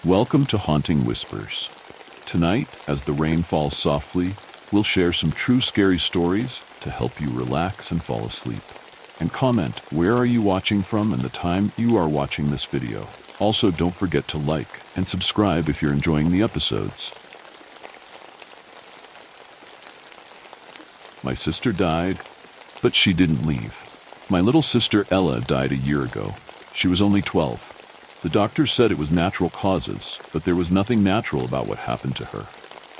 Welcome to Haunting Whispers. Tonight, as the rain falls softly, we'll share some true scary stories to help you relax and fall asleep. And comment, where are you watching from and the time you are watching this video. Also, don't forget to like and subscribe if you're enjoying the episodes. My sister died, but she didn't leave. My little sister Ella died a year ago. She was only 12. The doctors said it was natural causes, but there was nothing natural about what happened to her.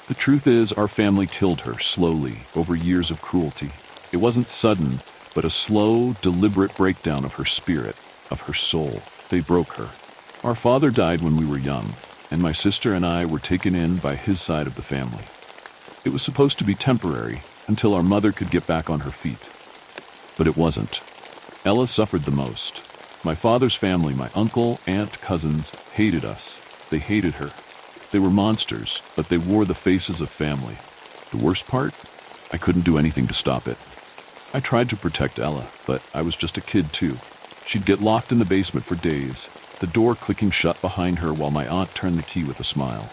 The truth is, our family killed her slowly over years of cruelty. It wasn't sudden, but a slow, deliberate breakdown of her spirit, of her soul. They broke her. Our father died when we were young, and my sister and I were taken in by his side of the family. It was supposed to be temporary, until our mother could get back on her feet. But it wasn't. Ella suffered the most. My father's family, my uncle, aunt, cousins, hated us. They hated her. They were monsters, but they wore the faces of family. The worst part? I couldn't do anything to stop it. I tried to protect Ella, but I was just a kid too. She'd get locked in the basement for days, the door clicking shut behind her while my aunt turned the key with a smile.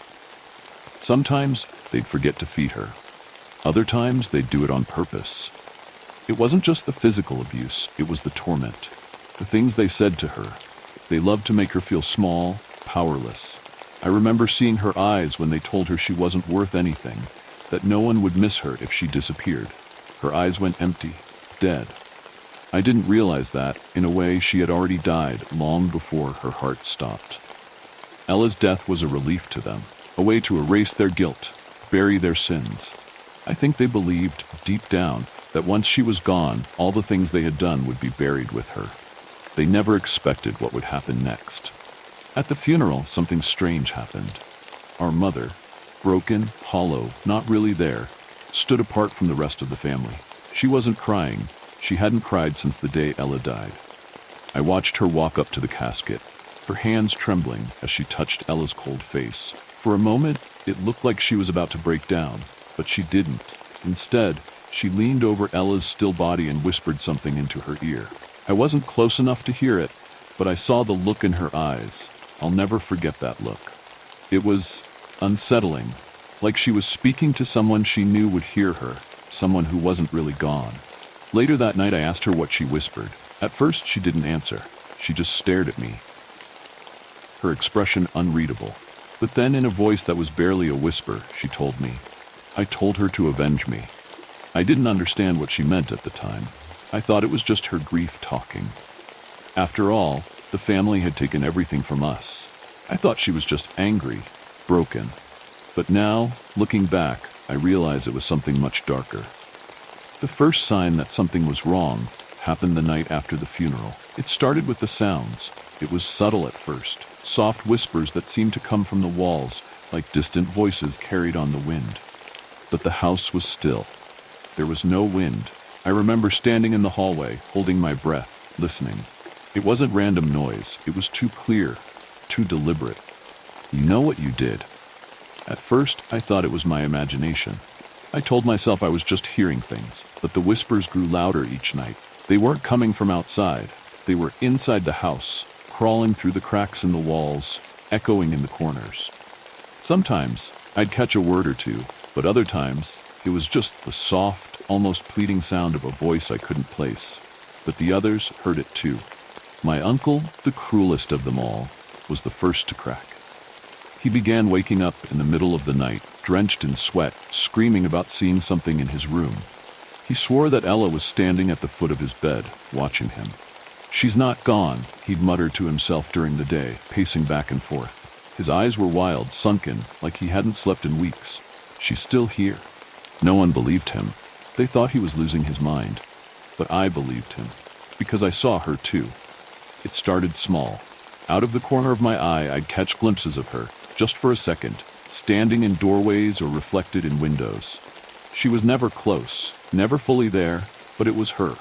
Sometimes they'd forget to feed her. Other times they'd do it on purpose. It wasn't just the physical abuse, it was the torment. The things they said to her. They loved to make her feel small, powerless. I remember seeing her eyes when they told her she wasn't worth anything, that no one would miss her if she disappeared. Her eyes went empty, dead. I didn't realize that, in a way, she had already died long before her heart stopped. Ella's death was a relief to them, a way to erase their guilt, bury their sins. I think they believed, deep down, that once she was gone, all the things they had done would be buried with her. They never expected what would happen next. At the funeral, something strange happened. Our mother, broken, hollow, not really there, stood apart from the rest of the family. She wasn't crying. She hadn't cried since the day Ella died. I watched her walk up to the casket, her hands trembling as she touched Ella's cold face. For a moment, it looked like she was about to break down, but she didn't. Instead, she leaned over Ella's still body and whispered something into her ear. I wasn't close enough to hear it, but I saw the look in her eyes. I'll never forget that look. It was unsettling, like she was speaking to someone she knew would hear her, someone who wasn't really gone. Later that night I asked her what she whispered. At first she didn't answer. She just stared at me, her expression unreadable. But then in a voice that was barely a whisper, she told me. I told her to avenge me. I didn't understand what she meant at the time. I thought it was just her grief talking. After all, the family had taken everything from us. I thought she was just angry, broken. But now, looking back, I realize it was something much darker. The first sign that something was wrong happened the night after the funeral. It started with the sounds. It was subtle at first, soft whispers that seemed to come from the walls, like distant voices carried on the wind. But the house was still. There was no wind. I remember standing in the hallway, holding my breath, listening. It wasn't random noise. It was too clear, too deliberate. You know what you did. At first, I thought it was my imagination. I told myself I was just hearing things, but the whispers grew louder each night. They weren't coming from outside. They were inside the house, crawling through the cracks in the walls, echoing in the corners. Sometimes, I'd catch a word or two, but other times, it was just the soft, almost pleading sound of a voice I couldn't place. But the others heard it too. My uncle, the cruelest of them all, was the first to crack. He began waking up in the middle of the night, drenched in sweat, screaming about seeing something in his room. He swore that Ella was standing at the foot of his bed, watching him. She's not gone, he'd muttered to himself during the day, pacing back and forth. His eyes were wild, sunken, like he hadn't slept in weeks. She's still here. No one believed him. They thought he was losing his mind. But I believed him, because I saw her too. It started small. Out of the corner of my eye, I'd catch glimpses of her, just for a second, standing in doorways or reflected in windows. She was never close, never fully there, but it was her.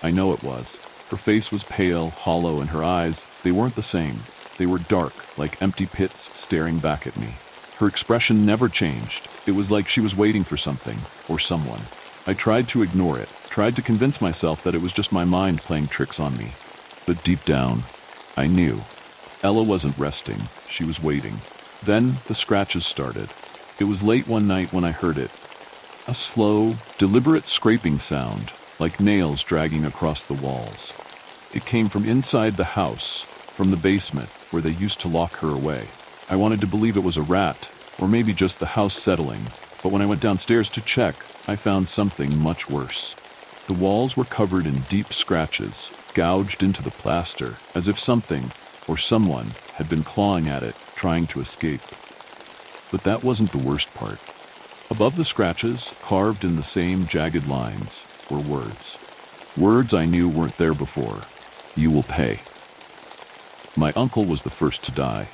I know it was. Her face was pale, hollow, and her eyes, they weren't the same. They were dark, like empty pits staring back at me. Her expression never changed. It was like she was waiting for something, or someone. I tried to ignore it, tried to convince myself that it was just my mind playing tricks on me. But deep down, I knew. Ella wasn't resting. She was waiting. Then the scratches started. It was late one night when I heard it. A slow, deliberate scraping sound, like nails dragging across the walls. It came from inside the house, from the basement, where they used to lock her away. I wanted to believe it was a rat, or maybe just the house settling, but when I went downstairs to check, I found something much worse. The walls were covered in deep scratches, gouged into the plaster, as if something, or someone, had been clawing at it, trying to escape. But that wasn't the worst part. Above the scratches, carved in the same jagged lines, were words. Words I knew weren't there before. You will pay. My uncle was the first to die.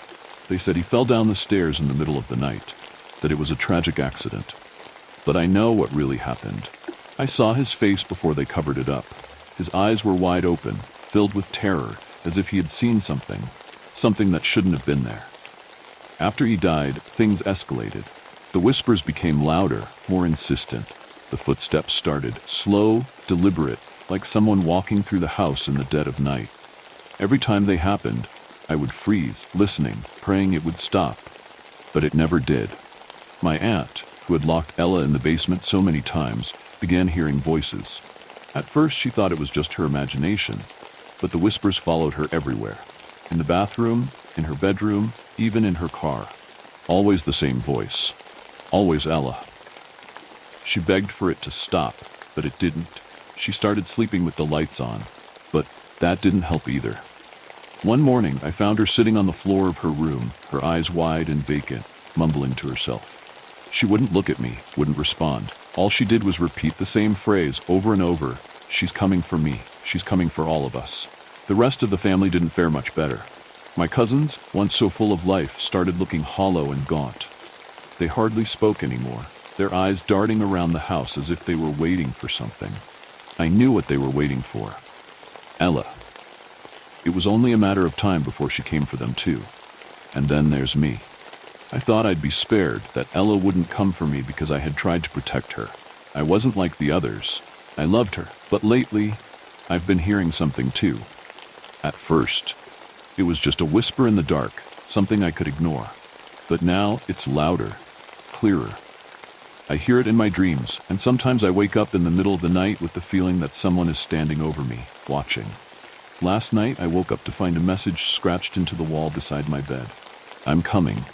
They said he fell down the stairs in the middle of the night, that it was a tragic accident. But I know what really happened. I saw his face before they covered it up. His eyes were wide open, filled with terror, as if he had seen something that shouldn't have been there. After he died, things escalated. The whispers became louder, more insistent. The footsteps started, slow, deliberate, like someone walking through the house in the dead of night. Every time they happened, I would freeze, listening, praying it would stop. But it never did. My aunt, who had locked Ella in the basement so many times, began hearing voices. At first she thought it was just her imagination, but the whispers followed her everywhere. In the bathroom, in her bedroom, even in her car. Always the same voice. Always Ella. She begged for it to stop, but it didn't. She started sleeping with the lights on, but that didn't help either. One morning, I found her sitting on the floor of her room, her eyes wide and vacant, mumbling to herself. She wouldn't look at me, wouldn't respond. All she did was repeat the same phrase over and over. She's coming for me. She's coming for all of us. The rest of the family didn't fare much better. My cousins, once so full of life, started looking hollow and gaunt. They hardly spoke anymore, their eyes darting around the house as if they were waiting for something. I knew what they were waiting for. Ella. It was only a matter of time before she came for them too. And then there's me. I thought I'd be spared, that Ella wouldn't come for me because I had tried to protect her. I wasn't like the others. I loved her, but lately, I've been hearing something too. At first, it was just a whisper in the dark, something I could ignore. But now it's louder, clearer. I hear it in my dreams, and sometimes I wake up in the middle of the night with the feeling that someone is standing over me, watching. Last night, I woke up to find a message scratched into the wall beside my bed. I'm coming.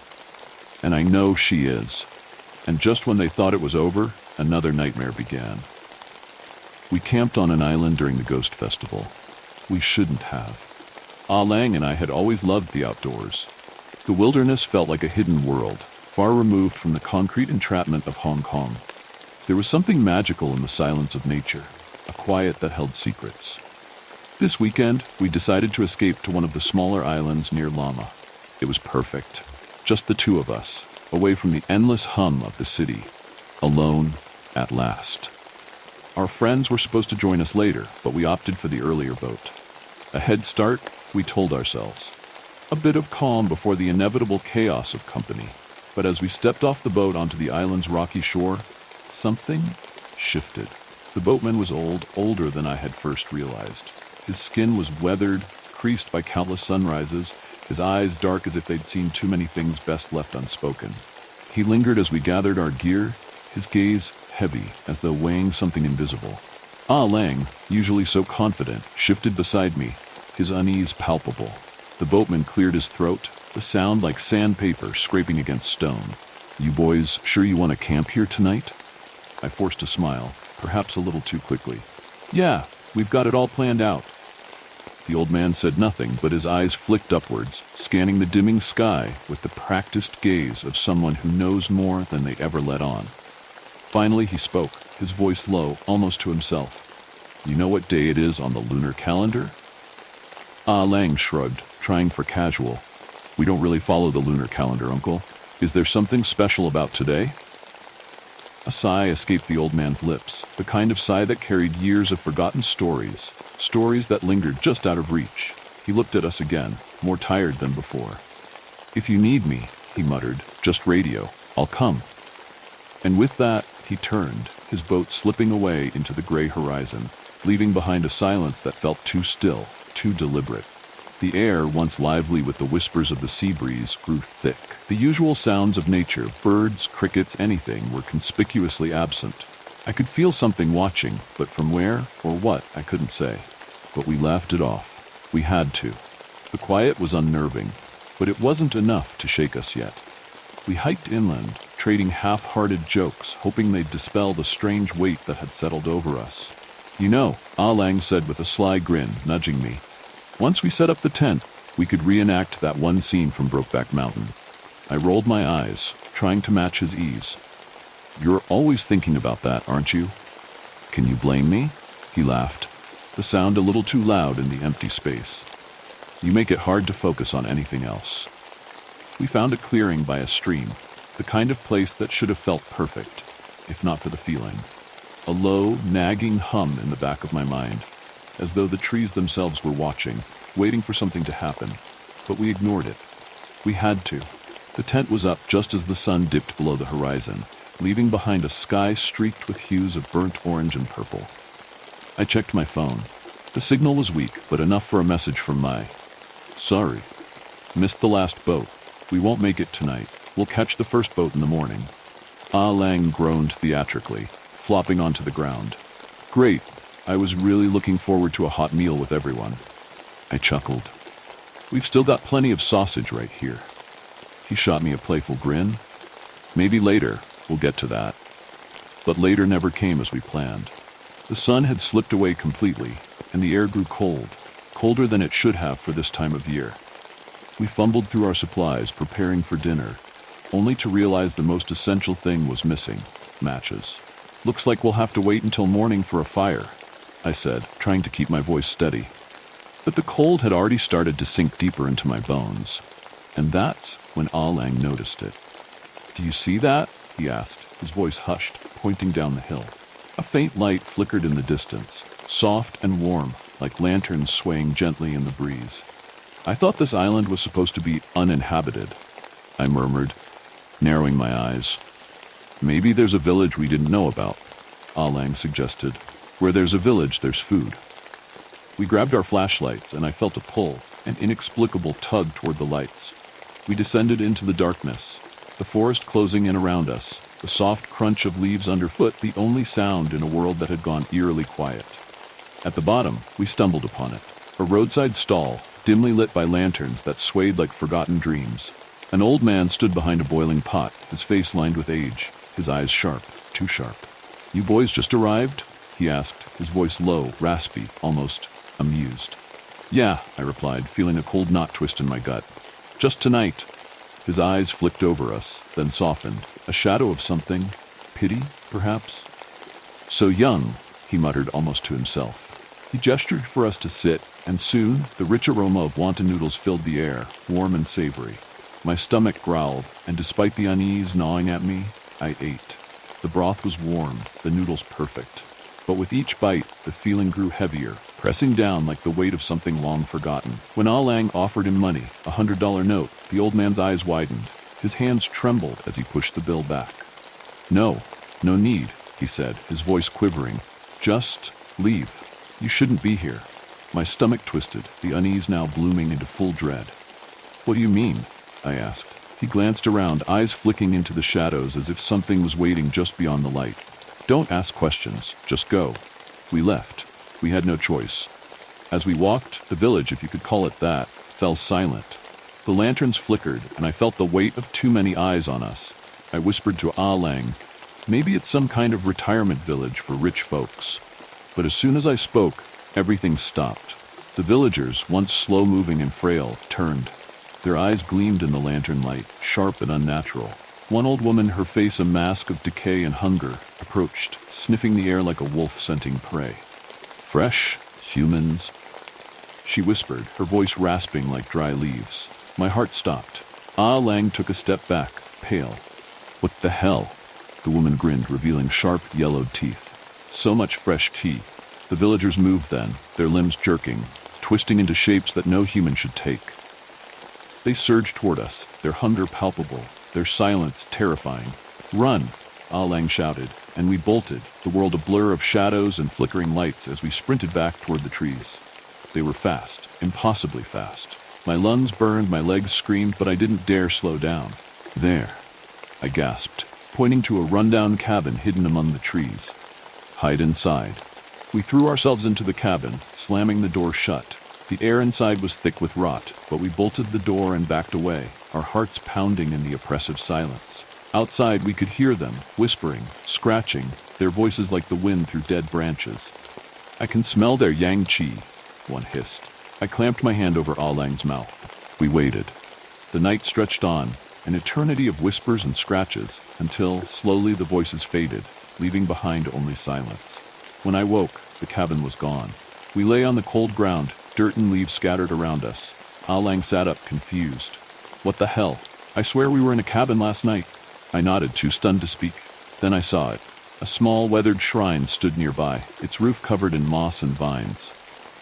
And I know she is. And just when they thought it was over, another nightmare began. We camped on an island during the Ghost Festival. We shouldn't have. Ah Lang and I had always loved the outdoors. The wilderness felt like a hidden world, far removed from the concrete entrapment of Hong Kong. There was something magical in the silence of nature, a quiet that held secrets. This weekend, we decided to escape to one of the smaller islands near Lama. It was perfect. Just the two of us, away from the endless hum of the city. Alone, at last. Our friends were supposed to join us later, but we opted for the earlier boat. A head start, we told ourselves. A bit of calm before the inevitable chaos of company. But as we stepped off the boat onto the island's rocky shore, something shifted. The boatman was older than I had first realized. His skin was weathered, creased by countless sunrises, his eyes dark as if they'd seen too many things best left unspoken. He lingered as we gathered our gear, his gaze heavy as though weighing something invisible. Ah Lang, usually so confident, shifted beside me, his unease palpable. The boatman cleared his throat, the sound like sandpaper scraping against stone. You boys sure you want to camp here tonight? I forced a smile, perhaps a little too quickly. Yeah, we've got it all planned out. The old man said nothing, but his eyes flicked upwards, scanning the dimming sky with the practiced gaze of someone who knows more than they ever let on. Finally he spoke, his voice low, almost to himself. You know what day it is on the lunar calendar? Ah Lang shrugged, trying for casual. We don't really follow the lunar calendar, Uncle. Is there something special about today? A sigh escaped the old man's lips, the kind of sigh that carried years of forgotten stories, stories that lingered just out of reach. He looked at us again, more tired than before. If you need me, he muttered, just radio. I'll come. And with that, he turned, his boat slipping away into the gray horizon, leaving behind a silence that felt too still, too deliberate. The air, once lively with the whispers of the sea breeze, grew thick. The usual sounds of nature, birds, crickets, anything, were conspicuously absent. I could feel something watching, but from where or what, I couldn't say. But we laughed it off. We had to. The quiet was unnerving, but it wasn't enough to shake us yet. We hiked inland, trading half-hearted jokes, hoping they'd dispel the strange weight that had settled over us. "You know," Ah Lang said with a sly grin, nudging me, "once we set up the tent, we could reenact that one scene from Brokeback Mountain." I rolled my eyes, trying to match his ease. "You're always thinking about that, aren't you?" "Can you blame me?" He laughed, the sound a little too loud in the empty space. "You make it hard to focus on anything else." We found a clearing by a stream, the kind of place that should have felt perfect, if not for the feeling. A low, nagging hum in the back of my mind, as though the trees themselves were watching, waiting for something to happen. But we ignored it. We had to. The tent was up just as the sun dipped below the horizon, leaving behind a sky streaked with hues of burnt orange and purple. I checked my phone. The signal was weak, but enough for a message from Mai. "Sorry. Missed the last boat. We won't make it tonight. We'll catch the first boat in the morning." Ah Lang groaned theatrically, flopping onto the ground. "Great. I was really looking forward to a hot meal with everyone." I chuckled. "We've still got plenty of sausage right here." He shot me a playful grin. "Maybe later, we'll get to that." But later never came as we planned. The sun had slipped away completely, and the air grew cold, colder than it should have for this time of year. We fumbled through our supplies, preparing for dinner, only to realize the most essential thing was missing: matches. "Looks like we'll have to wait until morning for a fire," I said, trying to keep my voice steady. But the cold had already started to sink deeper into my bones, and that's when Ah Lang noticed it. "Do you see that?" he asked, his voice hushed, pointing down the hill. A faint light flickered in the distance, soft and warm, like lanterns swaying gently in the breeze. "I thought this island was supposed to be uninhabited," I murmured, narrowing my eyes. "Maybe there's a village we didn't know about," Ah Lang suggested. "Where there's a village, there's food." We grabbed our flashlights, and I felt a pull, an inexplicable tug toward the lights. We descended into the darkness, the forest closing in around us, the soft crunch of leaves underfoot the only sound in a world that had gone eerily quiet. At the bottom, we stumbled upon it, a roadside stall, dimly lit by lanterns that swayed like forgotten dreams. An old man stood behind a boiling pot, his face lined with age, his eyes sharp, too sharp. "You boys just arrived?" he asked, his voice low, raspy, almost amused. "Yeah," I replied, feeling a cold knot twist in my gut. "Just tonight." His eyes flicked over us, then softened, a shadow of something, pity, perhaps? "So young," he muttered almost to himself. He gestured for us to sit, and soon the rich aroma of wonton noodles filled the air, warm and savory. My stomach growled, and despite the unease gnawing at me, I ate. The broth was warm, the noodles perfect. But with each bite, the feeling grew heavier, pressing down like the weight of something long forgotten. When Ah Lang offered him money, a $100 note, the old man's eyes widened. His hands trembled as he pushed the bill back. No need," he said, his voice quivering. "Just leave. You shouldn't be here." My stomach twisted, the unease now blooming into full dread. "What do you mean?" I asked. He glanced around, eyes flicking into the shadows as if something was waiting just beyond the light. "Don't ask questions, just go." We left. We had no choice. As we walked, the village, if you could call it that, fell silent. The lanterns flickered, and I felt the weight of too many eyes on us. I whispered to Ah Lang, "Maybe it's some kind of retirement village for rich folks." But as soon as I spoke, everything stopped. The villagers, once slow-moving and frail, turned. Their eyes gleamed in the lantern light, sharp and unnatural. One old woman, her face a mask of decay and hunger, approached, sniffing the air like a wolf scenting prey. "Fresh humans," she whispered, her voice rasping like dry leaves. My heart stopped. Ah Lang took a step back, pale. "What the hell?" The woman grinned, revealing sharp, yellowed teeth. So much fresh tea. The villagers moved then, their limbs jerking, twisting into shapes that no human should take. They surged toward us, their hunger palpable, their silence terrifying. "Run!" Ah Lang shouted, and we bolted, the world a blur of shadows and flickering lights as we sprinted back toward the trees. They were fast, impossibly fast. My lungs burned, my legs screamed, but I didn't dare slow down. There, I gasped, pointing to a rundown cabin hidden among the trees. Hide inside. We threw ourselves into the cabin, slamming the door shut. The air inside was thick with rot, but we bolted the door and backed away, our hearts pounding in the oppressive silence. Outside, we could hear them, whispering, scratching, their voices like the wind through dead branches. "I can smell their yang qi," one hissed. I clamped my hand over Ah Lang's mouth. We waited. The night stretched on, an eternity of whispers and scratches, until, slowly, the voices faded, leaving behind only silence. When I woke, the cabin was gone. We lay on the cold ground, dirt and leaves scattered around us. Ah Lang sat up, confused. "What the hell? I swear we were in a cabin last night." I nodded, too stunned to speak. Then I saw it. A small, weathered shrine stood nearby, its roof covered in moss and vines.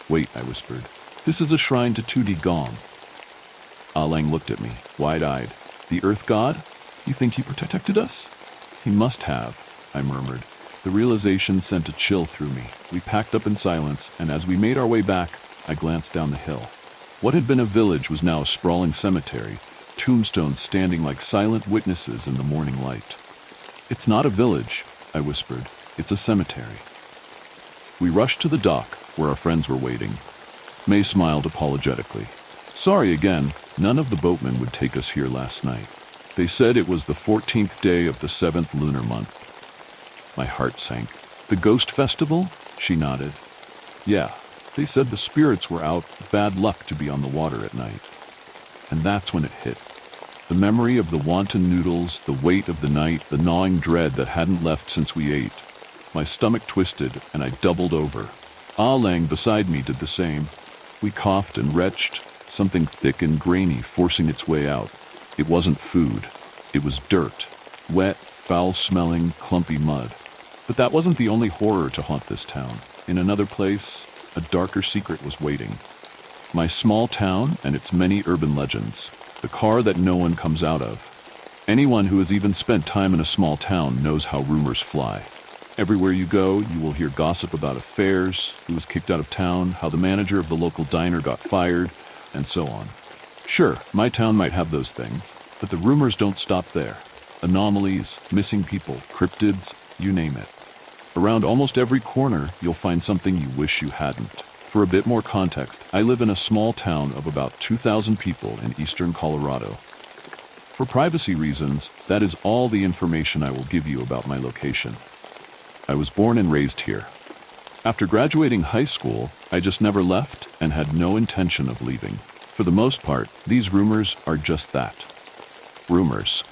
"Wait," I whispered. "This is a shrine to Tudi Gong." Ah Lang looked at me, wide-eyed. "The Earth God? You think he protected us?" "He must have," I murmured. The realization sent a chill through me. We packed up in silence, and as we made our way back, I glanced down the hill. What had been a village was now a sprawling cemetery, tombstones standing like silent witnesses in the morning light. "It's not a village," I whispered. "It's a cemetery." We rushed to the dock, where our friends were waiting. May smiled apologetically. "Sorry again, none of the boatmen would take us here last night. They said it was the 14th day of the 7th lunar month." My heart sank. "The ghost festival?" She nodded. "Yeah, they said the spirits were out, bad luck to be on the water at night." And that's when it hit. The memory of the wanton noodles, the weight of the night, the gnawing dread that hadn't left since we ate. My stomach twisted, and I doubled over. Ah Lang beside me did the same. We coughed and retched, something thick and grainy forcing its way out. It wasn't food. It was dirt. Wet, foul-smelling, clumpy mud. But that wasn't the only horror to haunt this town. In another place, a darker secret was waiting. My small town and its many urban legends. The car that no one comes out of. Anyone who has even spent time in a small town knows how rumors fly. Everywhere you go, you will hear gossip about affairs, who was kicked out of town, how the manager of the local diner got fired, and so on. Sure, my town might have those things, but the rumors don't stop there. Anomalies, missing people, cryptids, you name it. Around almost every corner, you'll find something you wish you hadn't. For a bit more context, I live in a small town of about 2,000 people in eastern Colorado. For privacy reasons, that is all the information I will give you about my location. I was born and raised here. After graduating high school, I just never left and had no intention of leaving. For the most part, these rumors are just that. Rumors.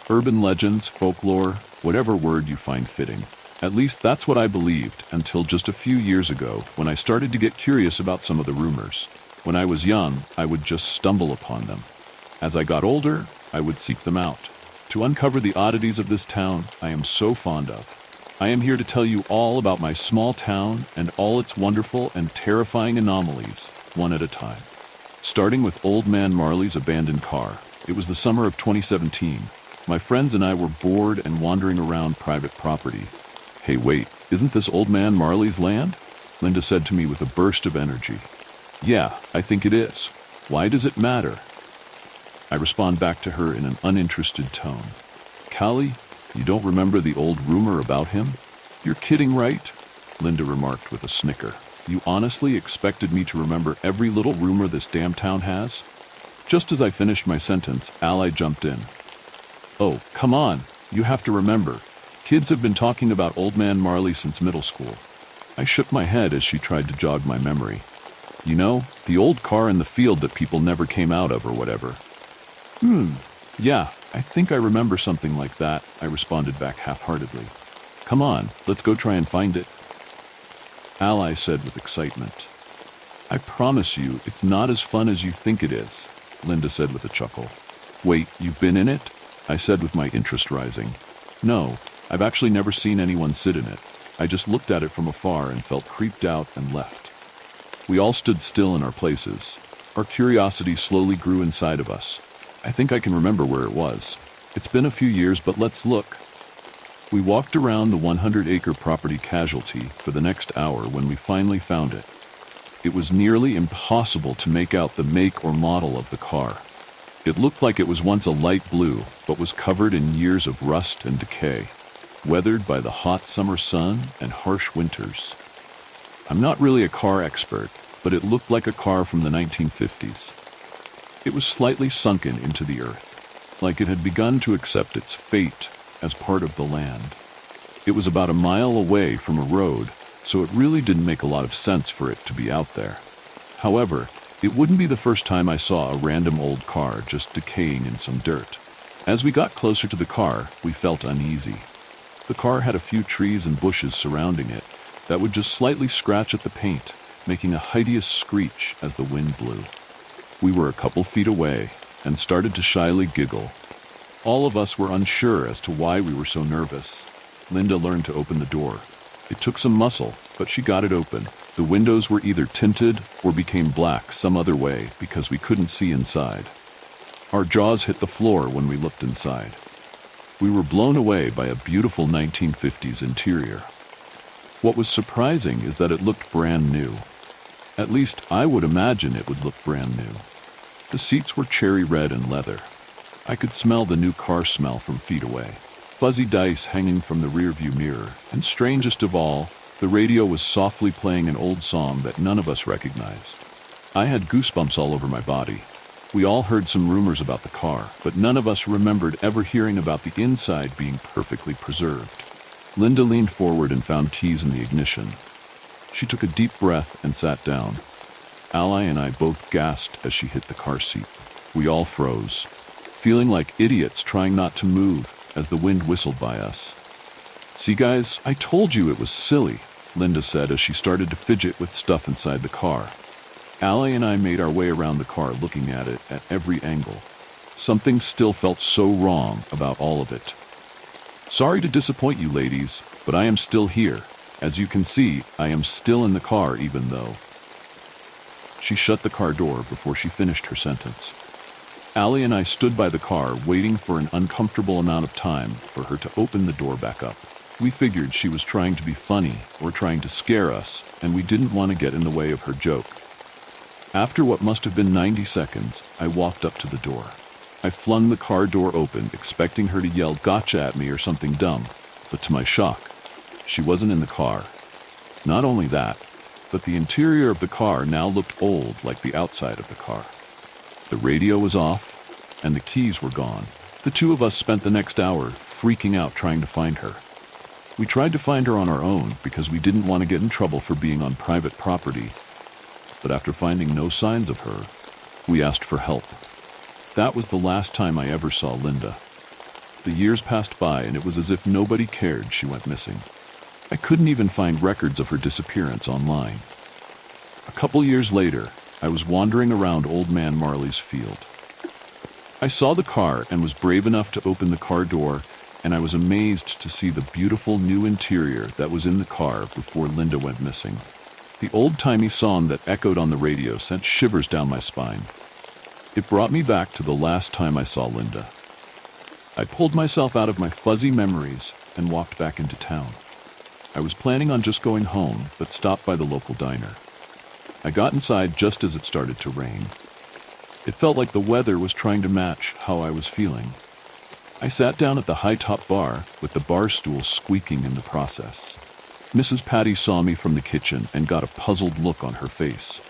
Urban legends, folklore, whatever word you find fitting. At least that's what I believed until just a few years ago when I started to get curious about some of the rumors. When I was young, I would just stumble upon them. As I got older, I would seek them out. To uncover the oddities of this town I am so fond of. I am here to tell you all about my small town and all its wonderful and terrifying anomalies, one at a time. Starting with Old Man Marley's abandoned car. It was the summer of 2017. My friends and I were bored and wandering around private property. "Hey, wait, isn't this Old Man Marley's land?" Linda said to me with a burst of energy. "Yeah, I think it is. Why does it matter?" I respond back to her in an uninterested tone. "Callie, you don't remember the old rumor about him?" "You're kidding, right?" Linda remarked with a snicker. "You honestly expected me to remember every little rumor this damn town has?" Just as I finished my sentence, Ally jumped in. "Oh, come on, you have to remember. Kids have been talking about Old Man Marley since middle school." I shook my head as she tried to jog my memory. "You know, the old car in the field that people never came out of or whatever." Yeah, I think I remember something like that," I responded back half-heartedly. "Come on, let's go try and find it." Ally said with excitement. "I promise you, it's not as fun as you think it is," Linda said with a chuckle. "Wait, you've been in it?" I said with my interest rising. "No, I've actually never seen anyone sit in it. I just looked at it from afar and felt creeped out and left." We all stood still in our places. Our curiosity slowly grew inside of us. I think I can remember where it was. It's been a few years, but let's look. We walked around the 100-acre property casualty for the next hour when we finally found it. It was nearly impossible to make out the make or model of the car. It looked like it was once a light blue, but was covered in years of rust and decay, weathered by the hot summer sun and harsh winters. I'm not really a car expert, but it looked like a car from the 1950s. It was slightly sunken into the earth, like it had begun to accept its fate as part of the land. It was about a mile away from a road, so it really didn't make a lot of sense for it to be out there. However, it wouldn't be the first time I saw a random old car just decaying in some dirt. As we got closer to the car, we felt uneasy. The car had a few trees and bushes surrounding it that would just slightly scratch at the paint, making a hideous screech as the wind blew. We were a couple feet away and started to shyly giggle. All of us were unsure as to why we were so nervous. Linda learned to open the door. It took some muscle, but she got it open. The windows were either tinted or became black some other way because we couldn't see inside. Our jaws hit the floor when we looked inside. We were blown away by a beautiful 1950s interior. What was surprising is that it looked brand new. At least I would imagine it would look brand new. The seats were cherry red and leather. I could smell the new car smell from feet away. Fuzzy dice hanging from the rearview mirror, and strangest of all, the radio was softly playing an old song that none of us recognized. I had goosebumps all over my body. We all heard some rumors about the car, but none of us remembered ever hearing about the inside being perfectly preserved. Linda leaned forward and found keys in the ignition. She took a deep breath and sat down. Ally and I both gasped as she hit the car seat. We all froze, feeling like idiots trying not to move as the wind whistled by us. "See, guys, I told you it was silly," Linda said as she started to fidget with stuff inside the car. Ally and I made our way around the car looking at it at every angle. Something still felt so wrong about all of it. "Sorry to disappoint you ladies, but I am still here. As you can see, I am still in the car even though." She shut the car door before she finished her sentence. Allie and I stood by the car waiting for an uncomfortable amount of time for her to open the door back up. We figured she was trying to be funny or trying to scare us, and we didn't want to get in the way of her joke. After what must have been 90 seconds, I walked up to the door. I flung the car door open, expecting her to yell "gotcha" at me or something dumb, but to my shock, she wasn't in the car. Not only that, but the interior of the car now looked old like the outside of the car. The radio was off, and the keys were gone. The two of us spent the next hour freaking out trying to find her. We tried to find her on our own because we didn't want to get in trouble for being on private property, but after finding no signs of her, we asked for help. That was the last time I ever saw Linda. The years passed by, and it was as if nobody cared she went missing. I couldn't even find records of her disappearance online. A couple years later, I was wandering around Old Man Marley's field. I saw the car and was brave enough to open the car door, and I was amazed to see the beautiful new interior that was in the car before Linda went missing. The old-timey song that echoed on the radio sent shivers down my spine. It brought me back to the last time I saw Linda. I pulled myself out of my fuzzy memories and walked back into town. I was planning on just going home, but stopped by the local diner. I got inside just as it started to rain. It felt like the weather was trying to match how I was feeling. I sat down at the high-top bar with the bar stool squeaking in the process. Mrs. Patty saw me from the kitchen and got a puzzled look on her face.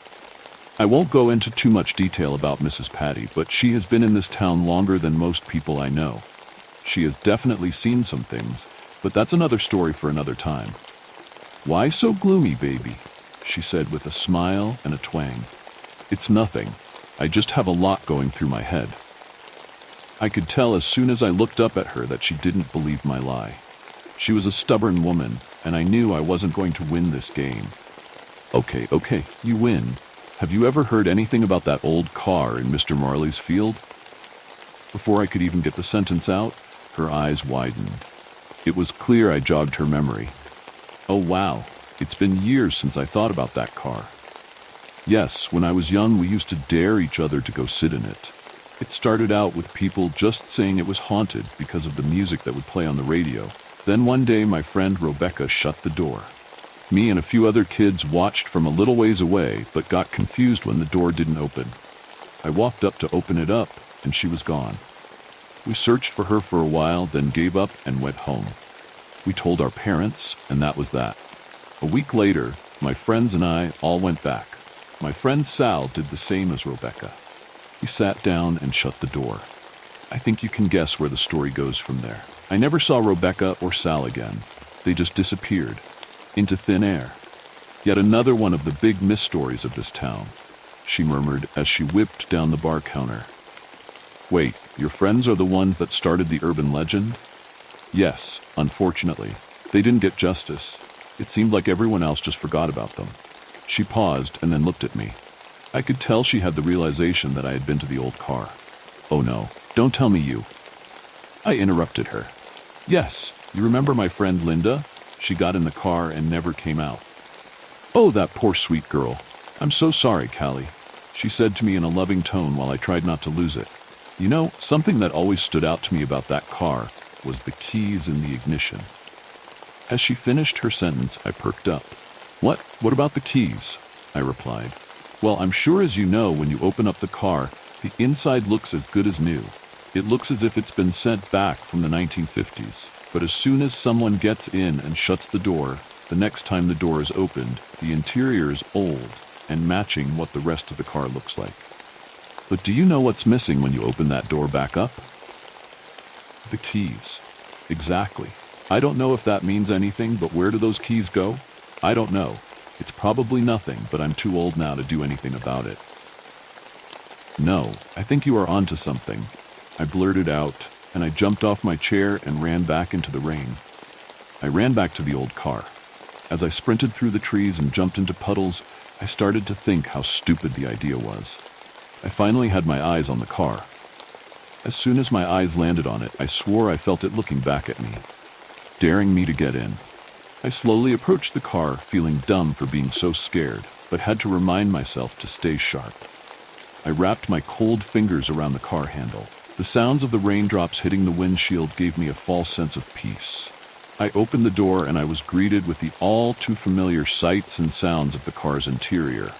I won't go into too much detail about Mrs. Patty, but she has been in this town longer than most people I know. She has definitely seen some things, but that's another story for another time. "Why so gloomy, baby?" she said with a smile and a twang. "It's nothing. I just have a lot going through my head." I could tell as soon as I looked up at her that she didn't believe my lie. She was a stubborn woman, and I knew I wasn't going to win this game. Okay, you win. Have you ever heard anything about that old car in Mr. Marley's field?" Before I could even get the sentence out, her eyes widened. It was clear I jogged her memory. "Oh wow, it's been years since I thought about that car. Yes, when I was young we used to dare each other to go sit in it. It started out with people just saying it was haunted because of the music that would play on the radio. Then one day my friend Rebecca shut the door. Me and a few other kids watched from a little ways away, but got confused when the door didn't open. I walked up to open it up, and she was gone. We searched for her for a while, then gave up and went home. We told our parents, and that was that. A week later, my friends and I all went back. My friend Sal did the same as Rebecca. He sat down and shut the door. I think you can guess where the story goes from there. I never saw Rebecca or Sal again. They just disappeared into thin air. Yet another one of the big mysteries of this town, she murmured as she whipped down the bar counter. Wait, your friends are the ones that started the urban legend? Yes, unfortunately. They didn't get justice. It seemed like everyone else just forgot about them. She paused and then looked at me. I could tell she had the realization that I had been to the old car. Oh no, don't tell me you. I interrupted her. Yes, you remember my friend Linda? She got in the car and never came out. Oh, that poor sweet girl. I'm so sorry, Callie, she said to me in a loving tone while I tried not to lose it. You know, something that always stood out to me about that car was the keys in the ignition. As she finished her sentence, I perked up. What? What about the keys? I replied. Well, I'm sure as you know, when you open up the car, the inside looks as good as new. It looks as if it's been sent back from the 1950s. But as soon as someone gets in and shuts the door, the next time the door is opened, the interior is old and matching what the rest of the car looks like. But do you know what's missing when you open that door back up? The keys. Exactly. I don't know if that means anything, but where do those keys go? I don't know. It's probably nothing, but I'm too old now to do anything about it. No, I think you are onto something, I blurted out, and I jumped off my chair and ran back into the rain. I ran back to the old car. As I sprinted through the trees and jumped into puddles, I started to think how stupid the idea was. I finally had my eyes on the car. As soon as my eyes landed on it, I swore I felt it looking back at me, daring me to get in. I slowly approached the car, feeling dumb for being so scared, but had to remind myself to stay sharp. I wrapped my cold fingers around the car handle. The sounds of the raindrops hitting the windshield gave me a false sense of peace. I opened the door and I was greeted with the all too familiar sights and sounds of the car's interior.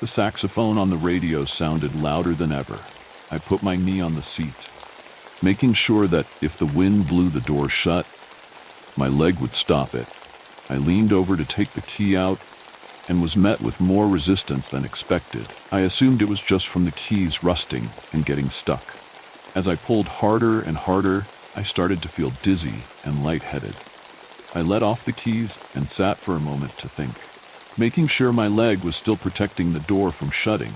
The saxophone on the radio sounded louder than ever. I put my knee on the seat, making sure that if the wind blew the door shut, my leg would stop it. I leaned over to take the key out and was met with more resistance than expected. I assumed it was just from the keys rusting and getting stuck. As I pulled harder and harder, I started to feel dizzy and lightheaded. I let off the keys and sat for a moment to think, making sure my leg was still protecting the door from shutting.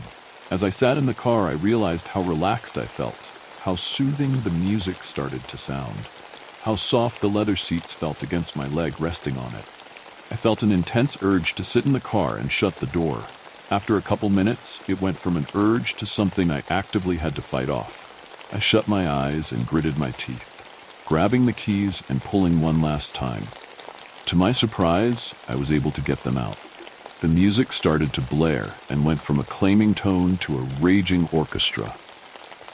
As I sat in the car, I realized how relaxed I felt, how soothing the music started to sound, how soft the leather seats felt against my leg resting on it. I felt an intense urge to sit in the car and shut the door. After a couple minutes, it went from an urge to something I actively had to fight off. I shut my eyes and gritted my teeth, grabbing the keys and pulling one last time. To my surprise, I was able to get them out. The music started to blare and went from a claiming tone to a raging orchestra.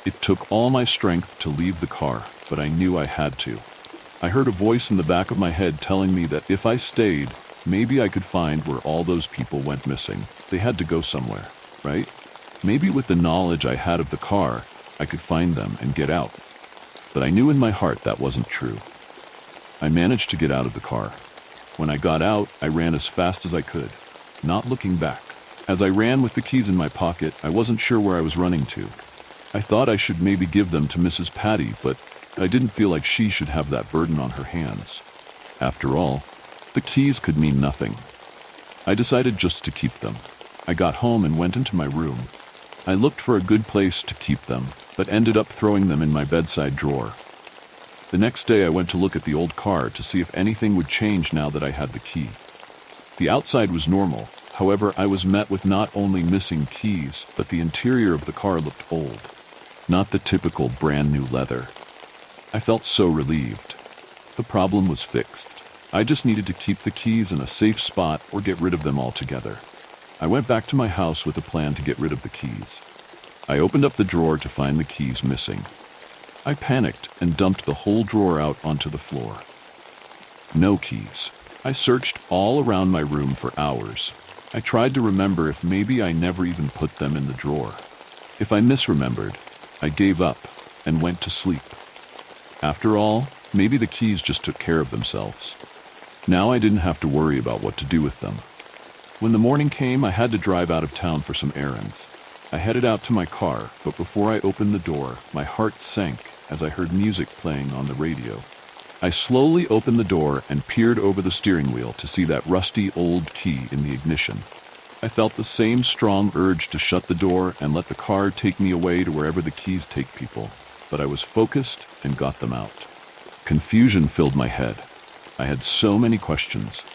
It took all my strength to leave the car, but I knew I had to. I heard a voice in the back of my head telling me that if I stayed, maybe I could find where all those people went missing. They had to go somewhere, right? Maybe with the knowledge I had of the car, I could find them and get out. But I knew in my heart that wasn't true. I managed to get out of the car. When I got out, I ran as fast as I could, not looking back. As I ran with the keys in my pocket, I wasn't sure where I was running to. I thought I should maybe give them to Mrs. Patty, but I didn't feel like she should have that burden on her hands. After all, the keys could mean nothing. I decided just to keep them. I got home and went into my room. I looked for a good place to keep them, but ended up throwing them in my bedside drawer. The next day I went to look at the old car to see if anything would change now that I had the key. The outside was normal. However, I was met with not only missing keys, but the interior of the car looked old. Not the typical brand new leather. I felt so relieved. The problem was fixed. I just needed to keep the keys in a safe spot or get rid of them altogether. I went back to my house with a plan to get rid of the keys. I opened up the drawer to find the keys missing. I panicked and dumped the whole drawer out onto the floor. No keys. I searched all around my room for hours. I tried to remember if maybe I never even put them in the drawer. If I misremembered, I gave up and went to sleep. After all, maybe the keys just took care of themselves. Now I didn't have to worry about what to do with them. When the morning came, I had to drive out of town for some errands. I headed out to my car, but before I opened the door, my heart sank as I heard music playing on the radio. I slowly opened the door and peered over the steering wheel to see that rusty old key in the ignition. I felt the same strong urge to shut the door and let the car take me away to wherever the keys take people, but I was focused and got them out. Confusion filled my head. I had so many questions.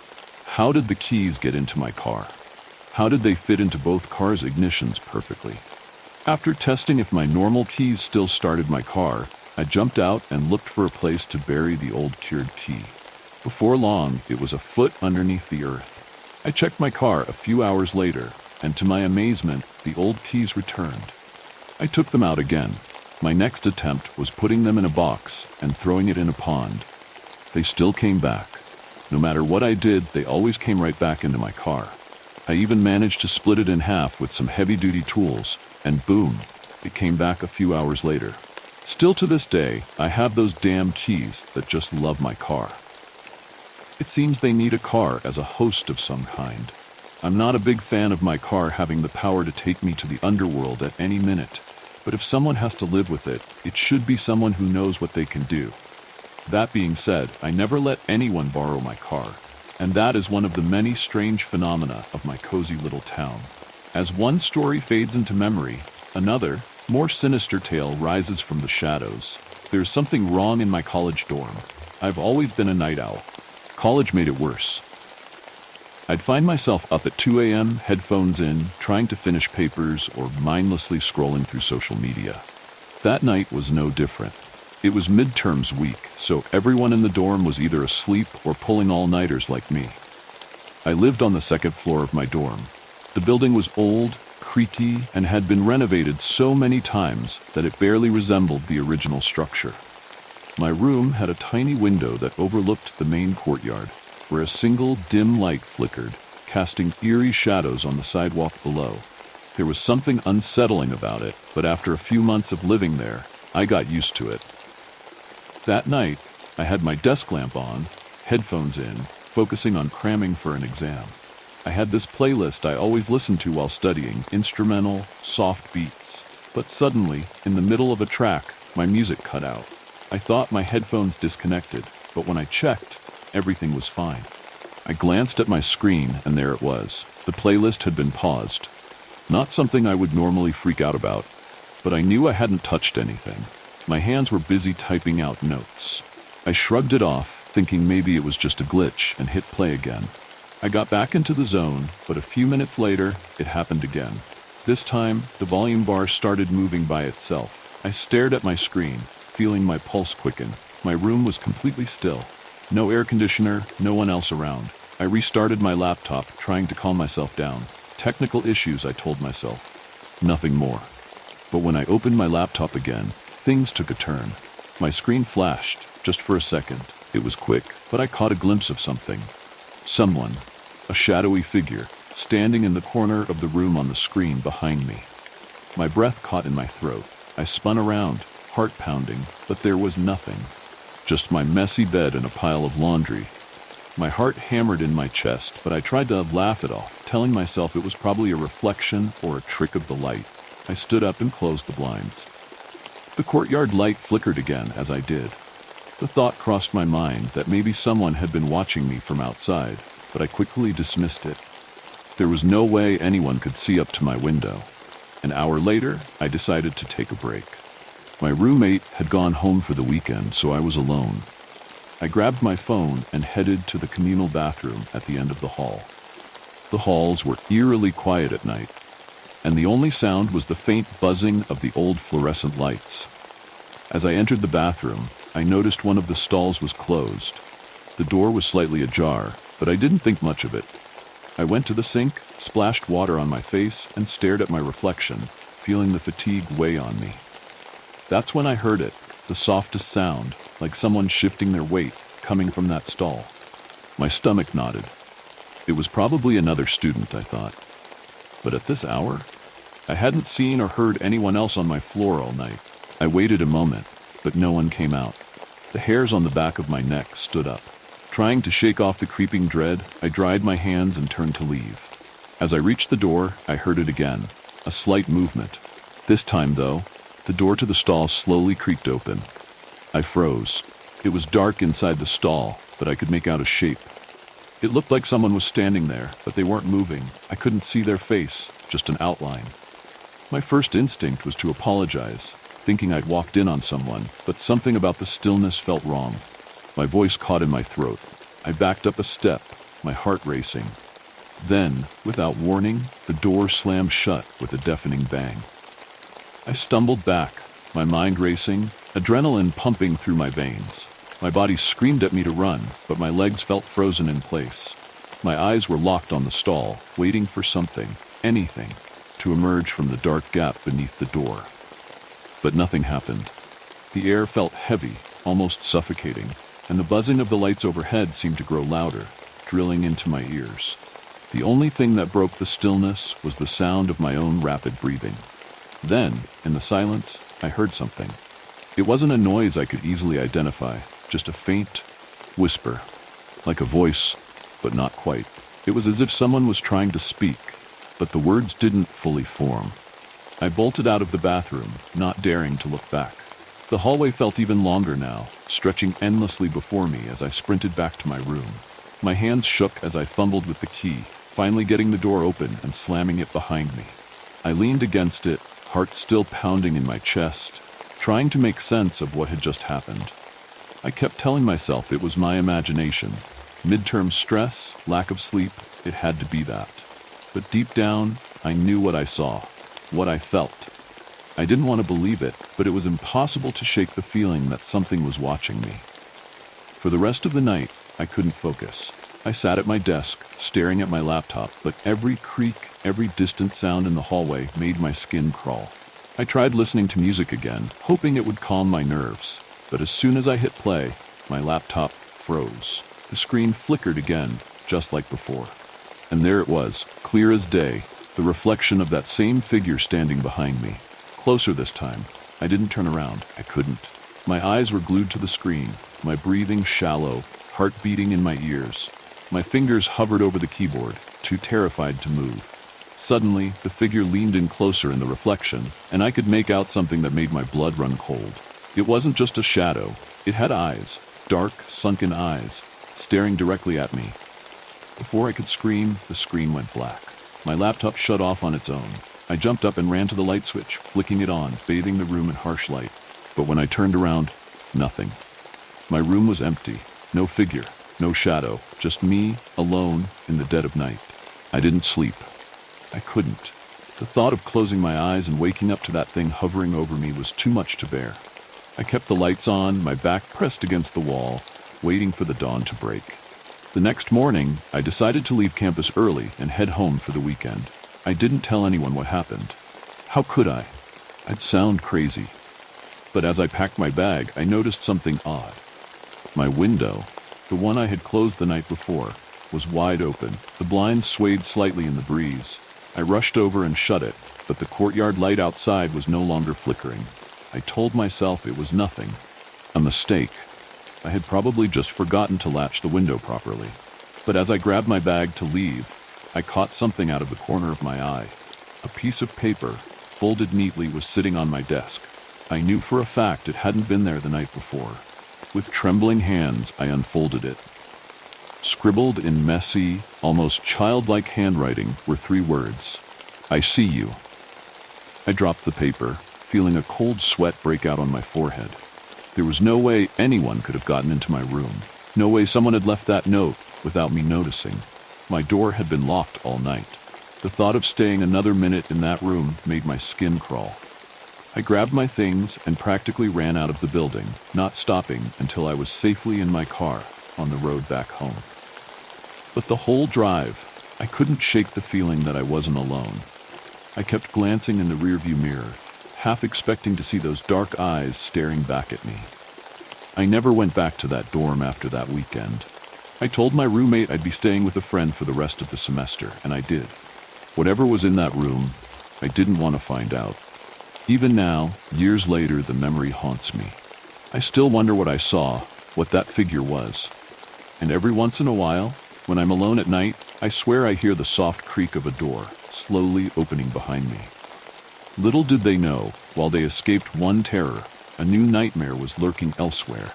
How did the keys get into my car? How did they fit into both cars' ignitions perfectly? After testing if my normal keys still started my car, I jumped out and looked for a place to bury the old cured key. Before long, it was a foot underneath the earth. I checked my car a few hours later, and to my amazement, the old keys returned. I took them out again. My next attempt was putting them in a box and throwing it in a pond. They still came back. No matter what I did, they always came right back into my car. I even managed to split it in half with some heavy-duty tools, and boom, it came back a few hours later. Still to this day, I have those damn keys that just love my car. It seems they need a car as a host of some kind. I'm not a big fan of my car having the power to take me to the underworld at any minute, but if someone has to live with it, it should be someone who knows what they can do. That being said, I never let anyone borrow my car, and that is one of the many strange phenomena of my cozy little town. As one story fades into memory, another, more sinister tale rises from the shadows. There's something wrong in my college dorm. I've always been a night owl. College made it worse. I'd find myself up at 2 a.m., headphones in, trying to finish papers or mindlessly scrolling through social media. That night was no different. It was midterms week, so everyone in the dorm was either asleep or pulling all-nighters like me. I lived on the second floor of my dorm. The building was old, creaky, and had been renovated so many times that it barely resembled the original structure. My room had a tiny window that overlooked the main courtyard, where a single dim light flickered, casting eerie shadows on the sidewalk below. There was something unsettling about it, but after a few months of living there, I got used to it. That night, I had my desk lamp on, headphones in, focusing on cramming for an exam. I had this playlist I always listened to while studying, instrumental, soft beats. But suddenly, in the middle of a track, my music cut out. I thought my headphones disconnected, but when I checked, everything was fine. I glanced at my screen, and there it was. The playlist had been paused. Not something I would normally freak out about, but I knew I hadn't touched anything. My hands were busy typing out notes. I shrugged it off, thinking maybe it was just a glitch, and hit play again. I got back into the zone, but a few minutes later, it happened again. This time, the volume bar started moving by itself. I stared at my screen, feeling my pulse quicken. My room was completely still. No air conditioner, no one else around. I restarted my laptop, trying to calm myself down. Technical issues, I told myself. Nothing more. But when I opened my laptop again, things took a turn. My screen flashed, just for a second. It was quick, but I caught a glimpse of something. Someone, a shadowy figure, standing in the corner of the room on the screen behind me. My breath caught in my throat. I spun around, heart pounding, but there was nothing. Just my messy bed and a pile of laundry. My heart hammered in my chest, but I tried to laugh it off, telling myself it was probably a reflection or a trick of the light. I stood up and closed the blinds. The courtyard light flickered again as I did. The thought crossed my mind that maybe someone had been watching me from outside, but I quickly dismissed it. There was no way anyone could see up to my window. An hour later, I decided to take a break. My roommate had gone home for the weekend, so I was alone. I grabbed my phone and headed to the communal bathroom at the end of the hall. The halls were eerily quiet at night, and the only sound was the faint buzzing of the old fluorescent lights. As I entered the bathroom, I noticed one of the stalls was closed. The door was slightly ajar, but I didn't think much of it. I went to the sink, splashed water on my face, and stared at my reflection, feeling the fatigue weigh on me. That's when I heard it, the softest sound, like someone shifting their weight, coming from that stall. My stomach nodded. It was probably another student, I thought. But at this hour? I hadn't seen or heard anyone else on my floor all night. I waited a moment, but no one came out. The hairs on the back of my neck stood up. Trying to shake off the creeping dread, I dried my hands and turned to leave. As I reached the door, I heard it again, a slight movement. This time, though, the door to the stall slowly creaked open. I froze. It was dark inside the stall, but I could make out a shape. It looked like someone was standing there, but they weren't moving. I couldn't see their face, just an outline. My first instinct was to apologize, thinking I'd walked in on someone, but something about the stillness felt wrong. My voice caught in my throat. I backed up a step, my heart racing. Then, without warning, the door slammed shut with a deafening bang. I stumbled back, my mind racing, adrenaline pumping through my veins. My body screamed at me to run, but my legs felt frozen in place. My eyes were locked on the stall, waiting for something, anything, to emerge from the dark gap beneath the door. But nothing happened. The air felt heavy, almost suffocating, and the buzzing of the lights overhead seemed to grow louder, drilling into my ears. The only thing that broke the stillness was the sound of my own rapid breathing. Then, in the silence, I heard something. It wasn't a noise I could easily identify, just a faint whisper, like a voice, but not quite. It was as if someone was trying to speak, but the words didn't fully form. I bolted out of the bathroom, not daring to look back. The hallway felt even longer now, stretching endlessly before me as I sprinted back to my room. My hands shook as I fumbled with the key, finally getting the door open and slamming it behind me. I leaned against it, heart still pounding in my chest, trying to make sense of what had just happened. I kept telling myself it was my imagination. Midterm stress, lack of sleep, it had to be that. But deep down, I knew what I saw, what I felt. I didn't want to believe it, but it was impossible to shake the feeling that something was watching me. For the rest of the night, I couldn't focus. I sat at my desk, staring at my laptop, but every creak, every distant sound in the hallway made my skin crawl. I tried listening to music again, hoping it would calm my nerves, but as soon as I hit play, my laptop froze. The screen flickered again, just like before. And there it was, clear as day, the reflection of that same figure standing behind me. Closer this time. I didn't turn around. I couldn't. My eyes were glued to the screen, my breathing shallow, heart beating in my ears. My fingers hovered over the keyboard, too terrified to move. Suddenly, the figure leaned in closer in the reflection, and I could make out something that made my blood run cold. It wasn't just a shadow. It had eyes, dark, sunken eyes, staring directly at me. Before I could scream, the screen went black. My laptop shut off on its own. I jumped up and ran to the light switch, flicking it on, bathing the room in harsh light. But when I turned around, nothing. My room was empty. No figure, no shadow, just me, alone, in the dead of night. I didn't sleep. I couldn't. The thought of closing my eyes and waking up to that thing hovering over me was too much to bear. I kept the lights on, my back pressed against the wall, waiting for the dawn to break. The next morning, I decided to leave campus early and head home for the weekend. I didn't tell anyone what happened. How could I? I'd sound crazy. But as I packed my bag, I noticed something odd. My window, the one I had closed the night before, was wide open. The blinds swayed slightly in the breeze. I rushed over and shut it, but the courtyard light outside was no longer flickering. I told myself it was nothing. A mistake. I had probably just forgotten to latch the window properly. But as I grabbed my bag to leave, I caught something out of the corner of my eye. A piece of paper, folded neatly, was sitting on my desk. I knew for a fact it hadn't been there the night before. With trembling hands, I unfolded it. Scribbled in messy, almost childlike handwriting were 3 words. I see you. I dropped the paper, feeling a cold sweat break out on my forehead. There was no way anyone could have gotten into my room. No way someone had left that note without me noticing. My door had been locked all night. The thought of staying another minute in that room made my skin crawl. I grabbed my things and practically ran out of the building, not stopping until I was safely in my car on the road back home. But the whole drive, I couldn't shake the feeling that I wasn't alone. I kept glancing in the rearview mirror, half expecting to see those dark eyes staring back at me. I never went back to that dorm after that weekend. I told my roommate I'd be staying with a friend for the rest of the semester, and I did. Whatever was in that room, I didn't want to find out. Even now, years later, the memory haunts me. I still wonder what I saw, what that figure was. And every once in a while, when I'm alone at night, I swear I hear the soft creak of a door, slowly opening behind me. Little did they know, while they escaped one terror, a new nightmare was lurking elsewhere.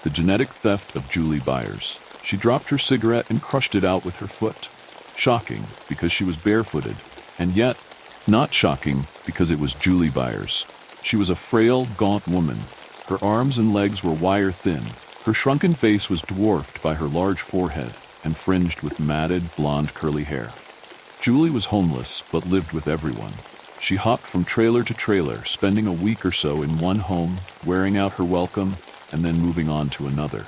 The genetic theft of Julie Byers. She dropped her cigarette and crushed it out with her foot. Shocking, because she was barefooted, and yet not shocking because it was Julie Byers. She was a frail, gaunt woman. Her arms and legs were wire-thin. Her shrunken face was dwarfed by her large forehead and fringed with matted, blonde, curly hair. Julie was homeless, but lived with everyone. She hopped from trailer to trailer, spending a week or so in one home, wearing out her welcome, and then moving on to another.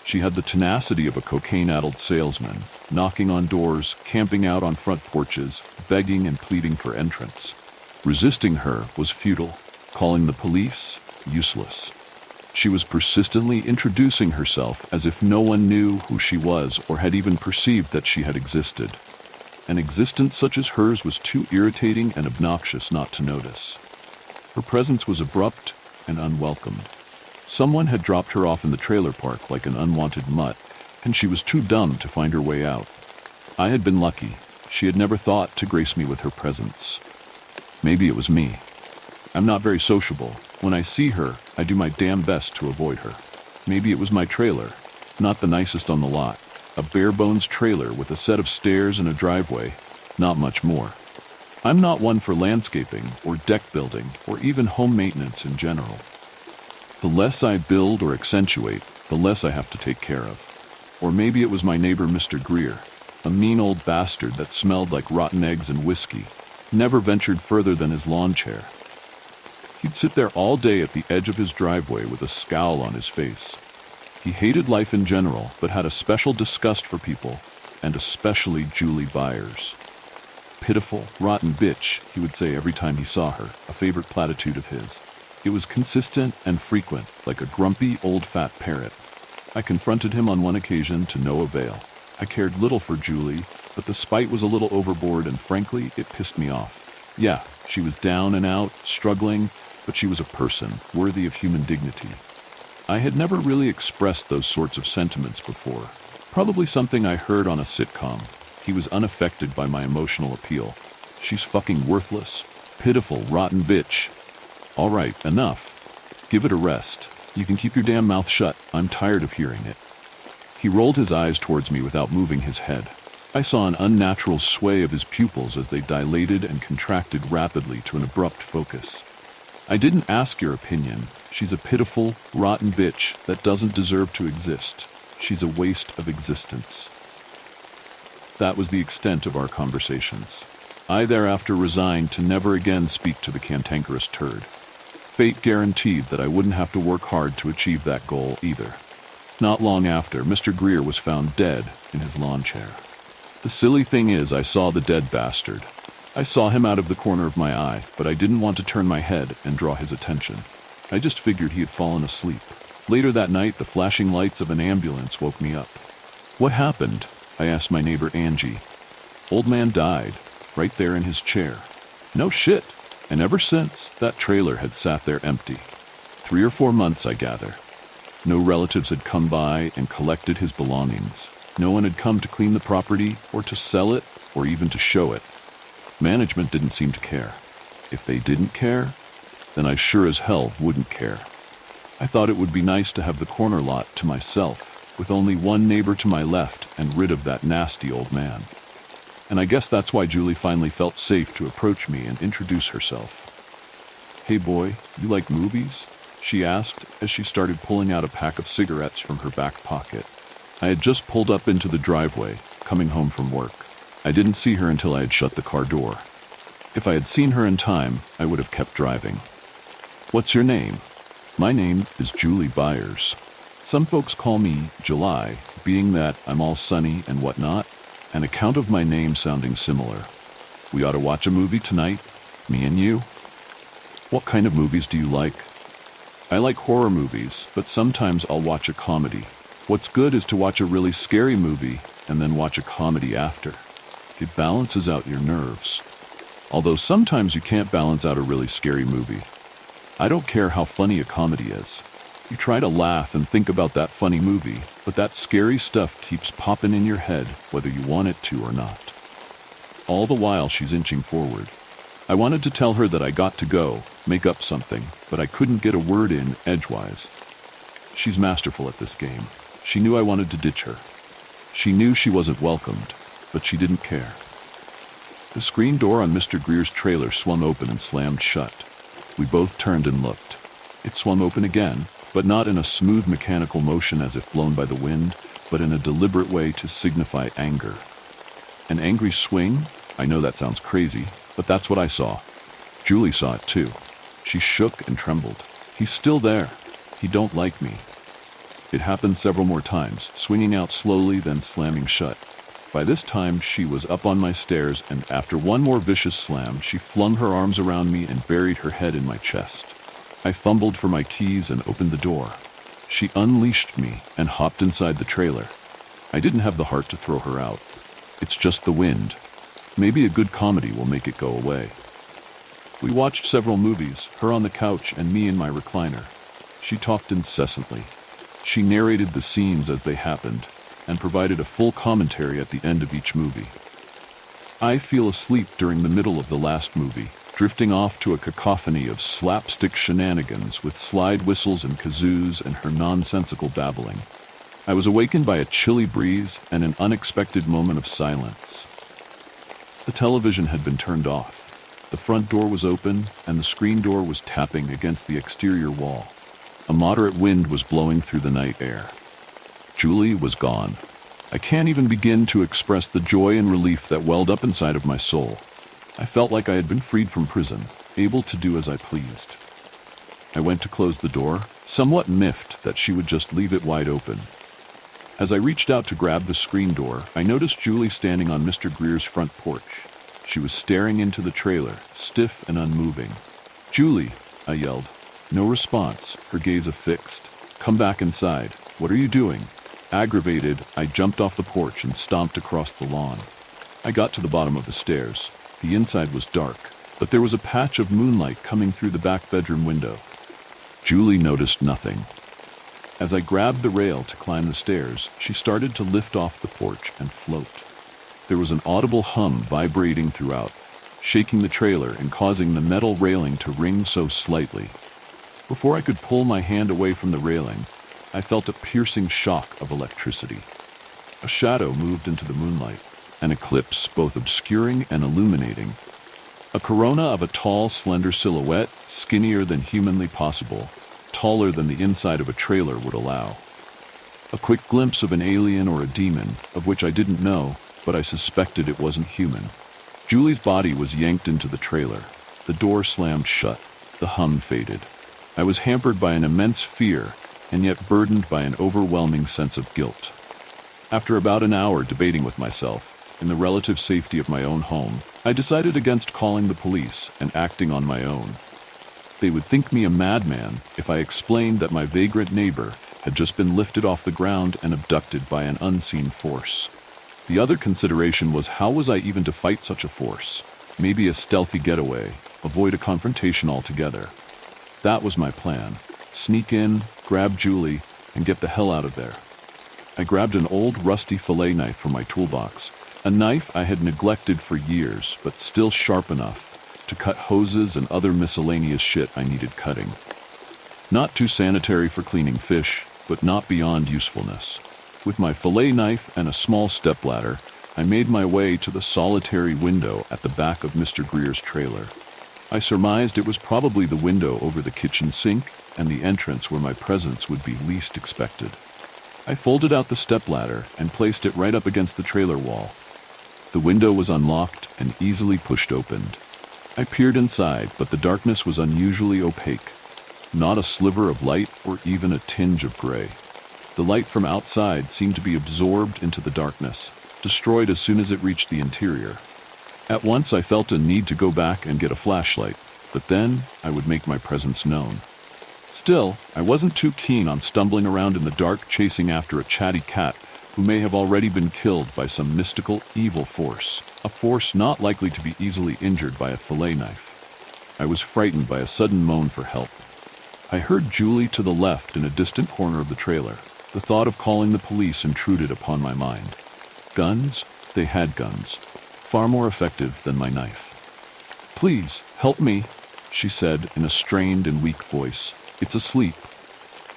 She had the tenacity of a cocaine-addled salesman, knocking on doors, camping out on front porches, begging and pleading for entrance. Resisting her was futile. Calling the police, useless. She was persistently introducing herself as if no one knew who she was or had even perceived that she had existed. An existence such as hers was too irritating and obnoxious not to notice. Her presence was abrupt and unwelcomed. Someone had dropped her off in the trailer park like an unwanted mutt, and she was too dumb to find her way out. I had been lucky. She had never thought to grace me with her presence. Maybe it was me. I'm not very sociable. When I see her, I do my damn best to avoid her. Maybe it was my trailer, not the nicest on the lot. A bare-bones trailer with a set of stairs and a driveway, not much more. I'm not one for landscaping or deck building or even home maintenance in general. The less I build or accentuate, the less I have to take care of. Or maybe it was my neighbor Mr. Greer, a mean old bastard that smelled like rotten eggs and whiskey, never ventured further than his lawn chair. He'd sit there all day at the edge of his driveway with a scowl on his face. He hated life in general, but had a special disgust for people, and especially Julie Byers. Pitiful, rotten bitch, he would say every time he saw her, a favorite platitude of his. It was consistent and frequent, like a grumpy, old fat parrot. I confronted him on one occasion to no avail. I cared little for Julie, but the spite was a little overboard and frankly, it pissed me off. Yeah, she was down and out, struggling, but she was a person, worthy of human dignity. I had never really expressed those sorts of sentiments before. Probably something I heard on a sitcom. He was unaffected by my emotional appeal. She's fucking worthless. Pitiful, rotten bitch. All right, enough. Give it a rest. You can keep your damn mouth shut. I'm tired of hearing it. He rolled his eyes towards me without moving his head. I saw an unnatural sway of his pupils as they dilated and contracted rapidly to an abrupt focus. I didn't ask your opinion. She's a pitiful, rotten bitch that doesn't deserve to exist. She's a waste of existence. That was the extent of our conversations. I thereafter resigned to never again speak to the cantankerous turd. Fate guaranteed that I wouldn't have to work hard to achieve that goal either. Not long after, Mr. Greer was found dead in his lawn chair. The silly thing is, I saw the dead bastard. I saw him out of the corner of my eye, but I didn't want to turn my head and draw his attention. I just figured he had fallen asleep. Later that night, the flashing lights of an ambulance woke me up. What happened? I asked my neighbor Angie. Old man died, right there in his chair. No shit. And ever since, that trailer had sat there empty. 3 or 4 months, I gather. No relatives had come by and collected his belongings. No one had come to clean the property, or to sell it, or even to show it. Management didn't seem to care. If they didn't care, then I sure as hell wouldn't care. I thought it would be nice to have the corner lot to myself, with only one neighbor to my left and rid of that nasty old man. And I guess that's why Julie finally felt safe to approach me and introduce herself. Hey boy, you like movies? She asked as she started pulling out a pack of cigarettes from her back pocket. I had just pulled up into the driveway, coming home from work. I didn't see her until I had shut the car door. If I had seen her in time, I would have kept driving. What's your name? My name is Julie Byers. Some folks call me July, being that I'm all sunny and whatnot. An account of my name sounding similar. We ought to watch a movie tonight, me and you. What kind of movies do you like? I like horror movies, but sometimes I'll watch a comedy. What's good is to watch a really scary movie and then watch a comedy after. It balances out your nerves. Although sometimes you can't balance out a really scary movie. I don't care how funny a comedy is. You try to laugh and think about that funny movie, but that scary stuff keeps popping in your head whether you want it to or not. All the while she's inching forward. I wanted to tell her that I got to go, make up something, but I couldn't get a word in edgewise. She's masterful at this game. She knew I wanted to ditch her. She knew she wasn't welcomed, but she didn't care. The screen door on Mr. Greer's trailer swung open and slammed shut. We both turned and looked. It swung open again, but not in a smooth mechanical motion as if blown by the wind, but in a deliberate way to signify anger. An angry swing? I know that sounds crazy, but that's what I saw. Julie saw it too. She shook and trembled. He's still there. He don't like me. It happened several more times, swinging out slowly, then slamming shut. By this time, she was up on my stairs, and after one more vicious slam, she flung her arms around me and buried her head in my chest. I fumbled for my keys and opened the door. She unleashed me and hopped inside the trailer. I didn't have the heart to throw her out. It's just the wind. Maybe a good comedy will make it go away. We watched several movies, her on the couch and me in my recliner. She talked incessantly. She narrated the scenes as they happened, and provided a full commentary at the end of each movie. I fell asleep during the middle of the last movie, drifting off to a cacophony of slapstick shenanigans with slide whistles and kazoos and her nonsensical babbling. I was awakened by a chilly breeze and an unexpected moment of silence. The television had been turned off. The front door was open, and the screen door was tapping against the exterior wall. A moderate wind was blowing through the night air. Julie was gone. I can't even begin to express the joy and relief that welled up inside of my soul. I felt like I had been freed from prison, able to do as I pleased. I went to close the door, somewhat miffed that she would just leave it wide open. As I reached out to grab the screen door, I noticed Julie standing on Mr. Greer's front porch. She was staring into the trailer, stiff and unmoving. "Julie," I yelled. No response, her gaze affixed. "Come back inside. What are you doing?" Aggravated, I jumped off the porch and stomped across the lawn. I got to the bottom of the stairs. The inside was dark, but there was a patch of moonlight coming through the back bedroom window. Julie noticed nothing. As I grabbed the rail to climb the stairs, she started to lift off the porch and float. There was an audible hum vibrating throughout, shaking the trailer and causing the metal railing to ring so slightly. Before I could pull my hand away from the railing, I felt a piercing shock of electricity. A shadow moved into the moonlight, an eclipse both obscuring and illuminating. A corona of a tall, slender silhouette, skinnier than humanly possible, taller than the inside of a trailer would allow. A quick glimpse of an alien or a demon, of which I didn't know, but I suspected it wasn't human. Julie's body was yanked into the trailer. The door slammed shut. The hum faded. I was hampered by an immense fear, and yet burdened by an overwhelming sense of guilt. After about an hour debating with myself, in the relative safety of my own home, I decided against calling the police and acting on my own. They would think me a madman if I explained that my vagrant neighbor had just been lifted off the ground and abducted by an unseen force. The other consideration was, how was I even to fight such a force? Maybe a stealthy getaway, avoid a confrontation altogether. That was my plan. Sneak in, grab Julie, and get the hell out of there. I grabbed an old rusty fillet knife from my toolbox, a knife I had neglected for years, but still sharp enough to cut hoses and other miscellaneous shit I needed cutting. Not too sanitary for cleaning fish, but not beyond usefulness. With my fillet knife and a small stepladder, I made my way to the solitary window at the back of Mr. Greer's trailer. I surmised it was probably the window over the kitchen sink and the entrance where my presence would be least expected. I folded out the stepladder and placed it right up against the trailer wall. The window was unlocked and easily pushed open. I peered inside, but the darkness was unusually opaque. Not a sliver of light or even a tinge of gray. The light from outside seemed to be absorbed into the darkness, destroyed as soon as it reached the interior. At once I felt a need to go back and get a flashlight, but then I would make my presence known. Still, I wasn't too keen on stumbling around in the dark chasing after a chatty cat who may have already been killed by some mystical evil force, a force not likely to be easily injured by a fillet knife. I was frightened by a sudden moan for help. I heard Julie to the left in a distant corner of the trailer. The thought of calling the police intruded upon my mind. Guns? They had guns. Far more effective than my knife. "Please, help me," she said in a strained and weak voice. "It's asleep."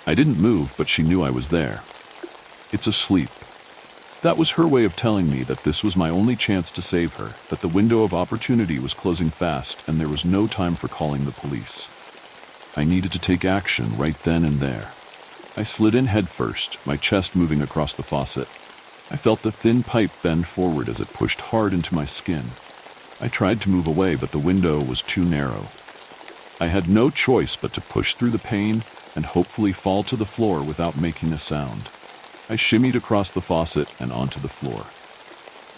I didn't move, but she knew I was there. "It's asleep." That was her way of telling me that this was my only chance to save her, that the window of opportunity was closing fast and there was no time for calling the police. I needed to take action right then and there. I slid in head first, my chest moving across the faucet. I felt the thin pipe bend forward as it pushed hard into my skin. I tried to move away, but the window was too narrow. I had no choice but to push through the pain and hopefully fall to the floor without making a sound. I shimmied across the faucet and onto the floor.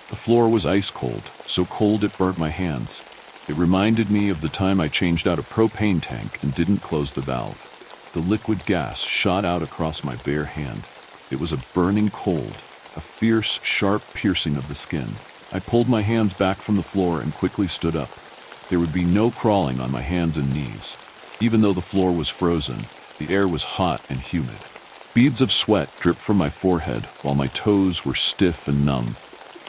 The floor was ice cold, so cold it burnt my hands. It reminded me of the time I changed out a propane tank and didn't close the valve. The liquid gas shot out across my bare hand. It was a burning cold, a fierce, sharp piercing of the skin. I pulled my hands back from the floor and quickly stood up. There would be no crawling on my hands and knees. Even though the floor was frozen, the air was hot and humid. Beads of sweat dripped from my forehead while my toes were stiff and numb.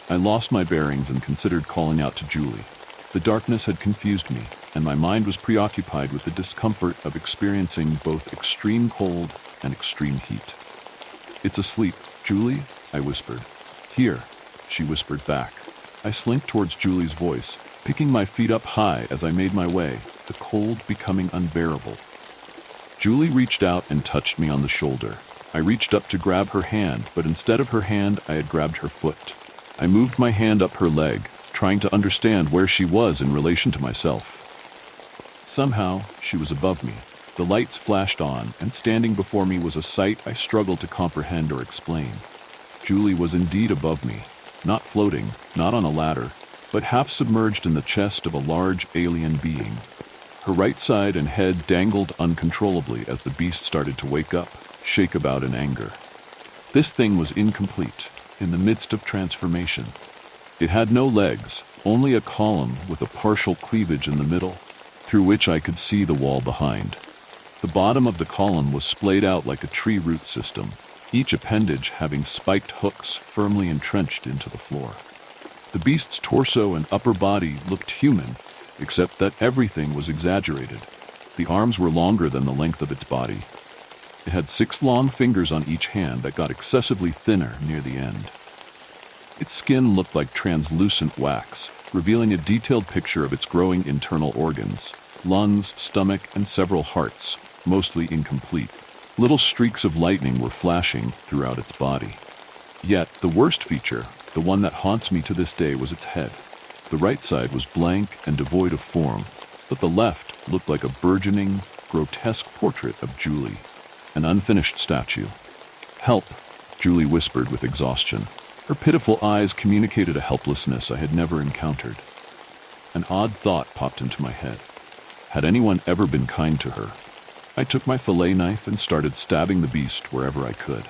I lost my bearings and considered calling out to Julie. The darkness had confused me, and my mind was preoccupied with the discomfort of experiencing both extreme cold and extreme heat. "It's asleep, Julie," I whispered. "Here," she whispered back. I slinked towards Julie's voice, picking my feet up high as I made my way, the cold becoming unbearable. Julie reached out and touched me on the shoulder. I reached up to grab her hand, but instead of her hand, I had grabbed her foot. I moved my hand up her leg, trying to understand where she was in relation to myself. Somehow, she was above me. The lights flashed on, and standing before me was a sight I struggled to comprehend or explain. Julie was indeed above me, not floating, not on a ladder, but half submerged in the chest of a large alien being. Her right side and head dangled uncontrollably as the beast started to wake up, shake about in anger. This thing was incomplete, in the midst of transformation. It had no legs, only a column with a partial cleavage in the middle, through which I could see the wall behind. The bottom of the column was splayed out like a tree root system, each appendage having spiked hooks firmly entrenched into the floor. The beast's torso and upper body looked human, except that everything was exaggerated. The arms were longer than the length of its body. It had 6 long fingers on each hand that got excessively thinner near the end. Its skin looked like translucent wax, revealing a detailed picture of its growing internal organs, lungs, stomach, and several hearts, mostly incomplete. Little streaks of lightning were flashing throughout its body. Yet, the worst feature, the one that haunts me to this day, was its head. The right side was blank and devoid of form, but the left looked like a burgeoning, grotesque portrait of Julie, an unfinished statue. "Help," Julie whispered with exhaustion. Her pitiful eyes communicated a helplessness I had never encountered. An odd thought popped into my head. Had anyone ever been kind to her? I took my fillet knife and started stabbing the beast wherever I could.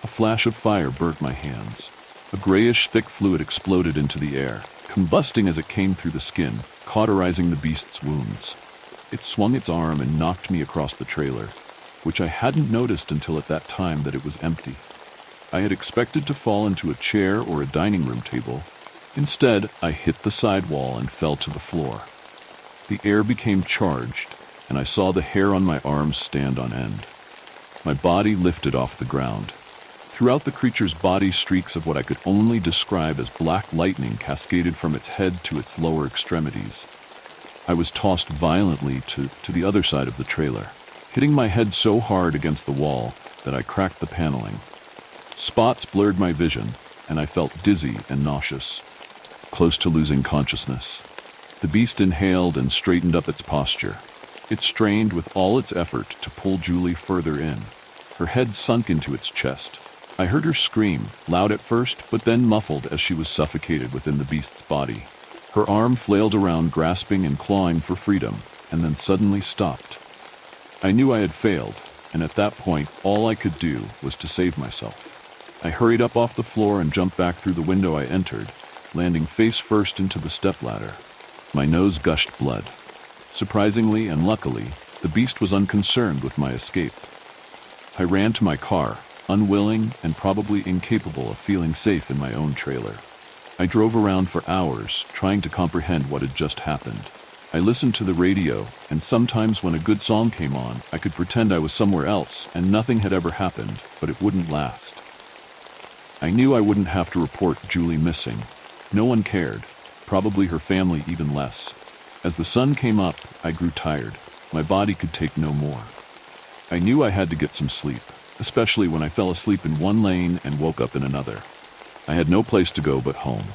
A flash of fire burnt my hands. A grayish, thick fluid exploded into the air, combusting as it came through the skin, cauterizing the beast's wounds. It swung its arm and knocked me across the trailer, which I hadn't noticed until at that time that it was empty. I had expected to fall into a chair or a dining room table. Instead, I hit the side wall and fell to the floor. The air became charged, and I saw the hair on my arms stand on end. My body lifted off the ground. Throughout the creature's body, streaks of what I could only describe as black lightning cascaded from its head to its lower extremities. I was tossed violently to the other side of the trailer, hitting my head so hard against the wall that I cracked the paneling. Spots blurred my vision, and I felt dizzy and nauseous, close to losing consciousness. The beast inhaled and straightened up its posture. It strained with all its effort to pull Julie further in. Her head sunk into its chest. I heard her scream, loud at first, but then muffled as she was suffocated within the beast's body. Her arm flailed around, grasping and clawing for freedom, and then suddenly stopped. I knew I had failed, and at that point, all I could do was to save myself. I hurried up off the floor and jumped back through the window I entered, landing face first into the stepladder. My nose gushed blood. Surprisingly and luckily, the beast was unconcerned with my escape. I ran to my car, unwilling and probably incapable of feeling safe in my own trailer. I drove around for hours, trying to comprehend what had just happened. I listened to the radio, and sometimes when a good song came on, I could pretend I was somewhere else and nothing had ever happened, but it wouldn't last. I knew I wouldn't have to report Julie missing. No one cared, probably her family even less. As the sun came up, I grew tired. My body could take no more. I knew I had to get some sleep, especially when I fell asleep in one lane and woke up in another. I had no place to go but home.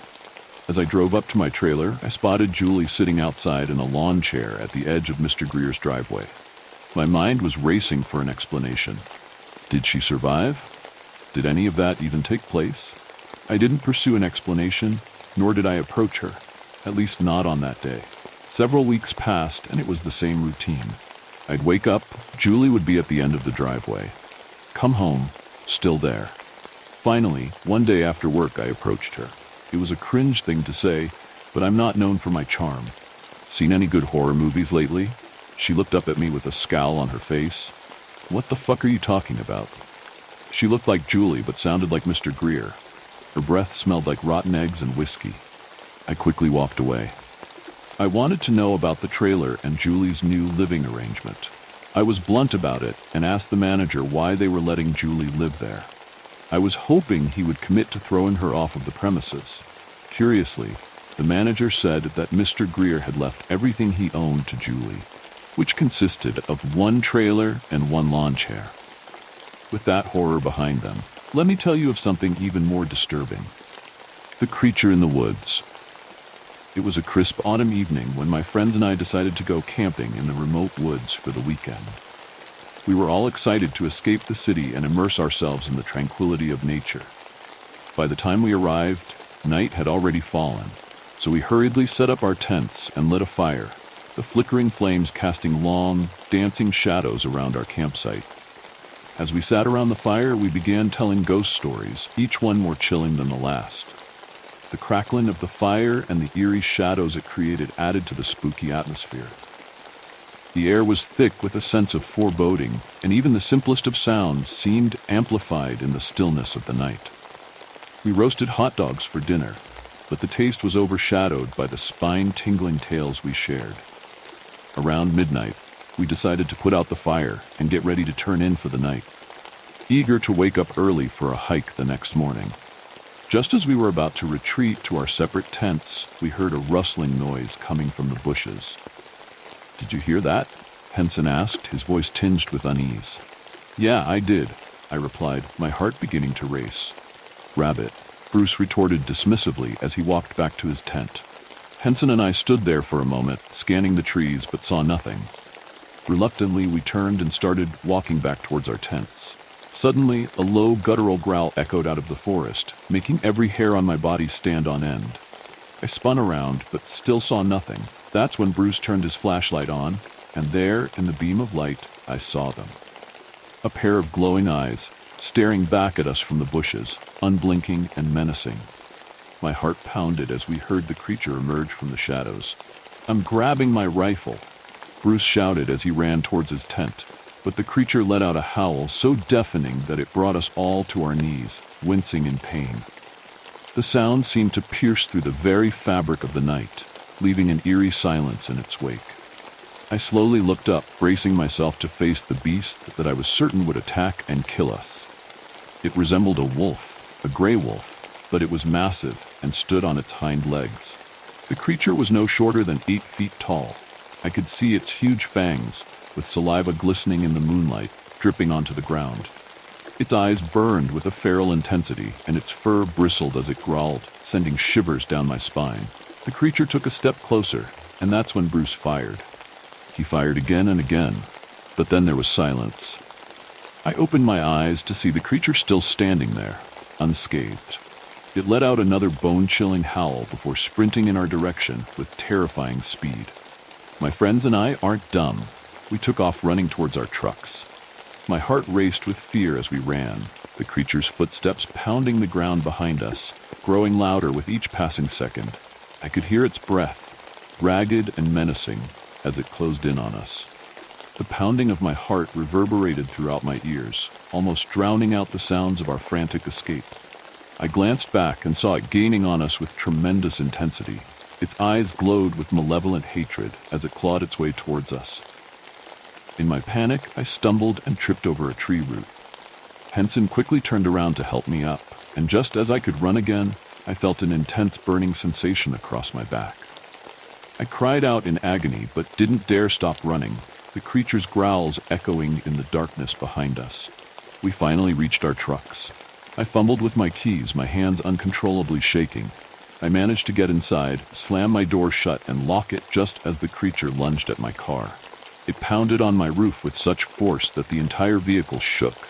As I drove up to my trailer, I spotted Julie sitting outside in a lawn chair at the edge of Mr. Greer's driveway. My mind was racing for an explanation. Did she survive? Did any of that even take place? I didn't pursue an explanation, nor did I approach her, at least not on that day. Several weeks passed, and it was the same routine. I'd wake up, Julie would be at the end of the driveway. Come home, still there. Finally, one day after work, I approached her. It was a cringe thing to say, but I'm not known for my charm. Seen any good horror movies lately? She looked up at me with a scowl on her face. What the fuck are you talking about? She looked like Julie, but sounded like Mr. Greer. Her breath smelled like rotten eggs and whiskey. I quickly walked away. I wanted to know about the trailer and Julie's new living arrangement. I was blunt about it and asked the manager why they were letting Julie live there. I was hoping he would commit to throwing her off of the premises. Curiously, the manager said that Mr. Greer had left everything he owned to Julie, which consisted of one trailer and one lawn chair. With that horror behind them, let me tell you of something even more disturbing. The creature in the woods. It was a crisp autumn evening when my friends and I decided to go camping in the remote woods for the weekend. We were all excited to escape the city and immerse ourselves in the tranquility of nature. By the time we arrived, night had already fallen, so we hurriedly set up our tents and lit a fire, the flickering flames casting long, dancing shadows around our campsite. As we sat around the fire, we began telling ghost stories, each one more chilling than the last. The crackling of the fire and the eerie shadows it created added to the spooky atmosphere. The air was thick with a sense of foreboding, and even the simplest of sounds seemed amplified in the stillness of the night. We roasted hot dogs for dinner, but the taste was overshadowed by the spine-tingling tales we shared. Around midnight, we decided to put out the fire and get ready to turn in for the night, eager to wake up early for a hike the next morning. Just as we were about to retreat to our separate tents, we heard a rustling noise coming from the bushes. "Did you hear that?" Henson asked, his voice tinged with unease. "Yeah, I did," I replied, my heart beginning to race. "Rabbit," Bruce retorted dismissively as he walked back to his tent. Henson and I stood there for a moment, scanning the trees, but saw nothing. Reluctantly, we turned and started walking back towards our tents. Suddenly, a low, guttural growl echoed out of the forest, making every hair on my body stand on end. I spun around, but still saw nothing. That's when Bruce turned his flashlight on, and there, in the beam of light, I saw them. A pair of glowing eyes, staring back at us from the bushes, unblinking and menacing. My heart pounded as we heard the creature emerge from the shadows. "I'm grabbing my rifle," Bruce shouted as he ran towards his tent, but the creature let out a howl so deafening that it brought us all to our knees, wincing in pain. The sound seemed to pierce through the very fabric of the night, leaving an eerie silence in its wake. I slowly looked up, bracing myself to face the beast that I was certain would attack and kill us. It resembled a wolf, a gray wolf, but it was massive and stood on its hind legs. The creature was no shorter than 8 feet tall. I could see its huge fangs, with saliva glistening in the moonlight, dripping onto the ground. Its eyes burned with a feral intensity, and its fur bristled as it growled, sending shivers down my spine. The creature took a step closer, and that's when Bruce fired. He fired again and again, but then there was silence. I opened my eyes to see the creature still standing there, unscathed. It let out another bone-chilling howl before sprinting in our direction with terrifying speed. My friends and I aren't dumb. We took off running towards our trucks. My heart raced with fear as we ran, the creature's footsteps pounding the ground behind us, growing louder with each passing second. I could hear its breath, ragged and menacing, as it closed in on us. The pounding of my heart reverberated throughout my ears, almost drowning out the sounds of our frantic escape. I glanced back and saw it gaining on us with tremendous intensity. Its eyes glowed with malevolent hatred as it clawed its way towards us. In my panic, I stumbled and tripped over a tree root. Henson quickly turned around to help me up, and just as I could run again, I felt an intense burning sensation across my back. I cried out in agony, but didn't dare stop running, the creature's growls echoing in the darkness behind us. We finally reached our trucks. I fumbled with my keys, my hands uncontrollably shaking. I managed to get inside, slam my door shut, and lock it just as the creature lunged at my car. It pounded on my roof with such force that the entire vehicle shook,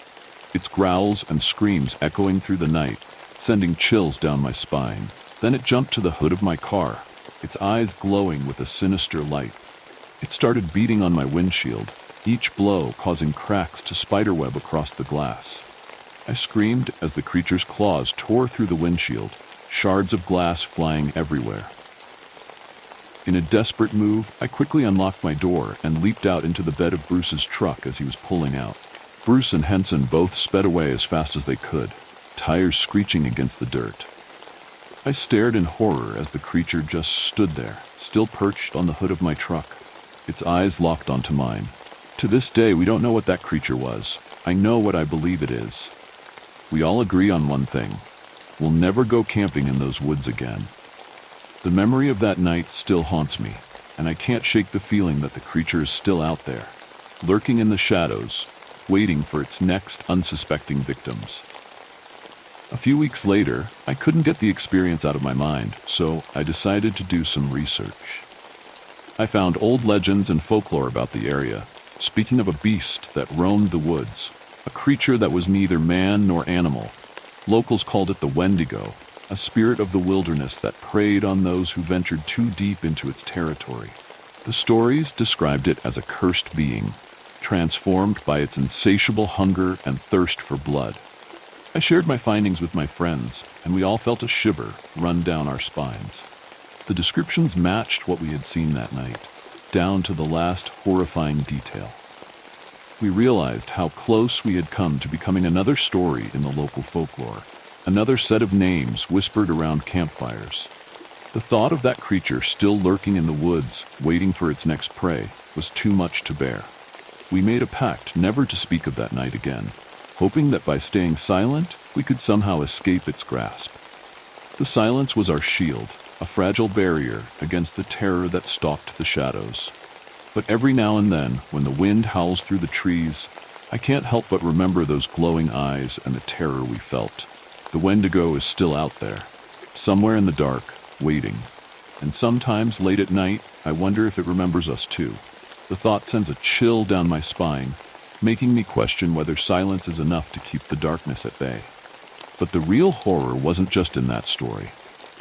its growls and screams echoing through the night, sending chills down my spine. Then it jumped to the hood of my car, its eyes glowing with a sinister light. It started beating on my windshield, each blow causing cracks to spiderweb across the glass. I screamed as the creature's claws tore through the windshield, shards of glass flying everywhere. In a desperate move, I quickly unlocked my door and leaped out into the bed of Bruce's truck as he was pulling out. Bruce and Henson both sped away as fast as they could, tires screeching against the dirt. I stared in horror as the creature just stood there, still perched on the hood of my truck, its eyes locked onto mine. To this day, we don't know what that creature was. I know what I believe it is. We all agree on one thing. We'll never go camping in those woods again. The memory of that night still haunts me, and I can't shake the feeling that the creature is still out there, lurking in the shadows, waiting for its next unsuspecting victims. A few weeks later, I couldn't get the experience out of my mind, so I decided to do some research. I found old legends and folklore about the area, speaking of a beast that roamed the woods, a creature that was neither man nor animal. Locals called it the Wendigo, a spirit of the wilderness that preyed on those who ventured too deep into its territory. The stories described it as a cursed being, transformed by its insatiable hunger and thirst for blood. I shared my findings with my friends, and we all felt a shiver run down our spines. The descriptions matched what we had seen that night, down to the last horrifying detail. We realized how close we had come to becoming another story in the local folklore, another set of names whispered around campfires. The thought of that creature still lurking in the woods, waiting for its next prey, was too much to bear. We made a pact never to speak of that night again, hoping that by staying silent, we could somehow escape its grasp. The silence was our shield, a fragile barrier against the terror that stalked the shadows. But every now and then, when the wind howls through the trees, I can't help but remember those glowing eyes and the terror we felt. The Wendigo is still out there, somewhere in the dark, waiting. And sometimes, late at night, I wonder if it remembers us too. The thought sends a chill down my spine, making me question whether silence is enough to keep the darkness at bay. But the real horror wasn't just in that story.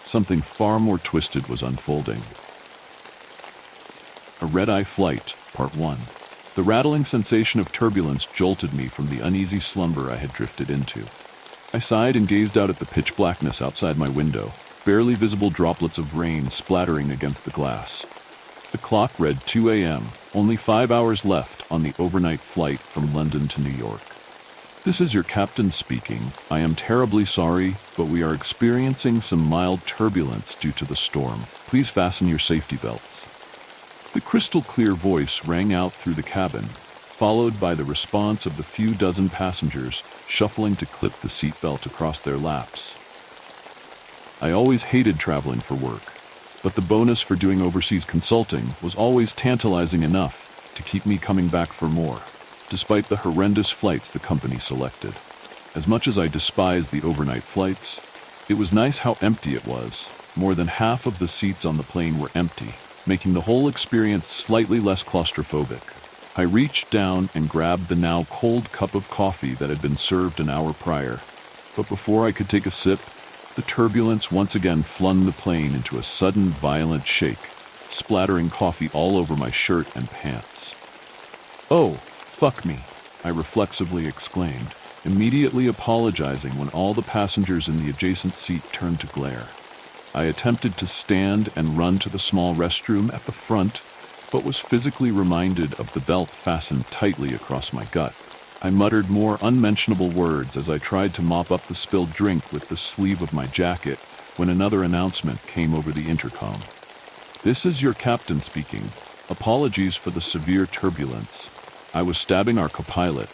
Something far more twisted was unfolding. A red-eye flight, Part 1. The rattling sensation of turbulence jolted me from the uneasy slumber I had drifted into. I sighed and gazed out at the pitch blackness outside my window, barely visible droplets of rain splattering against the glass. The clock read 2 a.m., only 5 hours left on the overnight flight from London to New York. This is your captain speaking. I am terribly sorry, but we are experiencing some mild turbulence due to the storm. Please fasten your safety belts. The crystal-clear voice rang out through the cabin, followed by the response of the few dozen passengers shuffling to clip the seatbelt across their laps. I always hated traveling for work, but the bonus for doing overseas consulting was always tantalizing enough to keep me coming back for more, despite the horrendous flights the company selected. As much as I despised the overnight flights, it was nice how empty it was. More than half of the seats on the plane were empty, making the whole experience slightly less claustrophobic. I reached down and grabbed the now cold cup of coffee that had been served an hour prior, but before I could take a sip, the turbulence once again flung the plane into a sudden violent shake, splattering coffee all over my shirt and pants. "Oh, fuck me," I reflexively exclaimed, immediately apologizing when all the passengers in the adjacent seat turned to glare. I attempted to stand and run to the small restroom at the front, but was physically reminded of the belt fastened tightly across my gut. I muttered more unmentionable words as I tried to mop up the spilled drink with the sleeve of my jacket when another announcement came over the intercom. "This is your captain speaking. Apologies for the severe turbulence." I was stabbing our co-pilot,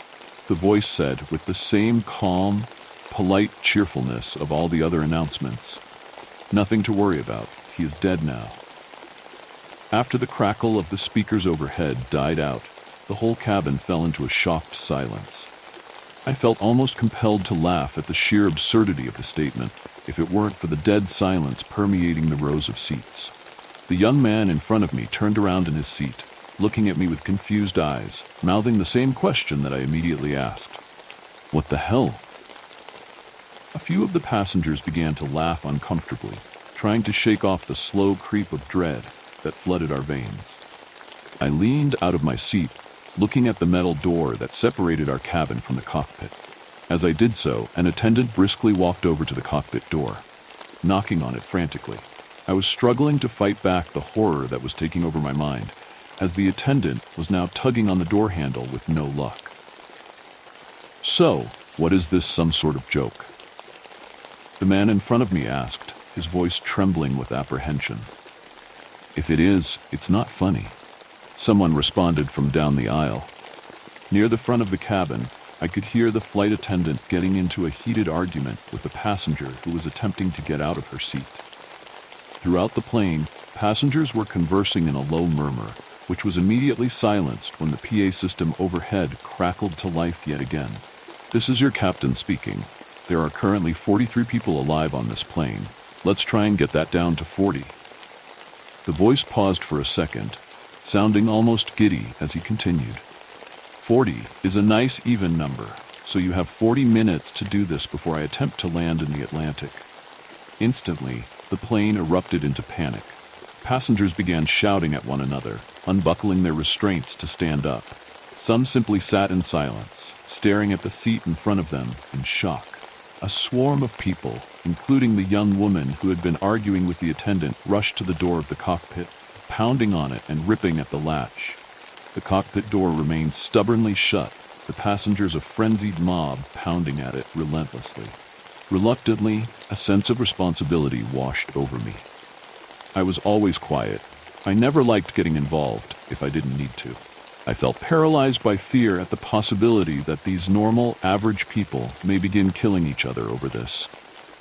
the voice said with the same calm, polite cheerfulness of all the other announcements. "Nothing to worry about. He is dead now." After the crackle of the speakers overhead died out, the whole cabin fell into a shocked silence. I felt almost compelled to laugh at the sheer absurdity of the statement, if it weren't for the dead silence permeating the rows of seats. The young man in front of me turned around in his seat, looking at me with confused eyes, mouthing the same question that I immediately asked. "What the hell?" A few of the passengers began to laugh uncomfortably, trying to shake off the slow creep of dread that flooded our veins. I leaned out of my seat, looking at the metal door that separated our cabin from the cockpit. As I did so, an attendant briskly walked over to the cockpit door, knocking on it frantically. I was struggling to fight back the horror that was taking over my mind, as the attendant was now tugging on the door handle with no luck. "So, what is this, some sort of joke?" the man in front of me asked, his voice trembling with apprehension. "If it is, it's not funny," someone responded from down the aisle. Near the front of the cabin, I could hear the flight attendant getting into a heated argument with a passenger who was attempting to get out of her seat. Throughout the plane, passengers were conversing in a low murmur, which was immediately silenced when the PA system overhead crackled to life yet again. "This is your captain speaking. There are currently 43 people alive on this plane. Let's try and get that down to 40. The voice paused for a second, sounding almost giddy as he continued. 40 is a nice even number, so you have 40 minutes to do this before I attempt to land in the Atlantic." Instantly, the plane erupted into panic. Passengers began shouting at one another, unbuckling their restraints to stand up. Some simply sat in silence, staring at the seat in front of them in shock. A swarm of people, including the young woman who had been arguing with the attendant, rushed to the door of the cockpit, pounding on it and ripping at the latch. The cockpit door remained stubbornly shut, the passengers a frenzied mob pounding at it relentlessly. Reluctantly, a sense of responsibility washed over me. I was always quiet. I never liked getting involved if I didn't need to. I felt paralyzed by fear at the possibility that these normal, average people may begin killing each other over this.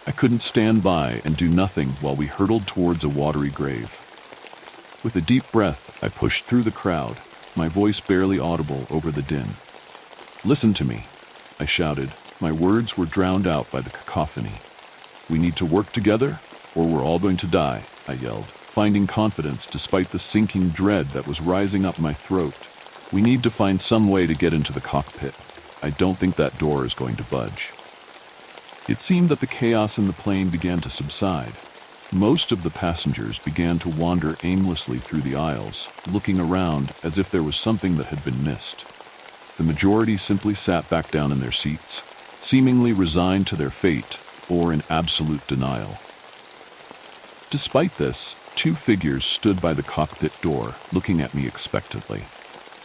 I couldn't stand by and do nothing while we hurtled towards a watery grave. With a deep breath, I pushed through the crowd, my voice barely audible over the din. "Listen to me," I shouted. My words were drowned out by the cacophony. "We need to work together, or we're all going to die," I yelled, finding confidence despite the sinking dread that was rising up my throat. "We need to find some way to get into the cockpit. I don't think that door is going to budge." It seemed that the chaos in the plane began to subside. Most of the passengers began to wander aimlessly through the aisles, looking around as if there was something that had been missed. The majority simply sat back down in their seats, seemingly resigned to their fate or in absolute denial. Despite this, two figures stood by the cockpit door, looking at me expectantly.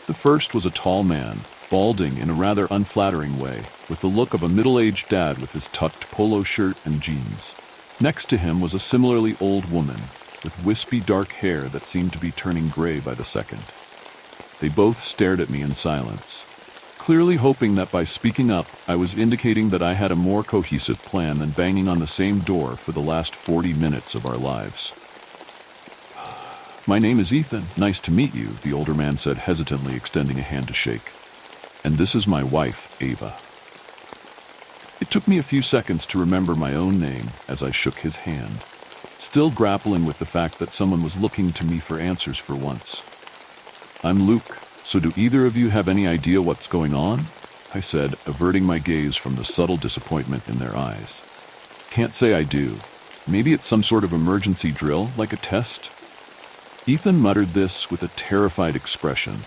The first was a tall man, balding in a rather unflattering way, with the look of a middle-aged dad with his tucked polo shirt and jeans. Next to him was a similarly old woman, with wispy dark hair that seemed to be turning gray by the second. They both stared at me in silence, clearly hoping that by speaking up, I was indicating that I had a more cohesive plan than banging on the same door for the last 40 minutes of our lives. "My name is Ethan. Nice to meet you," the older man said, hesitantly extending a hand to shake. "And this is my wife, Ava." It took me a few seconds to remember my own name as I shook his hand, still grappling with the fact that someone was looking to me for answers for once. "I'm Luke. So do either of you have any idea what's going on?" I said, averting my gaze from the subtle disappointment in their eyes. "Can't say I do. Maybe it's some sort of emergency drill, like a test?" Ethan muttered this with a terrified expression,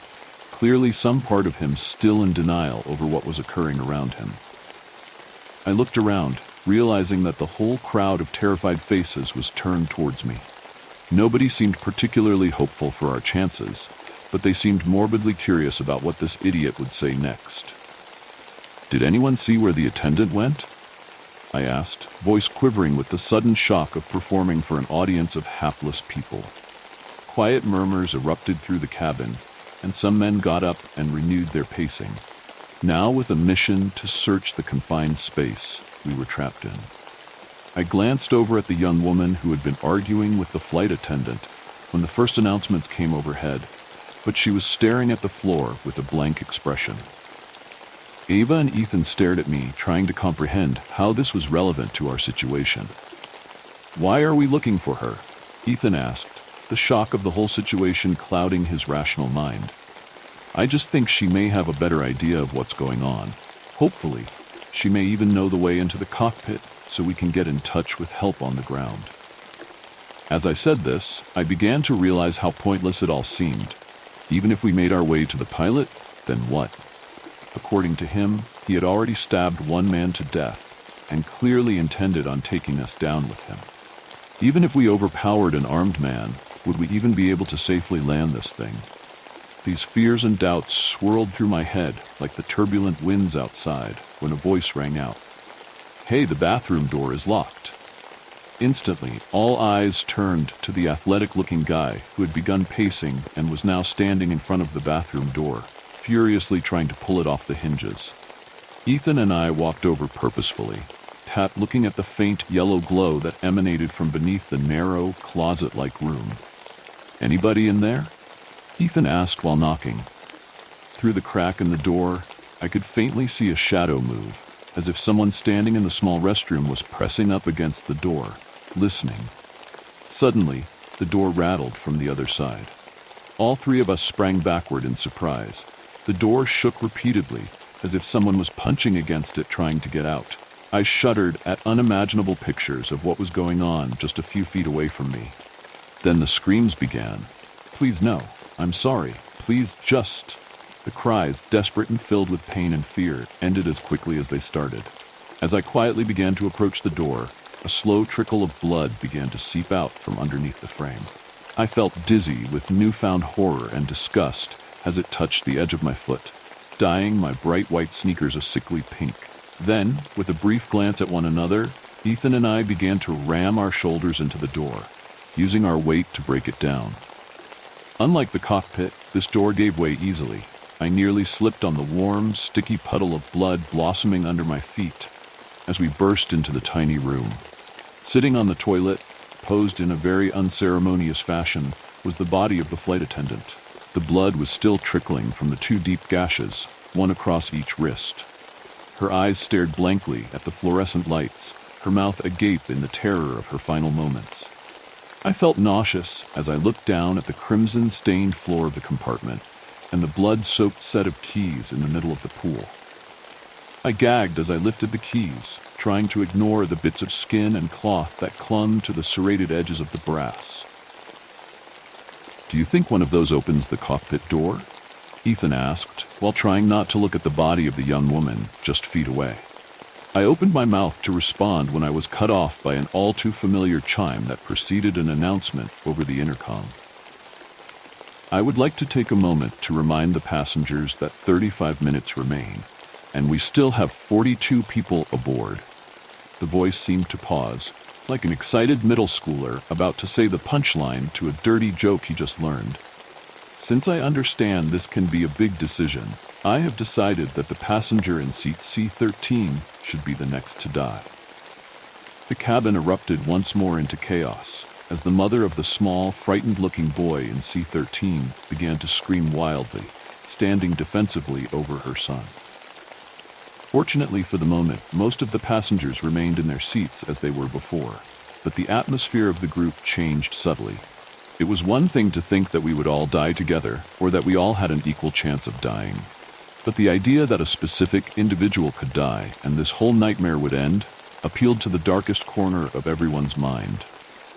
clearly some part of him still in denial over what was occurring around him. I looked around, realizing that the whole crowd of terrified faces was turned towards me. Nobody seemed particularly hopeful for our chances, but they seemed morbidly curious about what this idiot would say next. "Did anyone see where the attendant went?" I asked, voice quivering with the sudden shock of performing for an audience of hapless people. Quiet murmurs erupted through the cabin, and some men got up and renewed their pacing, now with a mission to search the confined space we were trapped in. I glanced over at the young woman who had been arguing with the flight attendant when the first announcements came overhead, but she was staring at the floor with a blank expression. Ava and Ethan stared at me, trying to comprehend how this was relevant to our situation. "Why are we looking for her?" Ethan asked, the shock of the whole situation clouding his rational mind. "I just think she may have a better idea of what's going on. Hopefully, she may even know the way into the cockpit so we can get in touch with help on the ground." As I said this, I began to realize how pointless it all seemed. Even if we made our way to the pilot, then what? According to him, he had already stabbed one man to death and clearly intended on taking us down with him. Even if we overpowered an armed man, would we even be able to safely land this thing? These fears and doubts swirled through my head like the turbulent winds outside when a voice rang out. "Hey, the bathroom door is locked." Instantly, all eyes turned to the athletic-looking guy who had begun pacing and was now standing in front of the bathroom door, furiously trying to pull it off the hinges. Ethan and I walked over purposefully, Pat looking at the faint yellow glow that emanated from beneath the narrow, closet-like room. "Anybody in there?" Ethan asked while knocking. Through the crack in the door, I could faintly see a shadow move, as if someone standing in the small restroom was pressing up against the door, listening. Suddenly, the door rattled from the other side. All three of us sprang backward in surprise. The door shook repeatedly, as if someone was punching against it trying to get out. I shuddered at unimaginable pictures of what was going on just a few feet away from me. Then the screams began. "Please no, I'm sorry, please just..." The cries, desperate and filled with pain and fear, ended as quickly as they started. As I quietly began to approach the door, a slow trickle of blood began to seep out from underneath the frame. I felt dizzy with newfound horror and disgust as it touched the edge of my foot, dyeing my bright white sneakers a sickly pink. Then, with a brief glance at one another, Ethan and I began to ram our shoulders into the door, using our weight to break it down. Unlike the cockpit, this door gave way easily. I nearly slipped on the warm, sticky puddle of blood blossoming under my feet as we burst into the tiny room. Sitting on the toilet, posed in a very unceremonious fashion, was the body of the flight attendant. The blood was still trickling from the two deep gashes, one across each wrist. Her eyes stared blankly at the fluorescent lights, her mouth agape in the terror of her final moments. I felt nauseous as I looked down at the crimson-stained floor of the compartment and the blood-soaked set of keys in the middle of the pool. I gagged as I lifted the keys, trying to ignore the bits of skin and cloth that clung to the serrated edges of the brass. "Do you think one of those opens the cockpit door?" Ethan asked, while trying not to look at the body of the young woman just feet away. I opened my mouth to respond when I was cut off by an all-too-familiar chime that preceded an announcement over the intercom. "I would like to take a moment to remind the passengers that 35 minutes remain, and we still have 42 people aboard." The voice seemed to pause, like an excited middle schooler about to say the punchline to a dirty joke he just learned. "Since I understand this can be a big decision, I have decided that the passenger in seat C13 should be the next to die." The cabin erupted once more into chaos, as the mother of the small, frightened-looking boy in C13 began to scream wildly, standing defensively over her son. Fortunately for the moment, most of the passengers remained in their seats as they were before, but the atmosphere of the group changed subtly. It was one thing to think that we would all die together, or that we all had an equal chance of dying. But the idea that a specific individual could die and this whole nightmare would end appealed to the darkest corner of everyone's mind.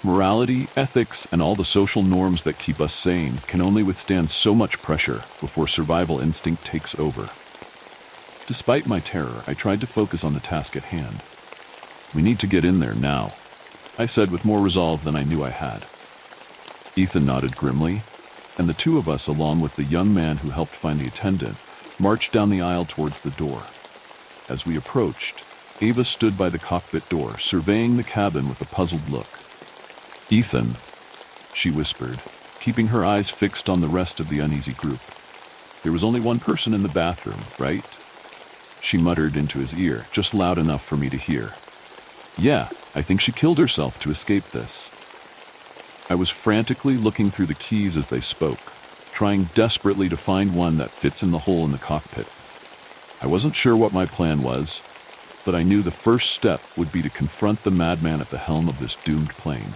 Morality, ethics, and all the social norms that keep us sane can only withstand so much pressure before survival instinct takes over. Despite my terror, I tried to focus on the task at hand. "We need to get in there now," I said with more resolve than I knew I had. Ethan nodded grimly, and the two of us, along with the young man who helped find the attendant, marched down the aisle towards the door. As we approached, Ava stood by the cockpit door, surveying the cabin with a puzzled look. "Ethan," she whispered, keeping her eyes fixed on the rest of the uneasy group. "There was only one person in the bathroom, right?" She muttered into his ear, just loud enough for me to hear. "Yeah, I think she killed herself to escape this." I was frantically looking through the keys as they spoke, trying desperately to find one that fits in the hole in the cockpit. I wasn't sure what my plan was, but I knew the first step would be to confront the madman at the helm of this doomed plane.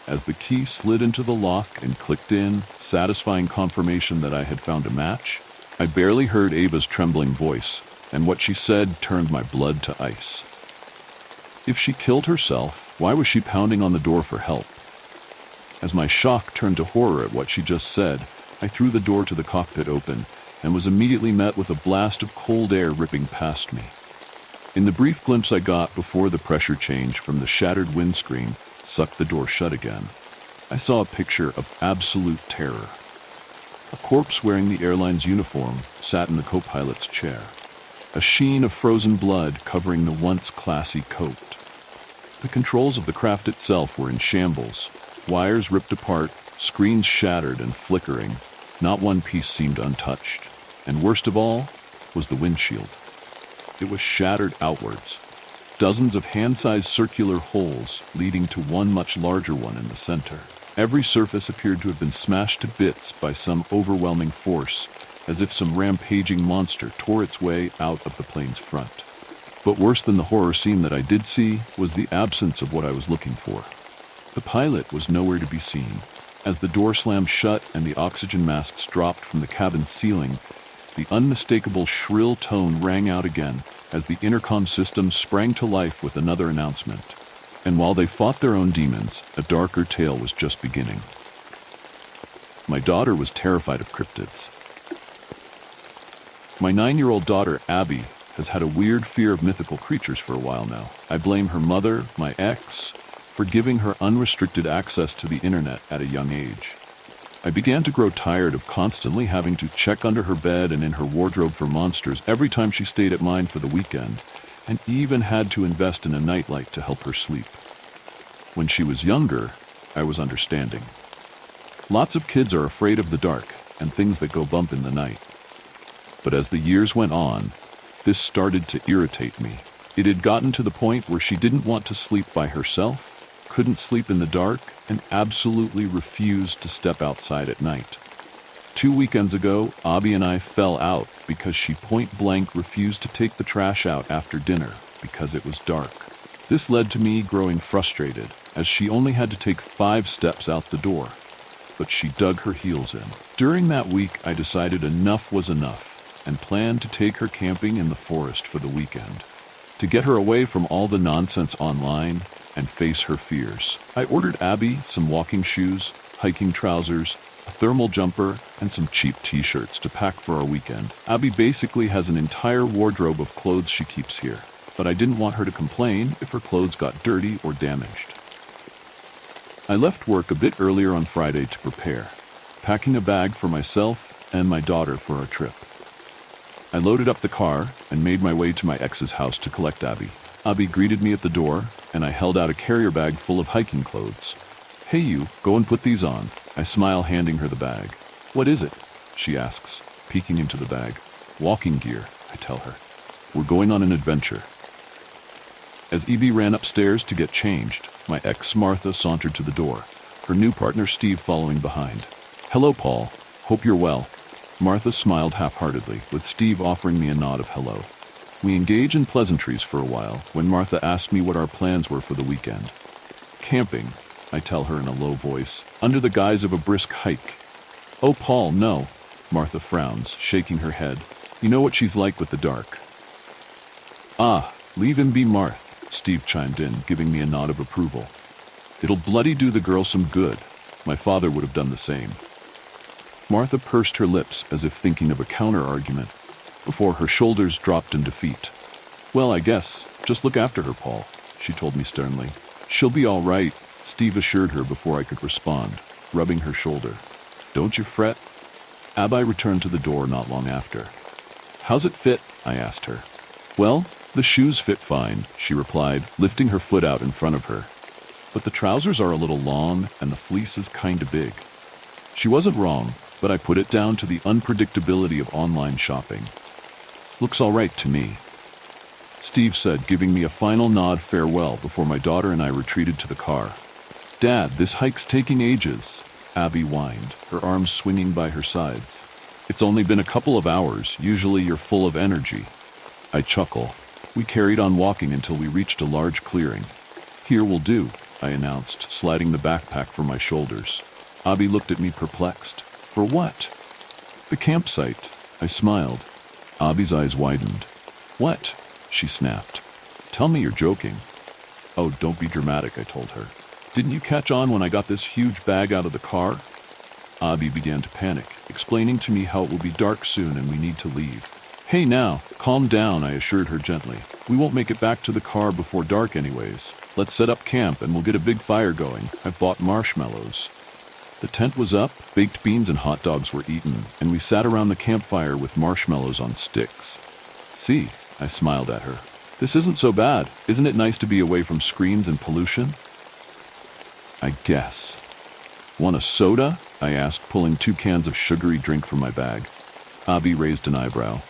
As the key slid into the lock and clicked in, satisfying confirmation that I had found a match, I barely heard Ava's trembling voice, and what she said turned my blood to ice. If she killed herself, why was she pounding on the door for help? As my shock turned to horror at what she just said, I threw the door to the cockpit open and was immediately met with a blast of cold air ripping past me. In the brief glimpse I got before the pressure change from the shattered windscreen sucked the door shut again, I saw a picture of absolute terror. A corpse wearing the airline's uniform sat in the co-pilot's chair, a sheen of frozen blood covering the once classy coat. The controls of the craft itself were in shambles, wires ripped apart, screens shattered and flickering. Not one piece seemed untouched, and worst of all was the windshield. It was shattered outwards, dozens of hand-sized circular holes leading to one much larger one in the center. Every surface appeared to have been smashed to bits by some overwhelming force, as if some rampaging monster tore its way out of the plane's front. But worse than the horror scene that I did see was the absence of what I was looking for. The pilot was nowhere to be seen. As the door slammed shut and the oxygen masks dropped from the cabin ceiling, the unmistakable shrill tone rang out again as the intercom system sprang to life with another announcement. And while they fought their own demons, a darker tale was just beginning. My daughter was terrified of cryptids. My 9-year-old daughter, Abby, has had a weird fear of mythical creatures for a while now. I blame her mother, my ex, for giving her unrestricted access to the internet at a young age. I began to grow tired of constantly having to check under her bed and in her wardrobe for monsters every time she stayed at mine for the weekend, and even had to invest in a nightlight to help her sleep. When she was younger, I was understanding. Lots of kids are afraid of the dark and things that go bump in the night. But as the years went on, this started to irritate me. It had gotten to the point where she didn't want to sleep by herself, couldn't sleep in the dark, and absolutely refused to step outside at night. 2 weekends ago, Abby and I fell out because she point-blank refused to take the trash out after dinner because it was dark. This led to me growing frustrated, as she only had to take 5 steps out the door. But she dug her heels in. During that week, I decided enough was enough and planned to take her camping in the forest for the weekend. To get her away from all the nonsense online and face her fears, I ordered Abby some walking shoes, hiking trousers, a thermal jumper, and some cheap t-shirts to pack for our weekend. Abby basically has an entire wardrobe of clothes she keeps here, but I didn't want her to complain if her clothes got dirty or damaged. I left work a bit earlier on Friday to prepare, packing a bag for myself and my daughter for our trip. I loaded up the car and made my way to my ex's house to collect Abby. Abby greeted me at the door, and I held out a carrier bag full of hiking clothes. "Hey you, go and put these on," I smile, handing her the bag. "What is it?" she asks, peeking into the bag. "Walking gear," I tell her. "We're going on an adventure." As Evie ran upstairs to get changed, my ex Martha sauntered to the door, her new partner Steve following behind. "Hello, Paul. Hope you're well." Martha smiled half-heartedly, with Steve offering me a nod of hello. We engage in pleasantries for a while when Martha asked me what our plans were for the weekend. "Camping," I tell her in a low voice, under the guise of a brisk hike. "Oh, Paul, no," Martha frowns, shaking her head. "You know what she's like with the dark." "Ah, leave him be, Marth," Steve chimed in, giving me a nod of approval. It'll bloody do the girl some good. My father would have done the same. Martha pursed her lips as if thinking of a counter-argument, before her shoulders dropped in defeat. Well, I guess, just look after her, Paul, she told me sternly. She'll be all right, Steve assured her before I could respond, rubbing her shoulder. Don't you fret. Abby returned to the door not long after. How's it fit? I asked her. Well, the shoes fit fine, she replied, lifting her foot out in front of her. But the trousers are a little long and the fleece is kinda big. She wasn't wrong, but I put it down to the unpredictability of online shopping. Looks all right to me, Steve said, giving me a final nod farewell before my daughter and I retreated to the car. Dad, this hike's taking ages, Abby whined, her arms swinging by her sides. It's only been a couple of hours. Usually you're full of energy. I chuckle. We carried on walking until we reached a large clearing. Here will do, I announced, sliding the backpack from my shoulders. Abby looked at me perplexed. For what? The campsite, I smiled. Abby's eyes widened. What? She snapped. Tell me you're joking. Oh, don't be dramatic, I told her. Didn't you catch on when I got this huge bag out of the car? Abby began to panic, explaining to me how it will be dark soon and we need to leave. Hey now, calm down, I assured her gently. We won't make it back to the car before dark anyways. Let's set up camp and we'll get a big fire going. I've bought marshmallows. The tent was up, baked beans and hot dogs were eaten, and we sat around the campfire with marshmallows on sticks. See, I smiled at her. This isn't so bad. Isn't it nice to be away from screens and pollution? I guess. Want a soda? I asked, pulling 2 cans of sugary drink from my bag. Abby raised an eyebrow.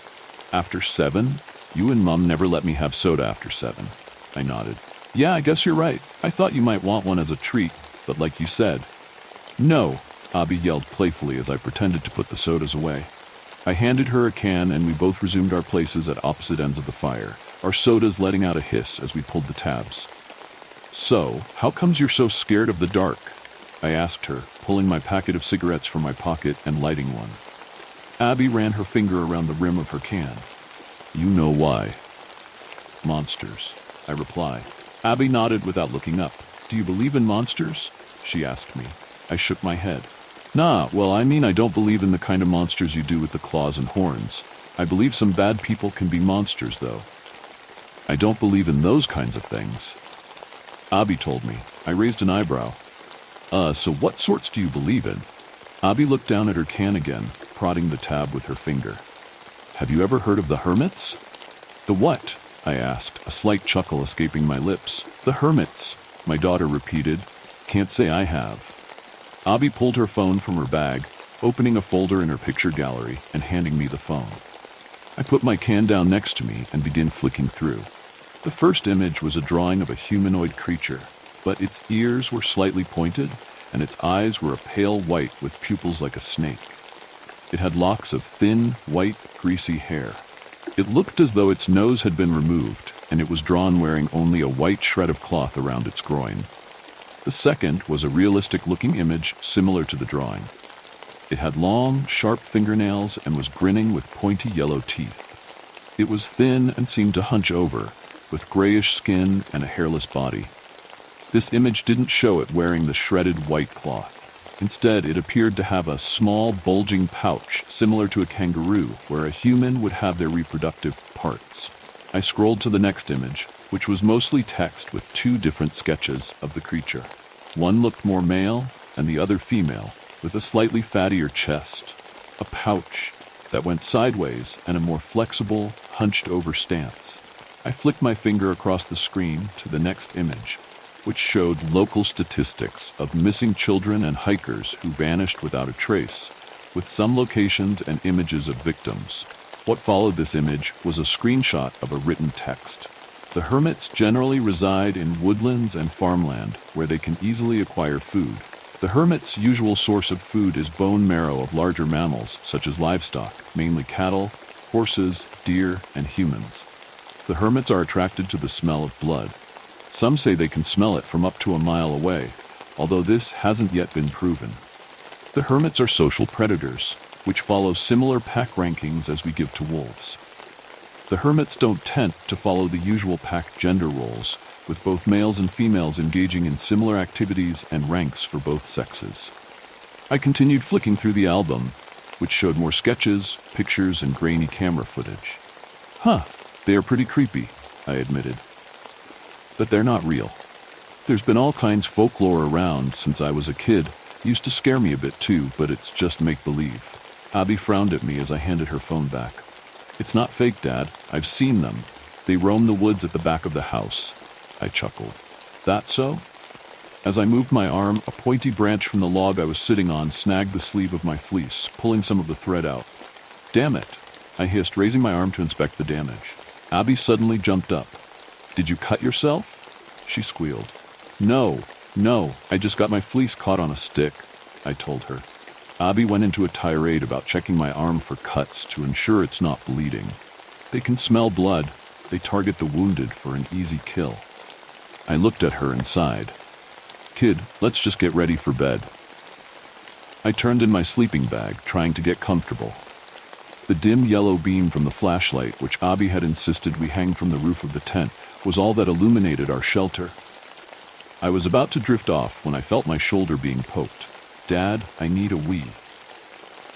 After 7? You and Mum never let me have soda after 7. I nodded. Yeah, I guess you're right. I thought you might want one as a treat, but like you said. No, Abby yelled playfully as I pretended to put the sodas away. I handed her a can and we both resumed our places at opposite ends of the fire, our sodas letting out a hiss as we pulled the tabs. So, how comes you're so scared of the dark? I asked her, pulling my packet of cigarettes from my pocket and lighting one. Abby ran her finger around the rim of her can. You know why. Monsters, I replied. Abby nodded without looking up. Do you believe in monsters? She asked me. I shook my head. Nah, well, I mean I don't believe in the kind of monsters you do with the claws and horns. I believe some bad people can be monsters, though. I don't believe in those kinds of things. Abby told me. I raised an eyebrow. So what sorts do you believe in? Abby looked down at her can again, prodding the tab with her finger. Have you ever heard of the hermits? The what? I asked, a slight chuckle escaping my lips. The hermits, my daughter repeated. Can't say I have. Abby pulled her phone from her bag, opening a folder in her picture gallery and handing me the phone. I put my can down next to me and began flicking through. The first image was a drawing of a humanoid creature, but its ears were slightly pointed and its eyes were a pale white with pupils like a snake. It had locks of thin, white, greasy hair. It looked as though its nose had been removed, and it was drawn wearing only a white shred of cloth around its groin. The second was a realistic-looking image similar to the drawing. It had long, sharp fingernails and was grinning with pointy yellow teeth. It was thin and seemed to hunch over, with grayish skin and a hairless body. This image didn't show it wearing the shredded white cloth. Instead, it appeared to have a small, bulging pouch similar to a kangaroo, where a human would have their reproductive parts. I scrolled to the next image, which was mostly text with 2 different sketches of the creature. One looked more male, and the other female, with a slightly fattier chest, a pouch that went sideways, and a more flexible, hunched-over stance. I flicked my finger across the screen to the next image, which showed local statistics of missing children and hikers who vanished without a trace, with some locations and images of victims. What followed this image was a screenshot of a written text. The hermits generally reside in woodlands and farmland where they can easily acquire food. The hermits' usual source of food is bone marrow of larger mammals, such as livestock, mainly cattle, horses, deer, and humans. The hermits are attracted to the smell of blood. Some say they can smell it from up to a mile away, although this hasn't yet been proven. The hermits are social predators, which follow similar pack rankings as we give to wolves. The hermits don't tend to follow the usual pack gender roles, with both males and females engaging in similar activities and ranks for both sexes. I continued flicking through the album, which showed more sketches, pictures, and grainy camera footage. Huh, they are pretty creepy, I admitted. But they're not real. There's been all kinds of folklore around since I was a kid. Used to scare me a bit too, but it's just make-believe. Abby frowned at me as I handed her phone back. It's not fake, Dad. I've seen them. They roam the woods at the back of the house. I chuckled. That so? As I moved my arm, a pointy branch from the log I was sitting on snagged the sleeve of my fleece, pulling some of the thread out. Damn it, I hissed, raising my arm to inspect the damage. Abby suddenly jumped up. Did you cut yourself? She squealed. No, I just got my fleece caught on a stick, I told her. Abby went into a tirade about checking my arm for cuts to ensure it's not bleeding. They can smell blood. They target the wounded for an easy kill. I looked at her and sighed. Kid, let's just get ready for bed. I turned in my sleeping bag, trying to get comfortable. The dim yellow beam from the flashlight, which Abby had insisted we hang from the roof of the tent, was all that illuminated our shelter. I was about to drift off when I felt my shoulder being poked. Dad, I need a wee.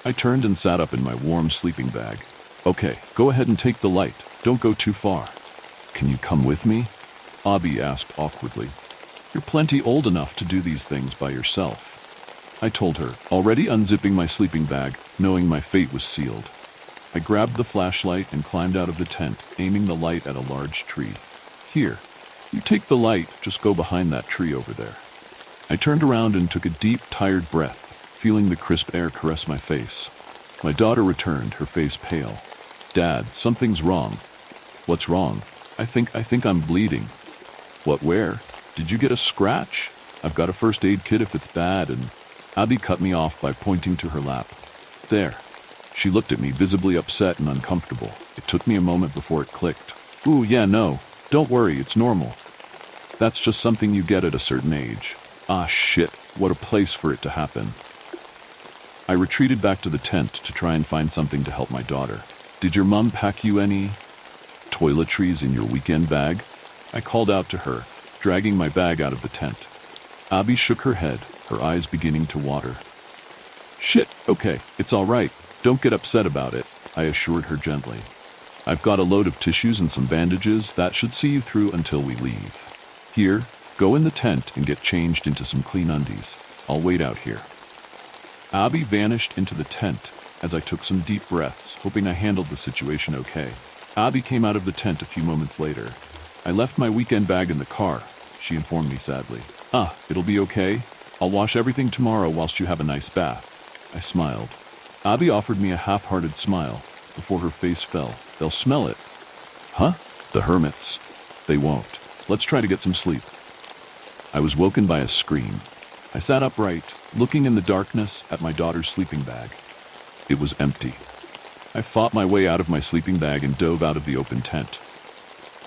I turned and sat up in my warm sleeping bag. Okay, go ahead and take the light. Don't go too far. Can you come with me? Abby asked awkwardly. You're plenty old enough to do these things by yourself. I told her, already unzipping my sleeping bag, knowing my fate was sealed. I grabbed the flashlight and climbed out of the tent, aiming the light at a large tree. Here, you take the light, just go behind that tree over there. I turned around and took a deep, tired breath, feeling the crisp air caress my face. My daughter returned, her face pale. Dad, something's wrong. What's wrong? I think I'm bleeding. What, where? Did you get a scratch? I've got a first aid kit if it's bad, and Abby cut me off by pointing to her lap. There. She looked at me, visibly upset and uncomfortable. It took me a moment before it clicked. Ooh, yeah, no. Don't worry, it's normal. That's just something you get at a certain age. Ah, shit, what a place for it to happen. I retreated back to the tent to try and find something to help my daughter. Did your mom pack you any toiletries in your weekend bag? I called out to her, dragging my bag out of the tent. Abby shook her head, her eyes beginning to water. Shit, okay, it's all right. Don't get upset about it, I assured her gently. I've got a load of tissues and some bandages that should see you through until we leave. Here, go in the tent and get changed into some clean undies. I'll wait out here. Abby vanished into the tent as I took some deep breaths, hoping I handled the situation okay. Abby came out of the tent a few moments later. I left my weekend bag in the car, she informed me sadly. It'll be okay. I'll wash everything tomorrow whilst you have a nice bath. I smiled. Abby offered me a half-hearted smile before her face fell. They'll smell it. Huh? The hermits. They won't. Let's try to get some sleep. I was woken by a scream. I sat upright, looking in the darkness at my daughter's sleeping bag. It was empty. I fought my way out of my sleeping bag and dove out of the open tent.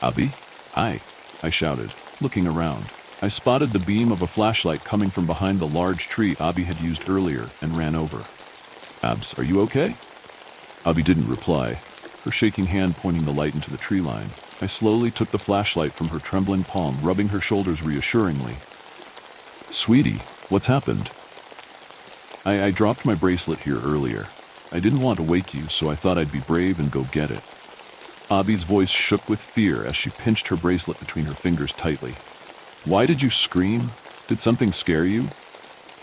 Abby? Hi, I shouted, looking around. I spotted the beam of a flashlight coming from behind the large tree Abby had used earlier and ran over. Abs, are you okay? Abby didn't reply, her shaking hand pointing the light into the tree line. I slowly took the flashlight from her trembling palm, rubbing her shoulders reassuringly. Sweetie, what's happened? I dropped my bracelet here earlier. I didn't want to wake you, so I thought I'd be brave and go get it. Abby's voice shook with fear as she pinched her bracelet between her fingers tightly. Why did you scream? Did something scare you?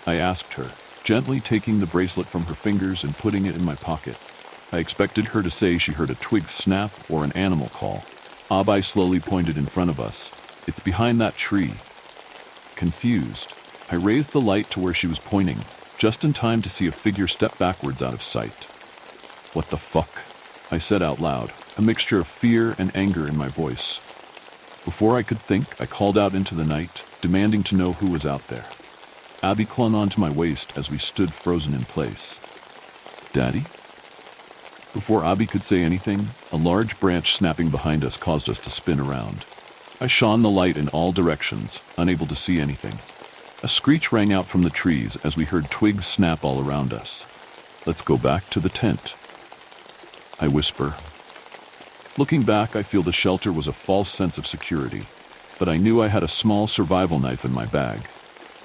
I asked her, gently taking the bracelet from her fingers and putting it in my pocket. I expected her to say she heard a twig snap or an animal call. Abby slowly pointed in front of us. It's behind that tree. Confused, I raised the light to where she was pointing, just in time to see a figure step backwards out of sight. What the fuck? I said out loud, a mixture of fear and anger in my voice. Before I could think, I called out into the night, demanding to know who was out there. Abby clung onto my waist as we stood frozen in place. Daddy? Before Abby could say anything, a large branch snapping behind us caused us to spin around. I shone the light in all directions, unable to see anything. A screech rang out from the trees as we heard twigs snap all around us. Let's go back to the tent, I whisper. Looking back, I feel the shelter was a false sense of security. but I knew I had a small survival knife in my bag.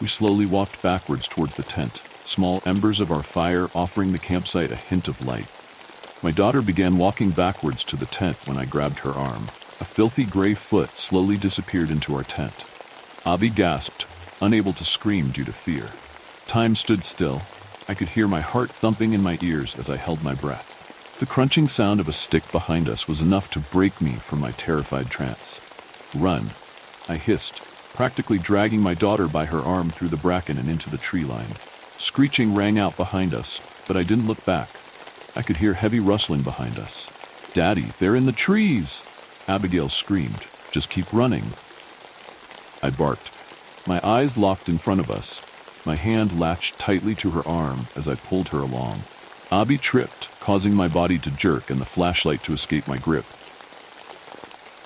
We slowly walked backwards towards the tent, small embers of our fire offering the campsite a hint of light. My daughter began walking backwards to the tent when I grabbed her arm. A filthy gray foot slowly disappeared into our tent. Abby gasped, unable to scream due to fear. Time stood still. I could hear my heart thumping in my ears as I held my breath. The crunching sound of a stick behind us was enough to break me from my terrified trance. "Run," I hissed, practically dragging my daughter by her arm through the bracken and into the tree line. Screeching rang out behind us, but I didn't look back. I could hear heavy rustling behind us. "Daddy, they're in the trees!" Abigail screamed. "Just keep running." I barked. My eyes locked in front of us. My hand latched tightly to her arm as I pulled her along. Abby tripped, causing my body to jerk and the flashlight to escape my grip.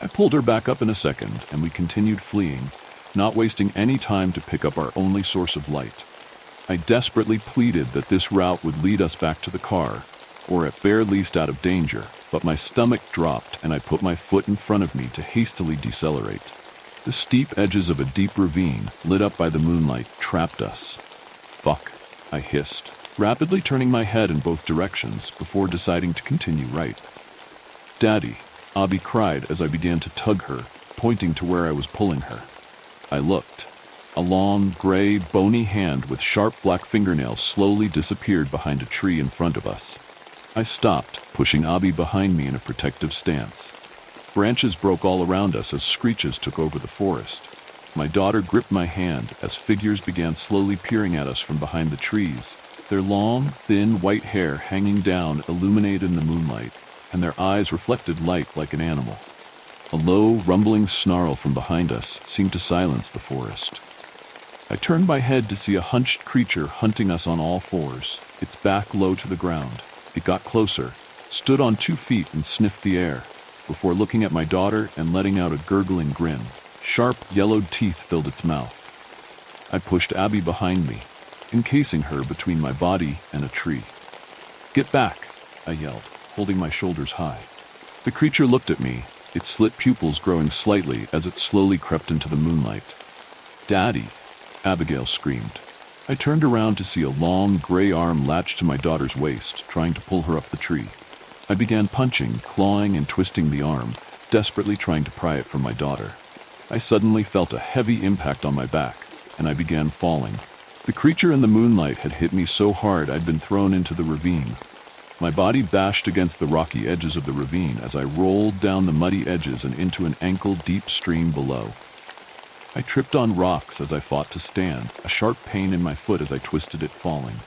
I pulled her back up in a second, and we continued fleeing, not wasting any time to pick up our only source of light. I desperately pleaded that this route would lead us back to the car, or at bare least out of danger, but my stomach dropped and I put my foot in front of me to hastily decelerate. The steep edges of a deep ravine, lit up by the moonlight, trapped us. "Fuck," I hissed, rapidly turning my head in both directions before deciding to continue right. "Daddy," Abby cried as I began to tug her, pointing to where I was pulling her. I looked. A long, gray, bony hand with sharp black fingernails slowly disappeared behind a tree in front of us. I stopped, pushing Abby behind me in a protective stance. Branches broke all around us as screeches took over the forest. My daughter gripped my hand as figures began slowly peering at us from behind the trees, their long, thin white hair hanging down illuminated in the moonlight, and their eyes reflected light like an animal. A low, rumbling snarl from behind us seemed to silence the forest. I turned my head to see a hunched creature hunting us on all fours, its back low to the ground. It got closer, stood on 2 feet and sniffed the air, before looking at my daughter and letting out a gurgling grin. Sharp, yellowed teeth filled its mouth. I pushed Abby behind me, encasing her between my body and a tree. "Get back," I yelled, holding my shoulders high. The creature looked at me, its slit pupils growing slightly as it slowly crept into the moonlight. "Daddy," Abigail screamed. I turned around to see a long, gray arm latched to my daughter's waist, trying to pull her up the tree. I began punching, clawing, and twisting the arm, desperately trying to pry it from my daughter. I suddenly felt a heavy impact on my back, and I began falling. The creature in the moonlight had hit me so hard I'd been thrown into the ravine. My body bashed against the rocky edges of the ravine as I rolled down the muddy edges and into an ankle-deep stream below. I tripped on rocks as I fought to stand, a sharp pain in my foot as I twisted it falling.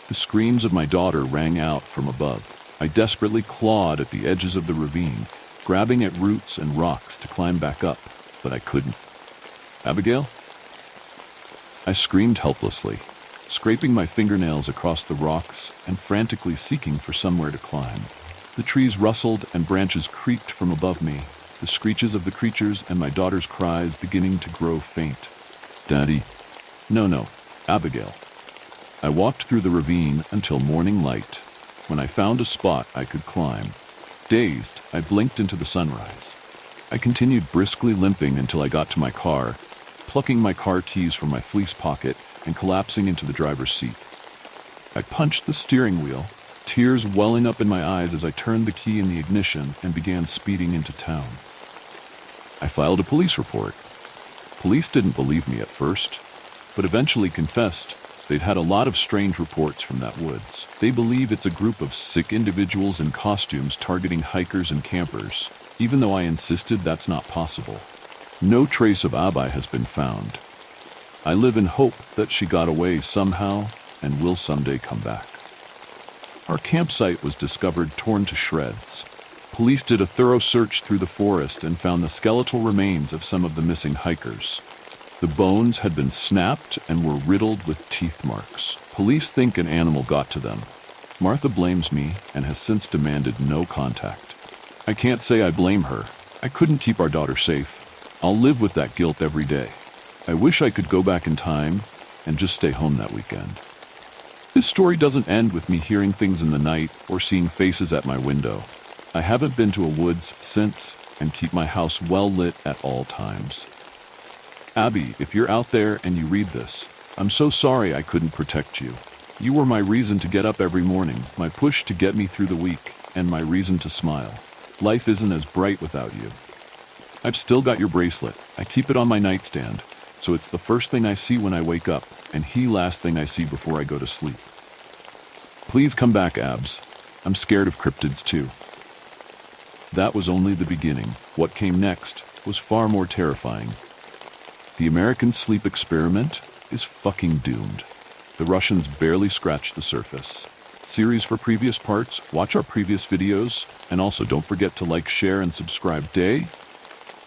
The screams of my daughter rang out from above. I desperately clawed at the edges of the ravine, grabbing at roots and rocks to climb back up, but I couldn't. "Abigail?" I screamed helplessly, scraping my fingernails across the rocks and frantically seeking for somewhere to climb. The trees rustled and branches creaked from above me, the screeches of the creatures and my daughter's cries beginning to grow faint. "Daddy." No, Abigail." I walked through the ravine until morning light, when I found a spot I could climb. Dazed, I blinked into the sunrise. I continued briskly limping until I got to my car, plucking my car keys from my fleece pocket and collapsing into the driver's seat. I punched the steering wheel, tears welling up in my eyes as I turned the key in the ignition and began speeding into town. I filed a police report. Police didn't believe me at first, but eventually confessed they'd had a lot of strange reports from that woods. They believe it's a group of sick individuals in costumes targeting hikers and campers, even though I insisted that's not possible. No trace of Abby has been found. I live in hope that she got away somehow and will someday come back. Our campsite was discovered torn to shreds. Police did a thorough search through the forest and found the skeletal remains of some of the missing hikers. The bones had been snapped and were riddled with teeth marks. Police think an animal got to them. Martha blames me and has since demanded no contact. I can't say I blame her. I couldn't keep our daughter safe. I'll live with that guilt every day. I wish I could go back in time and just stay home that weekend. This story doesn't end with me hearing things in the night or seeing faces at my window. I haven't been to a woods since and keep my house well lit at all times. Abby, if you're out there and you read this, I'm so sorry I couldn't protect you. You were my reason to get up every morning, my push to get me through the week, and my reason to smile. Life isn't as bright without you. I've still got your bracelet. I keep it on my nightstand, so it's the first thing I see when I wake up, and the last thing I see before I go to sleep. Please come back, Abs. I'm scared of cryptids too. That was only the beginning. What came next was far more terrifying. The American sleep experiment is fucking doomed. The Russians barely scratched the surface. Series for previous parts, watch our previous videos, and also don't forget to like, share, and subscribe.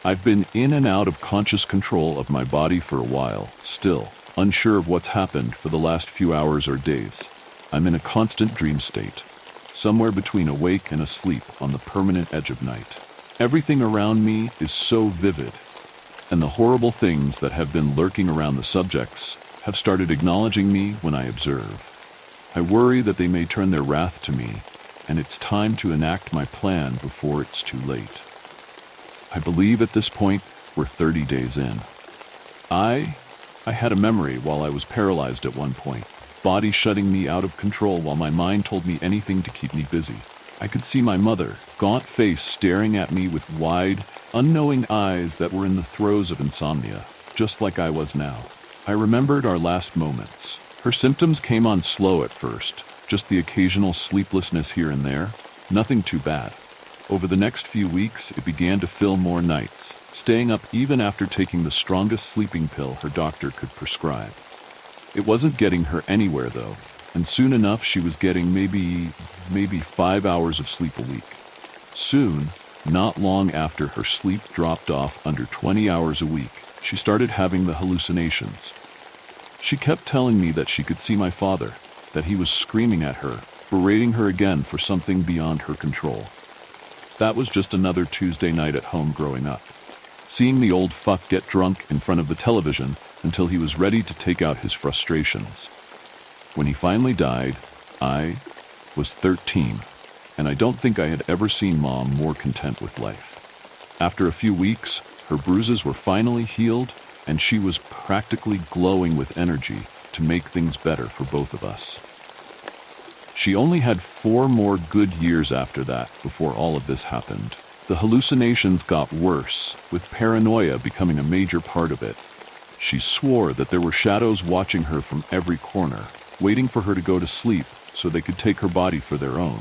I've been in and out of conscious control of my body for a while, still unsure of what's happened for the last few hours or days. I'm in a constant dream state, somewhere between awake and asleep on the permanent edge of night. Everything around me is so vivid, and the horrible things that have been lurking around the subjects have started acknowledging me when I observe. I worry that they may turn their wrath to me, and it's time to enact my plan before it's too late. I believe at this point we're 30 days in. I had a memory while I was paralyzed at one point, body shutting me out of control while my mind told me anything to keep me busy. I could see my mother, gaunt face staring at me with wide, unknowing eyes that were in the throes of insomnia, just like I was now. I remembered our last moments. Her symptoms came on slow at first, just the occasional sleeplessness here and there, nothing too bad. Over the next few weeks, it began to fill more nights, staying up even after taking the strongest sleeping pill her doctor could prescribe. It wasn't getting her anywhere though, and soon enough she was getting maybe 5 hours of sleep a week. Soon, not long after her sleep dropped off under 20 hours a week, she started having the hallucinations. She kept telling me that she could see my father, that he was screaming at her, berating her again for something beyond her control. That was just another Tuesday night at home growing up. Seeing the old fuck get drunk in front of the television until he was ready to take out his frustrations. When he finally died, I was 13, and I don't think I had ever seen Mom more content with life. After a few weeks, her bruises were finally healed, and she was practically glowing with energy to make things better for both of us. She only had 4 more good years after that before all of this happened. The hallucinations got worse, with paranoia becoming a major part of it. She swore that there were shadows watching her from every corner, waiting for her to go to sleep so they could take her body for their own.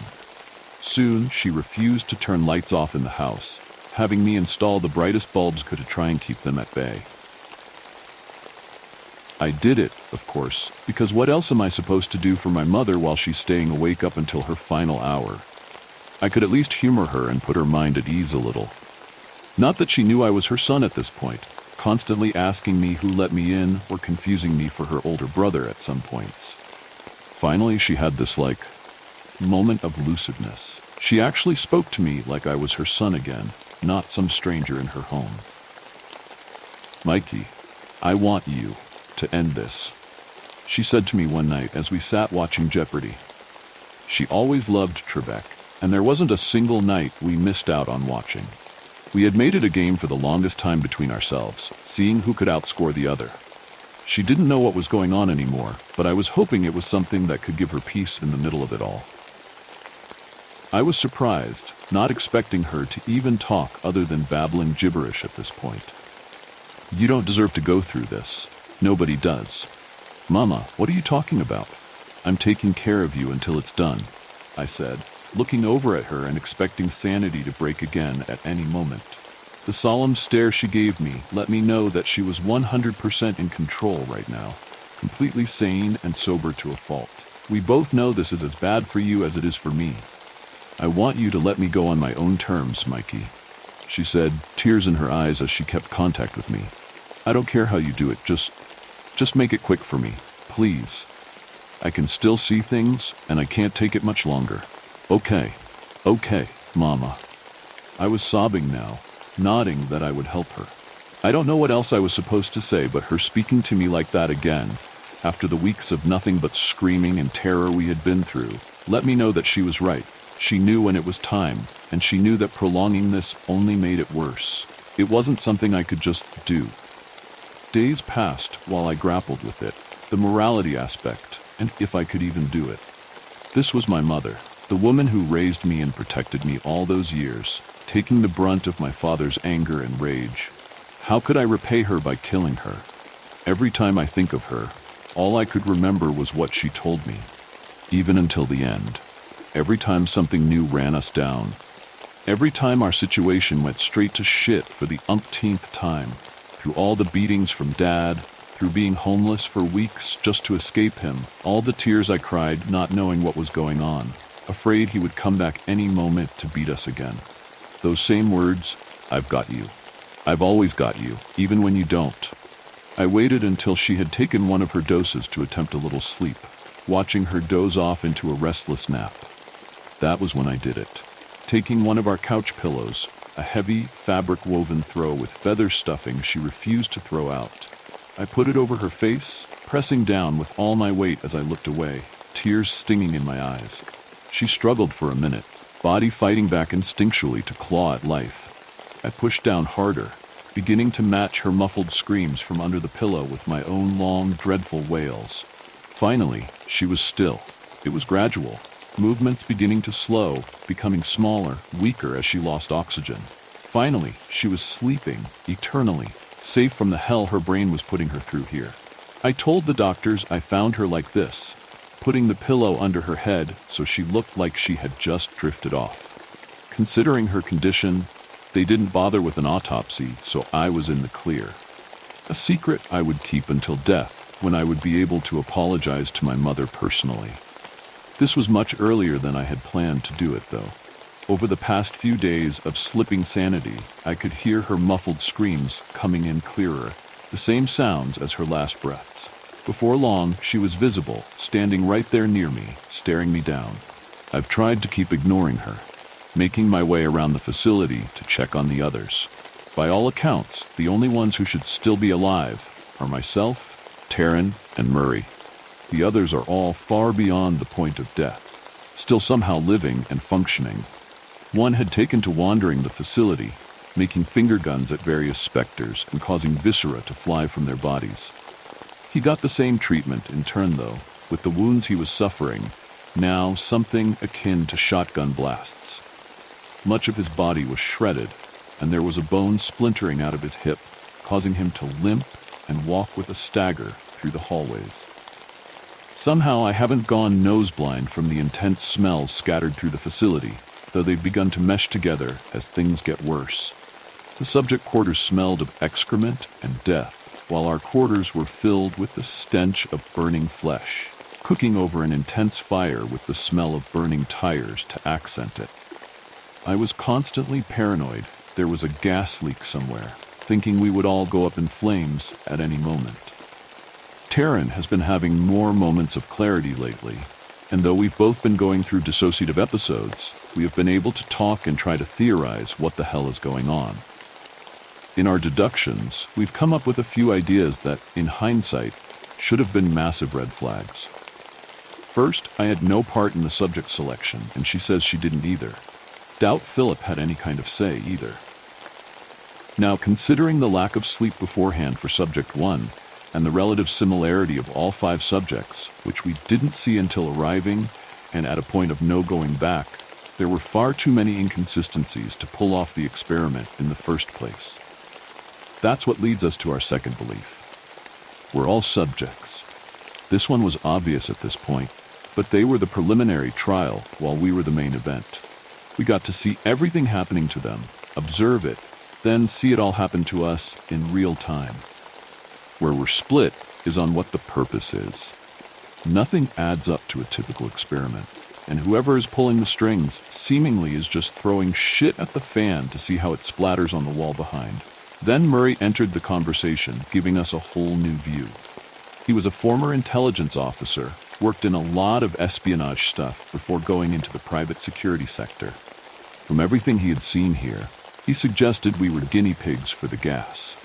Soon, she refused to turn lights off in the house, having me install the brightest bulbs to try and keep them at bay. I did it, of course, because what else am I supposed to do for my mother while she's staying awake up until her final hour? I could at least humor her and put her mind at ease a little. Not that she knew I was her son at this point, constantly asking me who let me in or confusing me for her older brother at some points. Finally, she had this, moment of lucidness. She actually spoke to me like I was her son again, not some stranger in her home. Mikey, I want you to end this, she said to me one night as we sat watching Jeopardy. She always loved Trebek, and there wasn't a single night we missed out on watching. We had made it a game for the longest time between ourselves, seeing who could outscore the other. She didn't know what was going on anymore, but I was hoping it was something that could give her peace in the middle of it all. I was surprised, not expecting her to even talk other than babbling gibberish at this point. You don't deserve to go through this. Nobody does. Mama, what are you talking about? I'm taking care of you until it's done, I said, looking over at her and expecting sanity to break again at any moment. The solemn stare she gave me let me know that she was 100% in control right now, completely sane and sober to a fault. We both know this is as bad for you as it is for me. I want you to let me go on my own terms, Mikey, she said, tears in her eyes as she kept contact with me. I don't care how you do it, just make it quick for me, please. I can still see things, and I can't take it much longer. Okay, Mama. I was sobbing now, nodding that I would help her. I don't know what else I was supposed to say, but her speaking to me like that again, after the weeks of nothing but screaming and terror we had been through, let me know that she was right. She knew when it was time, and she knew that prolonging this only made it worse. It wasn't something I could just do. Days passed while I grappled with it, the morality aspect, and if I could even do it. This was my mother, the woman who raised me and protected me all those years, taking the brunt of my father's anger and rage. How could I repay her by killing her? Every time I think of her, all I could remember was what she told me, even until the end. Every time something new ran us down, every time our situation went straight to shit for the umpteenth time, through all the beatings from Dad, through being homeless for weeks just to escape him, all the tears I cried not knowing what was going on, afraid he would come back any moment to beat us again. Those same words, "I've got you. I've always got you, even when you don't." I waited until she had taken one of her doses to attempt a little sleep, watching her doze off into a restless nap. That was when I did it. Taking one of our couch pillows, a heavy, fabric-woven throw with feather stuffing she refused to throw out, I put it over her face, pressing down with all my weight as I looked away, tears stinging in my eyes. She struggled for a minute, body fighting back instinctually to claw at life. I pushed down harder, beginning to match her muffled screams from under the pillow with my own long, dreadful wails. Finally, she was still. It was gradual, movements beginning to slow, becoming smaller, weaker as she lost oxygen. Finally, she was sleeping, eternally, safe from the hell her brain was putting her through here. I told the doctors I found her like this, putting the pillow under her head so she looked like she had just drifted off. Considering her condition, they didn't bother with an autopsy, so I was in the clear. A secret I would keep until death, when I would be able to apologize to my mother personally. This was much earlier than I had planned to do it, though. Over the past few days of slipping sanity, I could hear her muffled screams coming in clearer, the same sounds as her last breaths. Before long, she was visible, standing right there near me, staring me down. I've tried to keep ignoring her, making my way around the facility to check on the others. By all accounts, the only ones who should still be alive are myself, Taryn, and Murray. The others are all far beyond the point of death, still somehow living and functioning. One had taken to wandering the facility, making finger guns at various specters and causing viscera to fly from their bodies. He got the same treatment in turn, though, with the wounds he was suffering, now something akin to shotgun blasts. Much of his body was shredded, and there was a bone splintering out of his hip, causing him to limp and walk with a stagger through the hallways. Somehow I haven't gone noseblind from the intense smells scattered through the facility, though they've begun to mesh together as things get worse. The subject quarters smelled of excrement and death, while our quarters were filled with the stench of burning flesh, cooking over an intense fire with the smell of burning tires to accent it. I was constantly paranoid there was a gas leak somewhere, thinking we would all go up in flames at any moment. Taryn has been having more moments of clarity lately, and though we've both been going through dissociative episodes, we have been able to talk and try to theorize what the hell is going on. In our deductions, we've come up with a few ideas that, in hindsight, should have been massive red flags. First, I had no part in the subject selection, and she says she didn't either. Doubt Philip had any kind of say either. Now, considering the lack of sleep beforehand for subject 1, and the relative similarity of all 5 subjects, which we didn't see until arriving and at a point of no going back, there were far too many inconsistencies to pull off the experiment in the first place. That's what leads us to our second belief. We're all subjects. This one was obvious at this point, but they were the preliminary trial while we were the main event. We got to see everything happening to them, observe it, then see it all happen to us in real time. Where we're split is on what the purpose is. Nothing adds up to a typical experiment, and whoever is pulling the strings seemingly is just throwing shit at the fan to see how it splatters on the wall behind. Then Murray entered the conversation, giving us a whole new view. He was a former intelligence officer, worked in a lot of espionage stuff before going into the private security sector. From everything he had seen here, he suggested we were guinea pigs for the gas.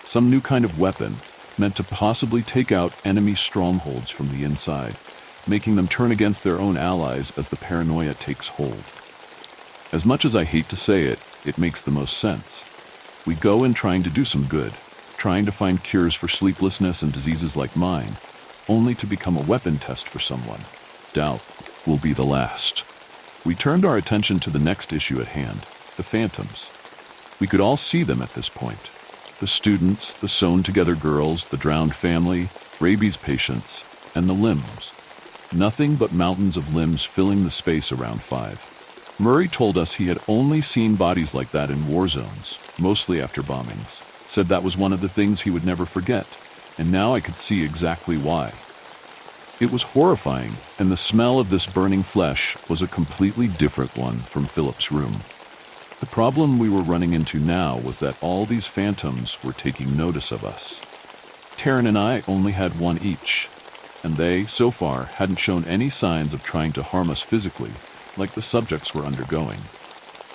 Some new kind of weapon meant to possibly take out enemy strongholds from the inside, making them turn against their own allies as the paranoia takes hold. As much as I hate to say it, it makes the most sense. We go in trying to do some good, trying to find cures for sleeplessness and diseases like mine, only to become a weapon test for someone. Doubt will be the last. We turned our attention to the next issue at hand, the phantoms. We could all see them at this point. The students, the sewn-together girls, the drowned family, rabies patients, and the limbs. Nothing but mountains of limbs filling the space around 5. Murray told us he had only seen bodies like that in war zones, mostly after bombings. Said that was one of the things he would never forget, and now I could see exactly why. It was horrifying, and the smell of this burning flesh was a completely different one from Philip's room. The problem we were running into now was that all these phantoms were taking notice of us. Taryn and I only had one each, and they, so far, hadn't shown any signs of trying to harm us physically, like the subjects were undergoing.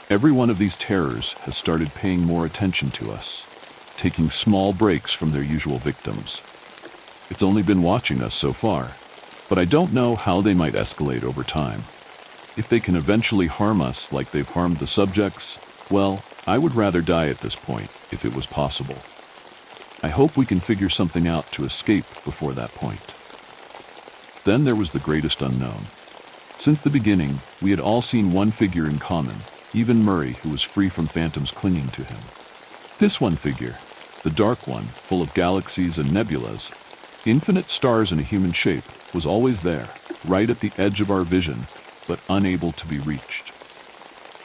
Every one of these terrors has started paying more attention to us, taking small breaks from their usual victims. It's only been watching us so far, but I don't know how they might escalate over time. If they can eventually harm us like they've harmed the subjects, well, I would rather die at this point, if it was possible. I hope we can figure something out to escape before that point. Then there was the greatest unknown. Since the beginning, we had all seen one figure in common, even Murray, who was free from phantoms clinging to him. This one figure, the dark one, full of galaxies and nebulas, infinite stars in a human shape, was always there, right at the edge of our vision, but unable to be reached.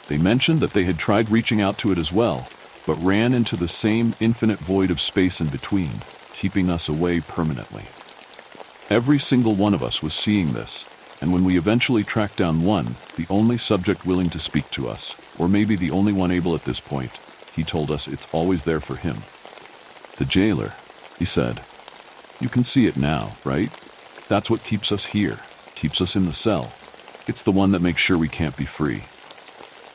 They mentioned that they had tried reaching out to it as well, but ran into the same infinite void of space in between, keeping us away permanently. Every single one of us was seeing this, and when we eventually tracked down one, the only subject willing to speak to us, or maybe the only one able at this point, he told us it's always there for him. The jailer, he said. You can see it now, right? That's what keeps us here, keeps us in the cell. It's the one that makes sure we can't be free.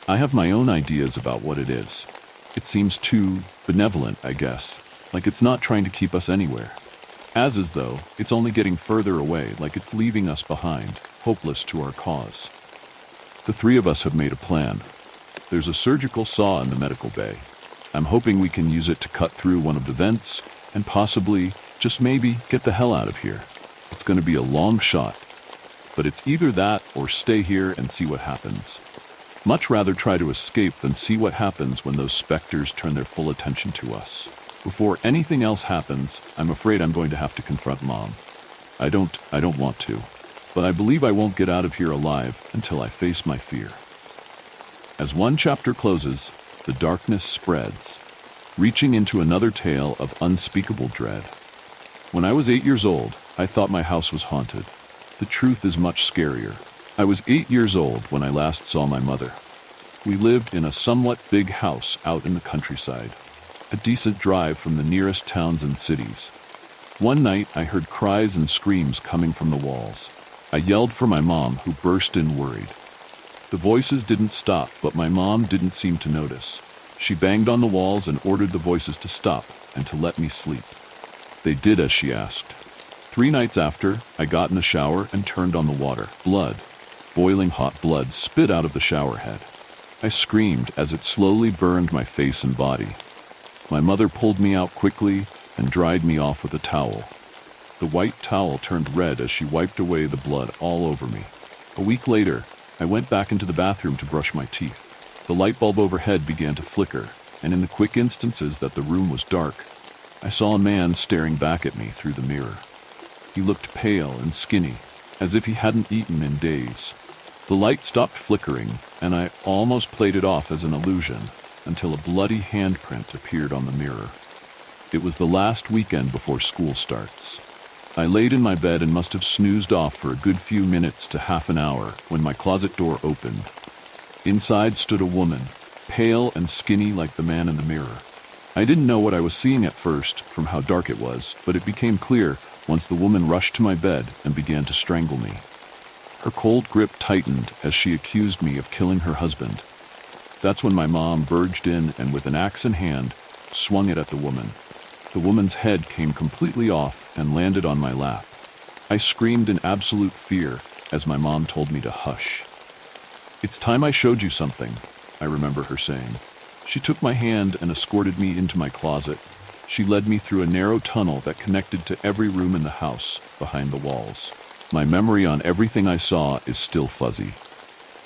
I have my own ideas about what it is. It seems too benevolent, I guess, like it's not trying to keep us anywhere. As though it's only getting further away, like it's leaving us behind, hopeless to our cause. The 3 of us have made a plan. There's a surgical saw in the medical bay. I'm hoping we can use it to cut through one of the vents and possibly, just maybe, get the hell out of here. It's going to be a long shot, but it's either that or stay here and see what happens. Much rather try to escape than see what happens when those specters turn their full attention to us. Before anything else happens, I'm afraid I'm going to have to confront Mom. I don't want to, but I believe I won't get out of here alive until I face my fear. As one chapter closes, the darkness spreads, reaching into another tale of unspeakable dread. When I was 8 years old, I thought my house was haunted. The truth is much scarier. I was 8 years old when I last saw my mother. We lived in a somewhat big house out in the countryside, a decent drive from the nearest towns and cities. One night, I heard cries and screams coming from the walls. I yelled for my mom, who burst in worried. The voices didn't stop, but my mom didn't seem to notice. She banged on the walls and ordered the voices to stop and to let me sleep. They did as she asked. 3 nights after, I got in the shower and turned on the water. Blood, boiling hot blood, spit out of the shower head. I screamed as it slowly burned my face and body. My mother pulled me out quickly and dried me off with a towel. The white towel turned red as she wiped away the blood all over me. A week later, I went back into the bathroom to brush my teeth. The light bulb overhead began to flicker, and in the quick instances that the room was dark, I saw a man staring back at me through the mirror. He looked pale and skinny, as if he hadn't eaten in days. The light stopped flickering, and I almost played it off as an illusion until a bloody handprint appeared on the mirror. It was the last weekend before school starts. I laid in my bed and must have snoozed off for a good few minutes to half an hour when my closet door opened. Inside stood a woman, pale and skinny like the man in the mirror. I didn't know what I was seeing at first from how dark it was, but it became clear once the woman rushed to my bed and began to strangle me. Her cold grip tightened as she accused me of killing her husband. That's when my mom barged in and with an axe in hand, swung it at the woman. The woman's head came completely off and landed on my lap. I screamed in absolute fear as my mom told me to hush. "It's time I showed you something," I remember her saying. She took my hand and escorted me into my closet. She led me through a narrow tunnel that connected to every room in the house behind the walls. My memory on everything I saw is still fuzzy.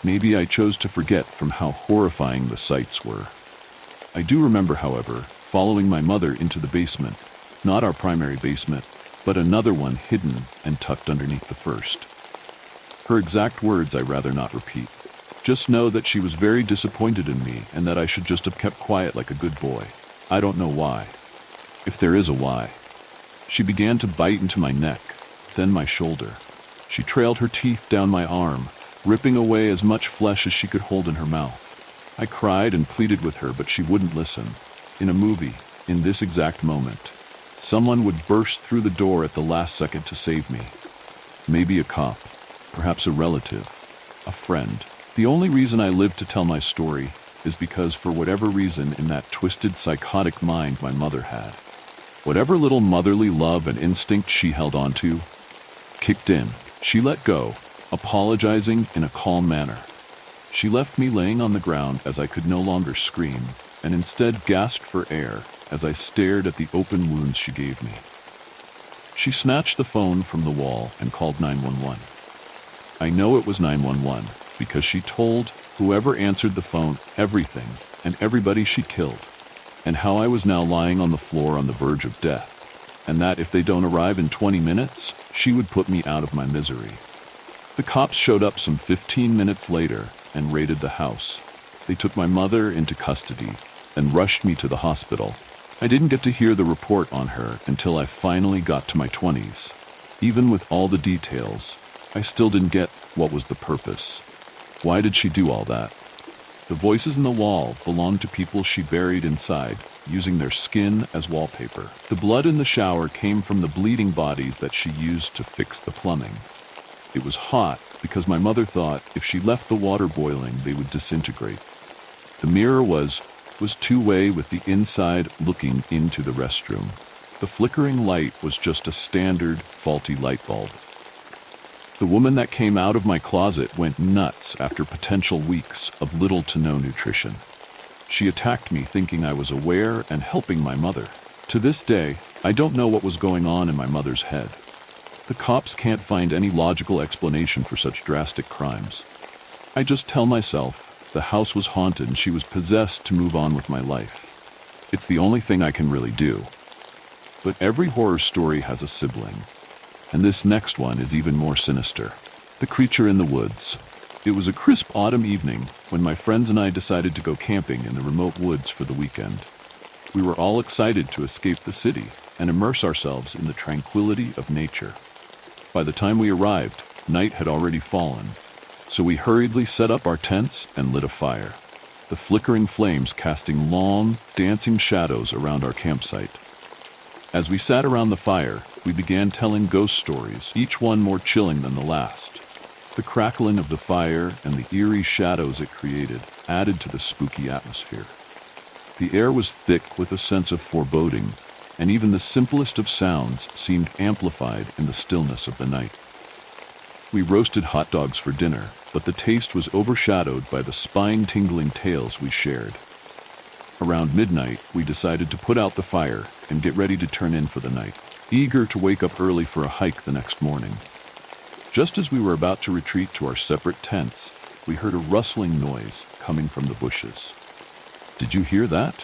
Maybe I chose to forget from how horrifying the sights were. I do remember, however, following my mother into the basement, not our primary basement, but another one hidden and tucked underneath the first. Her exact words I rather not repeat. Just know that she was very disappointed in me and that I should just have kept quiet like a good boy. I don't know why. If there is a why. She began to bite into my neck, then my shoulder. She trailed her teeth down my arm, ripping away as much flesh as she could hold in her mouth. I cried and pleaded with her, but she wouldn't listen. In a movie, in this exact moment, someone would burst through the door at the last second to save me. Maybe a cop, perhaps a relative, a friend. The only reason I live to tell my story is because for whatever reason in that twisted psychotic mind my mother had, whatever little motherly love and instinct she held on to kicked in. She let go, apologizing in a calm manner. She left me laying on the ground as I could no longer scream, and instead gasped for air as I stared at the open wounds she gave me. She snatched the phone from the wall and called 911. I know it was 911 because she told whoever answered the phone everything and everybody she killed, and how I was now lying on the floor on the verge of death, and that if they don't arrive in 20 minutes, she would put me out of my misery. The cops showed up some 15 minutes later and raided the house. They took my mother into custody and rushed me to the hospital. I didn't get to hear the report on her until I finally got to my 20s. Even with all the details, I still didn't get what was the purpose. Why did she do all that? The voices in the wall belonged to people she buried inside, using their skin as wallpaper. The blood in the shower came from the bleeding bodies that she used to fix the plumbing. It was hot because my mother thought if she left the water boiling, they would disintegrate. The mirror was two-way with the inside looking into the restroom. The flickering light was just a standard faulty light bulb. The woman that came out of my closet went nuts after potential weeks of little to no nutrition. She attacked me thinking I was aware and helping my mother. To this day, I don't know what was going on in my mother's head. The cops can't find any logical explanation for such drastic crimes. I just tell myself the house was haunted and she was possessed to move on with my life. It's the only thing I can really do. But every horror story has a sibling. And this next one is even more sinister. The creature in the woods. It was a crisp autumn evening when my friends and I decided to go camping in the remote woods for the weekend. We were all excited to escape the city and immerse ourselves in the tranquility of nature. By the time we arrived, night had already fallen, so we hurriedly set up our tents and lit a fire, the flickering flames casting long, dancing shadows around our campsite. As we sat around the fire, we began telling ghost stories, each one more chilling than the last. The crackling of the fire and the eerie shadows it created added to the spooky atmosphere. The air was thick with a sense of foreboding, and even the simplest of sounds seemed amplified in the stillness of the night. We roasted hot dogs for dinner, but the taste was overshadowed by the spine-tingling tales we shared. Around midnight, we decided to put out the fire and get ready to turn in for the night, eager to wake up early for a hike the next morning. Just as we were about to retreat to our separate tents, we heard a rustling noise coming from the bushes. "Did you hear that?"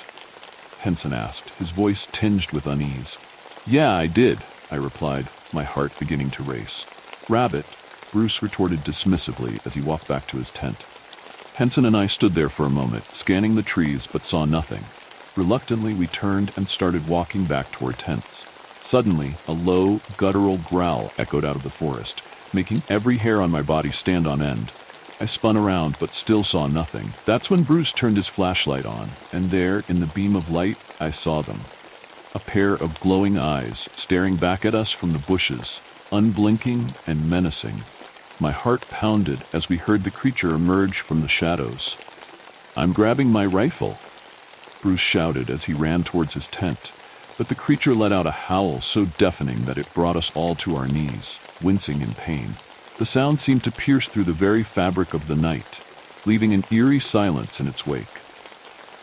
Henson asked, his voice tinged with unease. "Yeah, I did," I replied, my heart beginning to race. "Rabbit," Bruce retorted dismissively as he walked back to his tent. Henson and I stood there for a moment, scanning the trees, but saw nothing. Reluctantly, we turned and started walking back to our tents. Suddenly, a low, guttural growl echoed out of the forest, making every hair on my body stand on end. I spun around, but still saw nothing. That's when Bruce turned his flashlight on, and there, in the beam of light, I saw them. A pair of glowing eyes staring back at us from the bushes, unblinking and menacing. My heart pounded as we heard the creature emerge from the shadows. "I'm grabbing my rifle," Bruce shouted as he ran towards his tent, but the creature let out a howl so deafening that it brought us all to our knees, wincing in pain. The sound seemed to pierce through the very fabric of the night, leaving an eerie silence in its wake.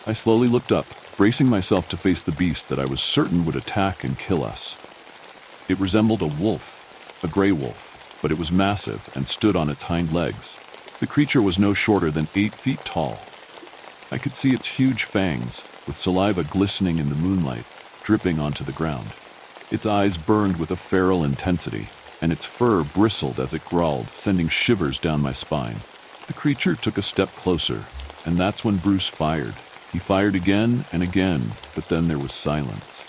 I slowly looked up, bracing myself to face the beast that I was certain would attack and kill us. It resembled a wolf, a gray wolf, but it was massive and stood on its hind legs. The creature was no shorter than 8 feet tall. I could see its huge fangs, with saliva glistening in the moonlight, dripping onto the ground. Its eyes burned with a feral intensity, and its fur bristled as it growled, sending shivers down my spine. The creature took a step closer, and that's when Bruce fired. He fired again and again, but then there was silence.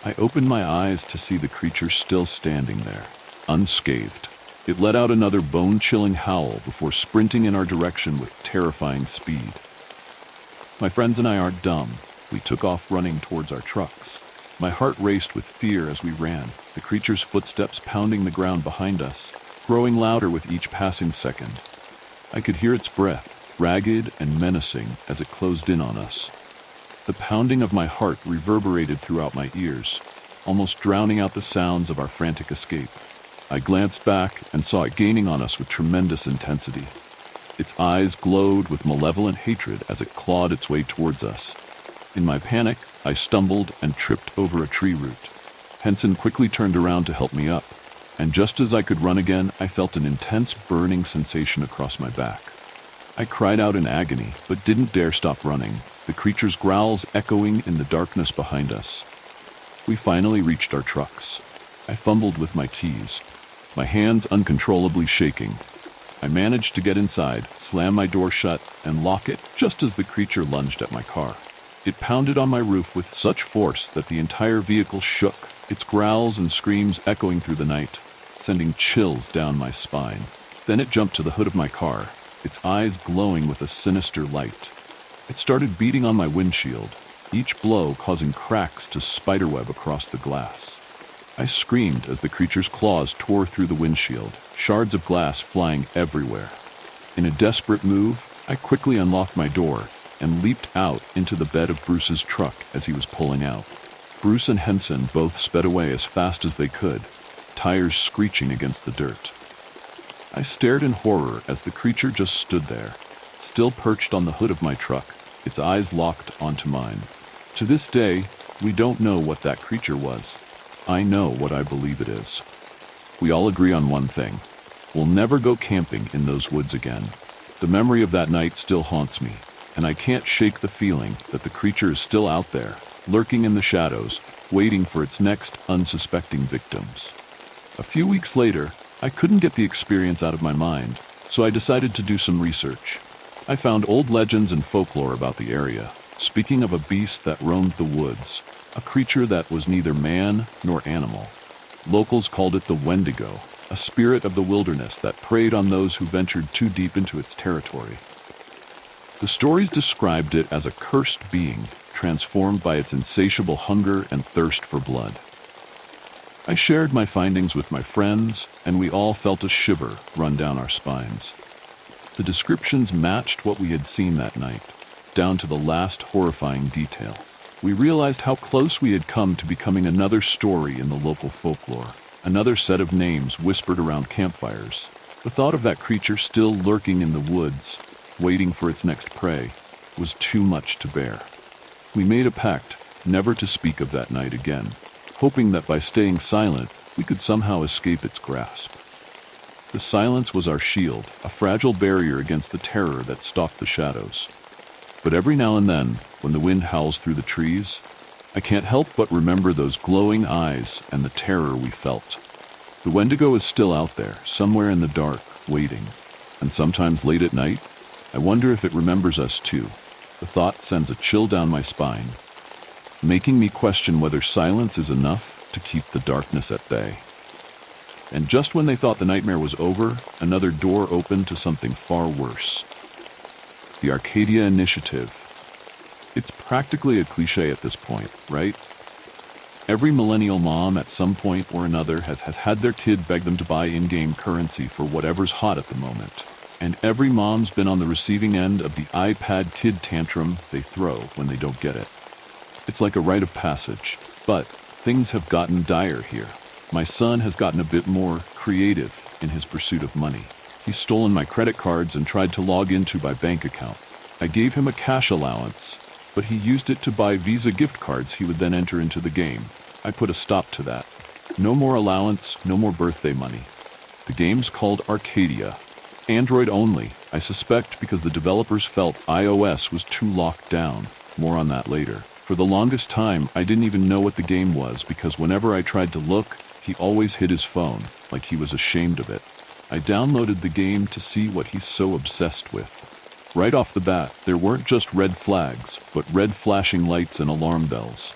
I opened my eyes to see the creature still standing there, unscathed. It let out another bone-chilling howl before sprinting in our direction with terrifying speed. My friends and I aren't dumb. We took off running towards our trucks. My heart raced with fear as we ran, the creature's footsteps pounding the ground behind us, growing louder with each passing second. I could hear its breath, ragged and menacing, as it closed in on us. The pounding of my heart reverberated throughout my ears, almost drowning out the sounds of our frantic escape. I glanced back and saw it gaining on us with tremendous intensity. Its eyes glowed with malevolent hatred as it clawed its way towards us. In my panic, I stumbled and tripped over a tree root. Henson quickly turned around to help me up, and just as I could run again, I felt an intense burning sensation across my back. I cried out in agony, but didn't dare stop running, the creature's growls echoing in the darkness behind us. We finally reached our trucks. I fumbled with my keys, my hands uncontrollably shaking. I managed to get inside, slam my door shut, and lock it just as the creature lunged at my car. It pounded on my roof with such force that the entire vehicle shook, its growls and screams echoing through the night, sending chills down my spine. Then it jumped to the hood of my car, its eyes glowing with a sinister light. It started beating on my windshield, each blow causing cracks to spiderweb across the glass. I screamed as the creature's claws tore through the windshield, shards of glass flying everywhere. In a desperate move, I quickly unlocked my door and leaped out into the bed of Bruce's truck as he was pulling out. Bruce and Henson both sped away as fast as they could, tires screeching against the dirt. I stared in horror as the creature just stood there, still perched on the hood of my truck, its eyes locked onto mine. To this day, we don't know what that creature was. I know what I believe it is. We all agree on one thing. We'll never go camping in those woods again. The memory of that night still haunts me, and I can't shake the feeling that the creature is still out there, lurking in the shadows, waiting for its next unsuspecting victims. A few weeks later, I couldn't get the experience out of my mind, so I decided to do some research. I found old legends and folklore about the area, speaking of a beast that roamed the woods, a creature that was neither man nor animal. Locals called it the Wendigo, a spirit of the wilderness that preyed on those who ventured too deep into its territory. The stories described it as a cursed being, transformed by its insatiable hunger and thirst for blood. I shared my findings with my friends, and we all felt a shiver run down our spines. The descriptions matched what we had seen that night, down to the last horrifying detail. We realized how close we had come to becoming another story in the local folklore, another set of names whispered around campfires. The thought of that creature still lurking in the woods, waiting for its next prey, was too much to bear. We made a pact never to speak of that night again, hoping that by staying silent, we could somehow escape its grasp. The silence was our shield, a fragile barrier against the terror that stalked the shadows. But every now and then, when the wind howls through the trees, I can't help but remember those glowing eyes and the terror we felt. The Wendigo is still out there, somewhere in the dark, waiting. And sometimes late at night, I wonder if it remembers us too. The thought sends a chill down my spine, making me question whether silence is enough to keep the darkness at bay. And just when they thought the nightmare was over, another door opened to something far worse. The Arcadia Initiative. It's practically a cliche at this point, right? Every millennial mom at some point or another has had their kid beg them to buy in-game currency for whatever's hot at the moment. And every mom's been on the receiving end of the iPad kid tantrum they throw when they don't get it. It's like a rite of passage, but things have gotten dire here. My son has gotten a bit more creative in his pursuit of money. He's stolen my credit cards and tried to log into my bank account. I gave him a cash allowance, but he used it to buy Visa gift cards he would then enter into the game. I put a stop to that. No more allowance, no more birthday money. The game's called Arcadia. Android only, I suspect because the developers felt iOS was too locked down. More on that later. For the longest time, I didn't even know what the game was because whenever I tried to look, he always hid his phone, like he was ashamed of it. I downloaded the game to see what he's so obsessed with. Right off the bat, there weren't just red flags, but red flashing lights and alarm bells.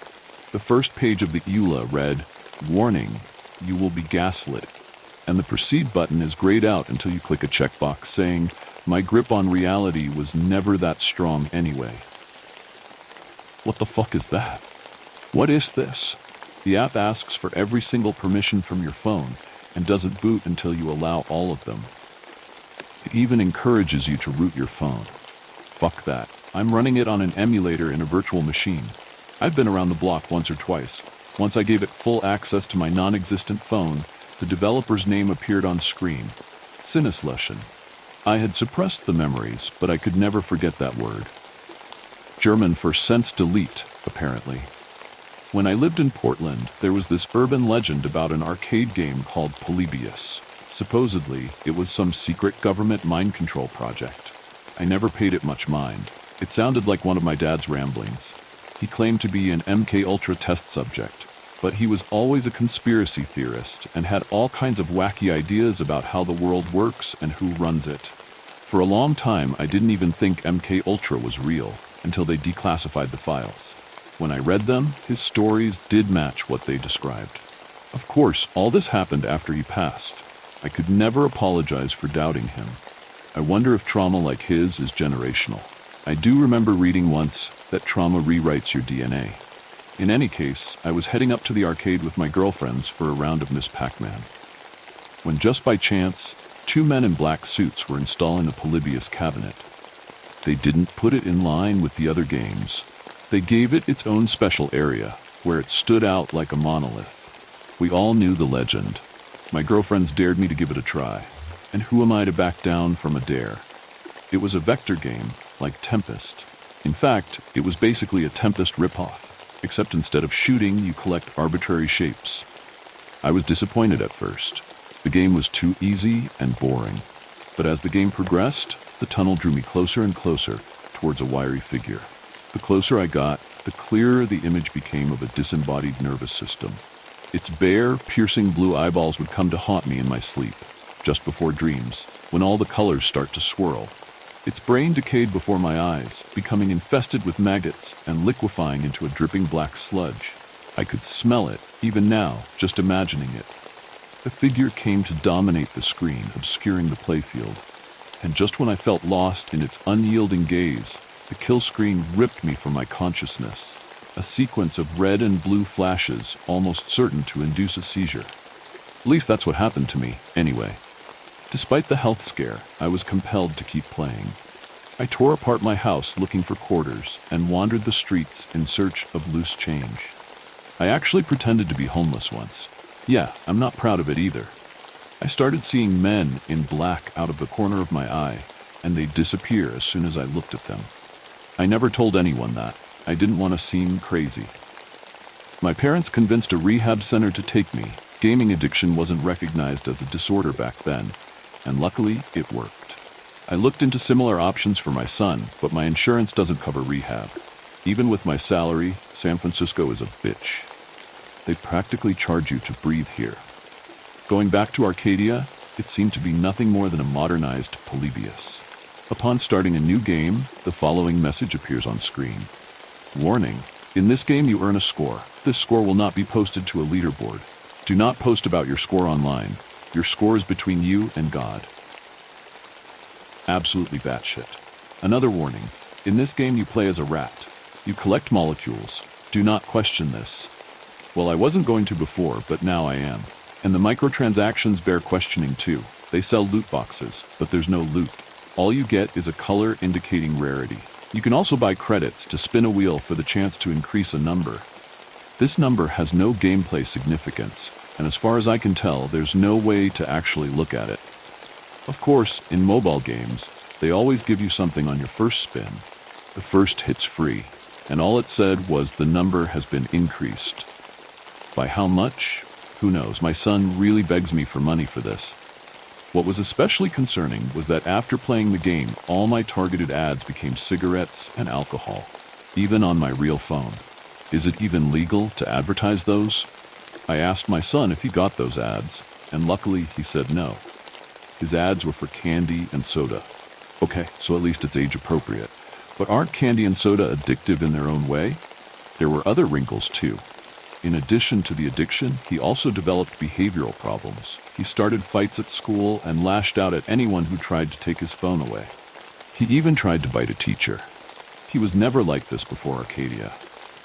The first page of the EULA read, "Warning, you will be gaslit." And the proceed button is grayed out until you click a checkbox saying, "My grip on reality was never that strong anyway." What the fuck is that? What is this? The app asks for every single permission from your phone and doesn't boot until you allow all of them. It even encourages you to root your phone. Fuck that. I'm running it on an emulator in a virtual machine. I've been around the block once or twice. Once I gave it full access to my non-existent phone, the developer's name appeared on screen. Sinneslöschen. I had suppressed the memories, but I could never forget that word. German for sense delete, apparently. When I lived in Portland, there was this urban legend about an arcade game called Polybius. Supposedly, it was some secret government mind control project. I never paid it much mind. It sounded like one of my dad's ramblings. He claimed to be an MK Ultra test subject, but he was always a conspiracy theorist and had all kinds of wacky ideas about how the world works and who runs it. For a long time, I didn't even think MK Ultra was real until they declassified the files. When I read them, his stories did match what they described. Of course, all this happened after he passed. I could never apologize for doubting him. I wonder if trauma like his is generational. I do remember reading once that trauma rewrites your DNA. In any case, I was heading up to the arcade with my girlfriends for a round of Miss Pac-Man, when just by chance, two men in black suits were installing a Polybius cabinet. They didn't put it in line with the other games. They gave it its own special area, where it stood out like a monolith. We all knew the legend. My girlfriends dared me to give it a try. And who am I to back down from a dare? It was a vector game, like Tempest. In fact, it was basically a Tempest ripoff, except instead of shooting, you collect arbitrary shapes. I was disappointed at first. The game was too easy and boring. But as the game progressed, the tunnel drew me closer and closer towards a wiry figure. The closer I got, the clearer the image became of a disembodied nervous system. Its bare, piercing blue eyeballs would come to haunt me in my sleep, just before dreams, when all the colors start to swirl. Its brain decayed before my eyes, becoming infested with maggots and liquefying into a dripping black sludge. I could smell it, even now, just imagining it. The figure came to dominate the screen, obscuring the playfield. And just when I felt lost in its unyielding gaze, the kill screen ripped me from my consciousness. A sequence of red and blue flashes, almost certain to induce a seizure. At least that's what happened to me, anyway. Despite the health scare, I was compelled to keep playing. I tore apart my house looking for quarters and wandered the streets in search of loose change. I actually pretended to be homeless once. Yeah, I'm not proud of it either. I started seeing men in black out of the corner of my eye, and they'd disappear as soon as I looked at them. I never told anyone that. I didn't want to seem crazy. My parents convinced a rehab center to take me. Gaming addiction wasn't recognized as a disorder back then, and luckily, it worked. I looked into similar options for my son, but my insurance doesn't cover rehab. Even with my salary, San Francisco is a bitch. They practically charge you to breathe here. Going back to Arcadia, it seemed to be nothing more than a modernized Polybius. Upon starting a new game, the following message appears on screen. Warning, in this game you earn a score. This score will not be posted to a leaderboard. Do not post about your score online. Your score is between you and God. Absolutely batshit. Another warning, in this game you play as a rat. You collect molecules. Do not question this. Well, I wasn't going to before, but now I am. And the microtransactions bear questioning too. They sell loot boxes, but there's no loot. All you get is a color indicating rarity. You can also buy credits to spin a wheel for the chance to increase a number. This number has no gameplay significance, and as far as I can tell, there's no way to actually look at it. Of course, in mobile games, they always give you something on your first spin. The first hit's free. and all it said was the number has been increased. By how much? Who knows? My son really begs me for money for this. What was especially concerning was that after playing the game, all my targeted ads became cigarettes and alcohol, even on my real phone. Is it even legal to advertise those? I asked my son if he got those ads, and luckily he said no. His ads were for candy and soda. Okay, so at least it's age appropriate. But aren't candy and soda addictive in their own way? There were other wrinkles too. In addition to the addiction, he also developed behavioral problems. He started fights at school and lashed out at anyone who tried to take his phone away. He even tried to bite a teacher. He was never like this before Arcadia.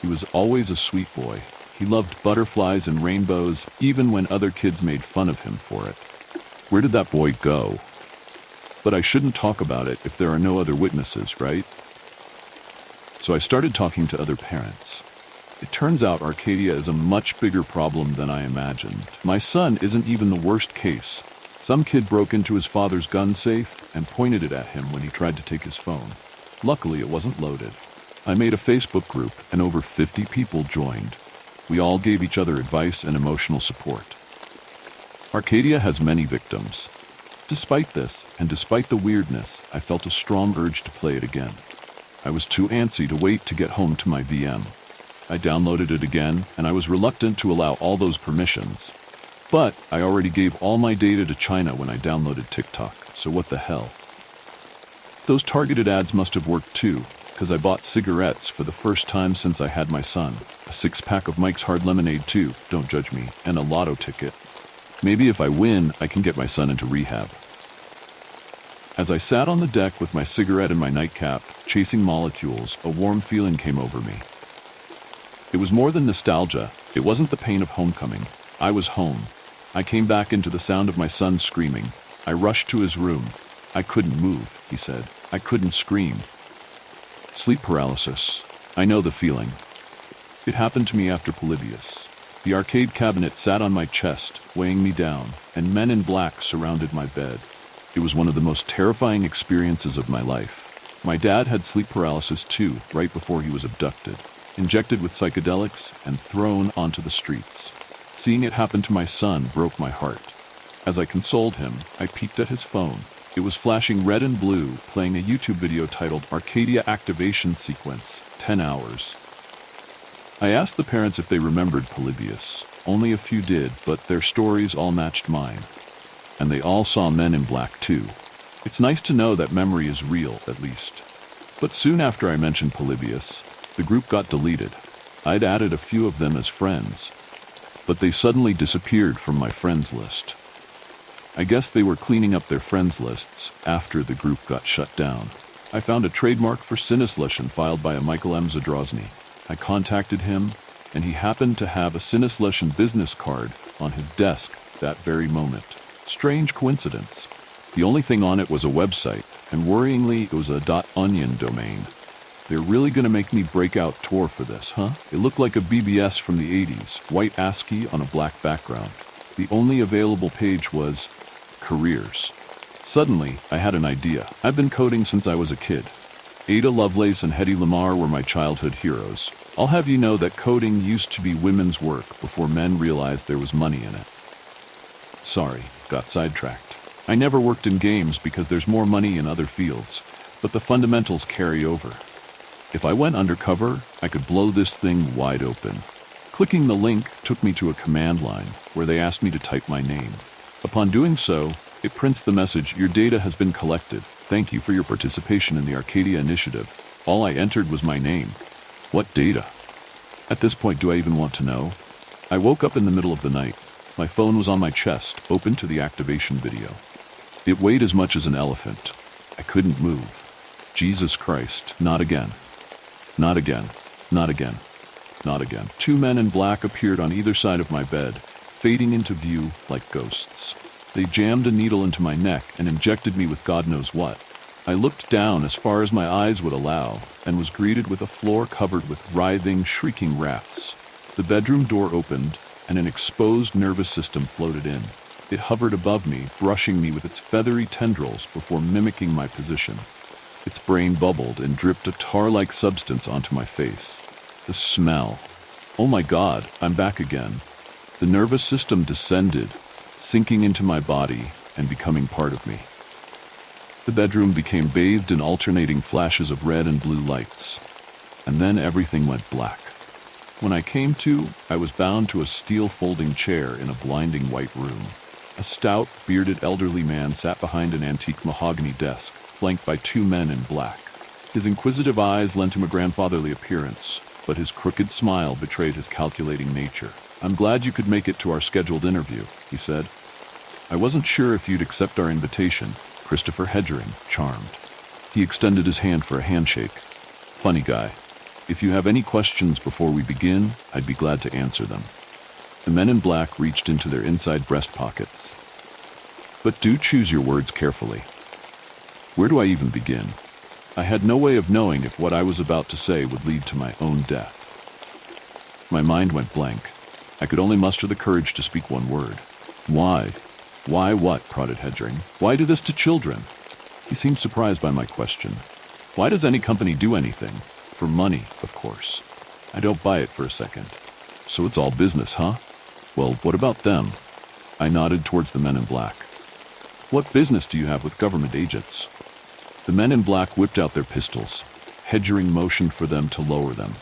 He was always a sweet boy. He loved butterflies and rainbows, even when other kids made fun of him for it. Where did that boy go? But I shouldn't talk about it if there are no other witnesses, right? So I started talking to other parents. It turns out Arcadia is a much bigger problem than I imagined. My son isn't even the worst case. Some kid broke into his father's gun safe and pointed it at him when he tried to take his phone. Luckily, it wasn't loaded. I made a Facebook group and over 50 people joined. We all gave each other advice and emotional support. Arcadia has many victims. Despite this, and despite the weirdness, I felt a strong urge to play it again. I was too antsy to wait to get home to my VM. I downloaded it again, and I was reluctant to allow all those permissions. But I already gave all my data to China when I downloaded TikTok, so what the hell? Those targeted ads must have worked too, because I bought cigarettes for the first time since I had my son. A 6-pack of Mike's Hard Lemonade too, don't judge me, and a lotto ticket. Maybe if I win, I can get my son into rehab. As I sat on the deck with my cigarette and my nightcap, chasing molecules, a warm feeling came over me. It was more than nostalgia. It wasn't the pain of homecoming. I was home. I came back into the sound of my son screaming. I rushed to his room. I couldn't move, he said. I couldn't scream. Sleep paralysis. I know the feeling. It happened to me after Polybius. The arcade cabinet sat on my chest, weighing me down, and men in black surrounded my bed. It was one of the most terrifying experiences of my life. My dad had sleep paralysis too, right before he was abducted, injected with psychedelics, and thrown onto the streets. Seeing it happen to my son broke my heart. As I consoled him, I peeked at his phone. It was flashing red and blue, playing a YouTube video titled Arcadia Activation Sequence, 10 hours. I asked the parents if they remembered Polybius. Only a few did, but their stories all matched mine. And they all saw men in black too. It's nice to know that memory is real, at least. But soon after I mentioned Polybius, the group got deleted. I'd added a few of them as friends, but they suddenly disappeared from my friends list. I guess they were cleaning up their friends lists after the group got shut down. I found a trademark for Sinisletion filed by a Michael M. Zadrozny. I contacted him, and he happened to have a Sinisletion business card on his desk that very moment. Strange coincidence. The only thing on it was a website, and worryingly, it was a .onion domain. They're really gonna make me break out Tor for this, huh? It looked like a BBS from the 80s, white ASCII on a black background. The only available page was careers. Suddenly, I had an idea. I've been coding since I was a kid. Ada Lovelace and Hedy Lamarr were my childhood heroes. I'll have you know that coding used to be women's work before men realized there was money in it. Sorry, got sidetracked. I never worked in games because there's more money in other fields, but the fundamentals carry over. If I went undercover, I could blow this thing wide open. Clicking the link took me to a command line where they asked me to type my name. Upon doing so, it prints the message, "Your data has been collected. Thank you for your participation in the Arcadia Initiative." All I entered was my name. What data? At this point, do I even want to know? I woke up in the middle of the night. My phone was on my chest, open to the activation video. It weighed as much as an elephant. I couldn't move. Jesus Christ, not again. Not again. Not again. Not again. 2 men in black appeared on either side of my bed, fading into view like ghosts. They jammed a needle into my neck and injected me with God knows what. I looked down as far as my eyes would allow and was greeted with a floor covered with writhing, shrieking rats. The bedroom door opened and an exposed nervous system floated in. It hovered above me, brushing me with its feathery tendrils before mimicking my position. Its brain bubbled and dripped a tar-like substance onto my face. The smell. Oh my God, I'm back again. The nervous system descended, sinking into my body and becoming part of me. The bedroom became bathed in alternating flashes of red and blue lights, and then everything went black. When I came to, I was bound to a steel folding chair in a blinding white room. A stout, bearded elderly man sat behind an antique mahogany desk, flanked by two men in black. His inquisitive eyes lent him a grandfatherly appearance, but his crooked smile betrayed his calculating nature. "I'm glad you could make it to our scheduled interview," he said. "I wasn't sure if you'd accept our invitation." Christopher Hedgering, charmed. He extended his hand for a handshake. "Funny guy. If you have any questions before we begin, I'd be glad to answer them." The men in black reached into their inside breast pockets. "But do choose your words carefully. Where do I even begin?" I had no way of knowing if what I was about to say would lead to my own death. My mind went blank. I could only muster the courage to speak one word. "Why? Why what?" prodded Hedgering. "Why do this to children?" He seemed surprised by my question. "Why does any company do anything? For money, of course." I don't buy it for a second. "So it's all business, huh? Well, what about them?" I nodded towards the men in black. "What business do you have with government agents?" The men in black whipped out their pistols. Hedgering motioned for them to lower them.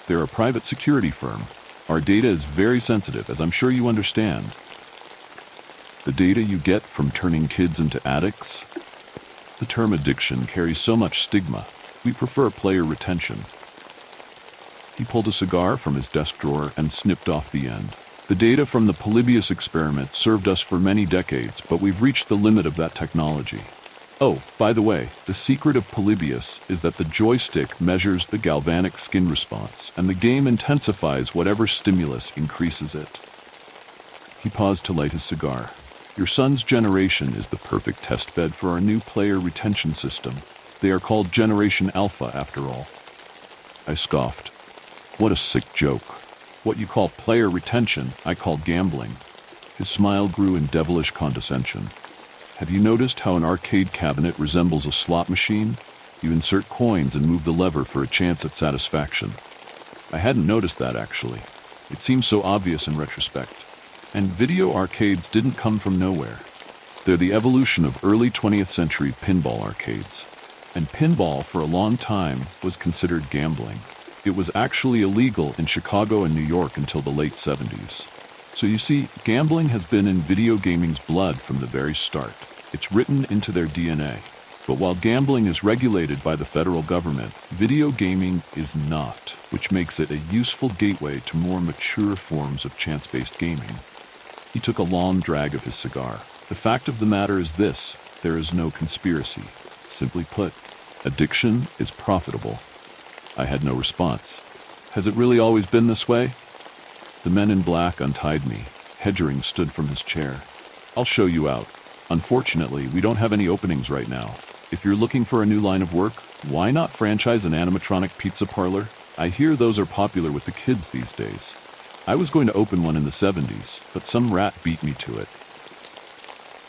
"They're a private security firm. Our data is very sensitive, as I'm sure you understand." "The data you get from turning kids into addicts?" "The term addiction carries so much stigma. We prefer player retention." He pulled a cigar from his desk drawer and snipped off the end. "The data from the Polybius experiment served us for many decades, but we've reached the limit of that technology. Oh, by the way, the secret of Polybius is that the joystick measures the galvanic skin response, and the game intensifies whatever stimulus increases it." He paused to light his cigar. "Your son's generation is the perfect testbed for our new player retention system. They are called Generation Alpha, after all." I scoffed. "What a sick joke. What you call player retention, I call gambling." His smile grew in devilish condescension. "Have you noticed how an arcade cabinet resembles a slot machine? You insert coins and move the lever for a chance at satisfaction." I hadn't noticed that, actually. It seems so obvious in retrospect. And video arcades didn't come from nowhere. They're the evolution of early 20th century pinball arcades. And pinball, for a long time, was considered gambling. It was actually illegal in Chicago and New York until the late 70s. So you see, gambling has been in video gaming's blood from the very start. It's written into their DNA. But while gambling is regulated by the federal government, video gaming is not, which makes it a useful gateway to more mature forms of chance-based gaming. He took a long drag of his cigar. "The fact of the matter is this: there is no conspiracy. Simply put, addiction is profitable." I had no response. "Has it really always been this way?" The men in black untied me. Hedgering stood from his chair. "I'll show you out. Unfortunately, we don't have any openings right now. If you're looking for a new line of work, why not franchise an animatronic pizza parlor? I hear those are popular with the kids these days. I was going to open one in the 70s, but some rat beat me to it."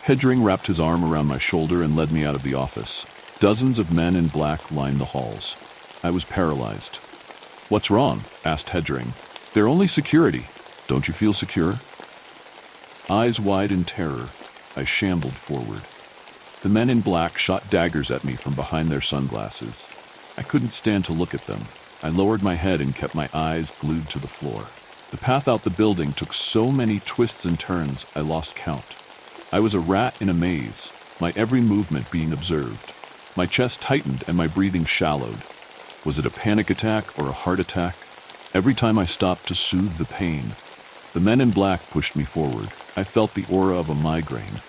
Hedgering wrapped his arm around my shoulder and led me out of the office. Dozens of men in black lined the halls. I was paralyzed. "What's wrong?" asked Hedgering. "They're only security. Don't you feel secure?" Eyes wide in terror, I shambled forward. The men in black shot daggers at me from behind their sunglasses. I couldn't stand to look at them. I lowered my head and kept my eyes glued to the floor. The path out the building took so many twists and turns, I lost count. I was a rat in a maze, my every movement being observed. My chest tightened and my breathing shallowed. Was it a panic attack or a heart attack? Every time I stopped to soothe the pain, the men in black pushed me forward. I felt the aura of a migraine.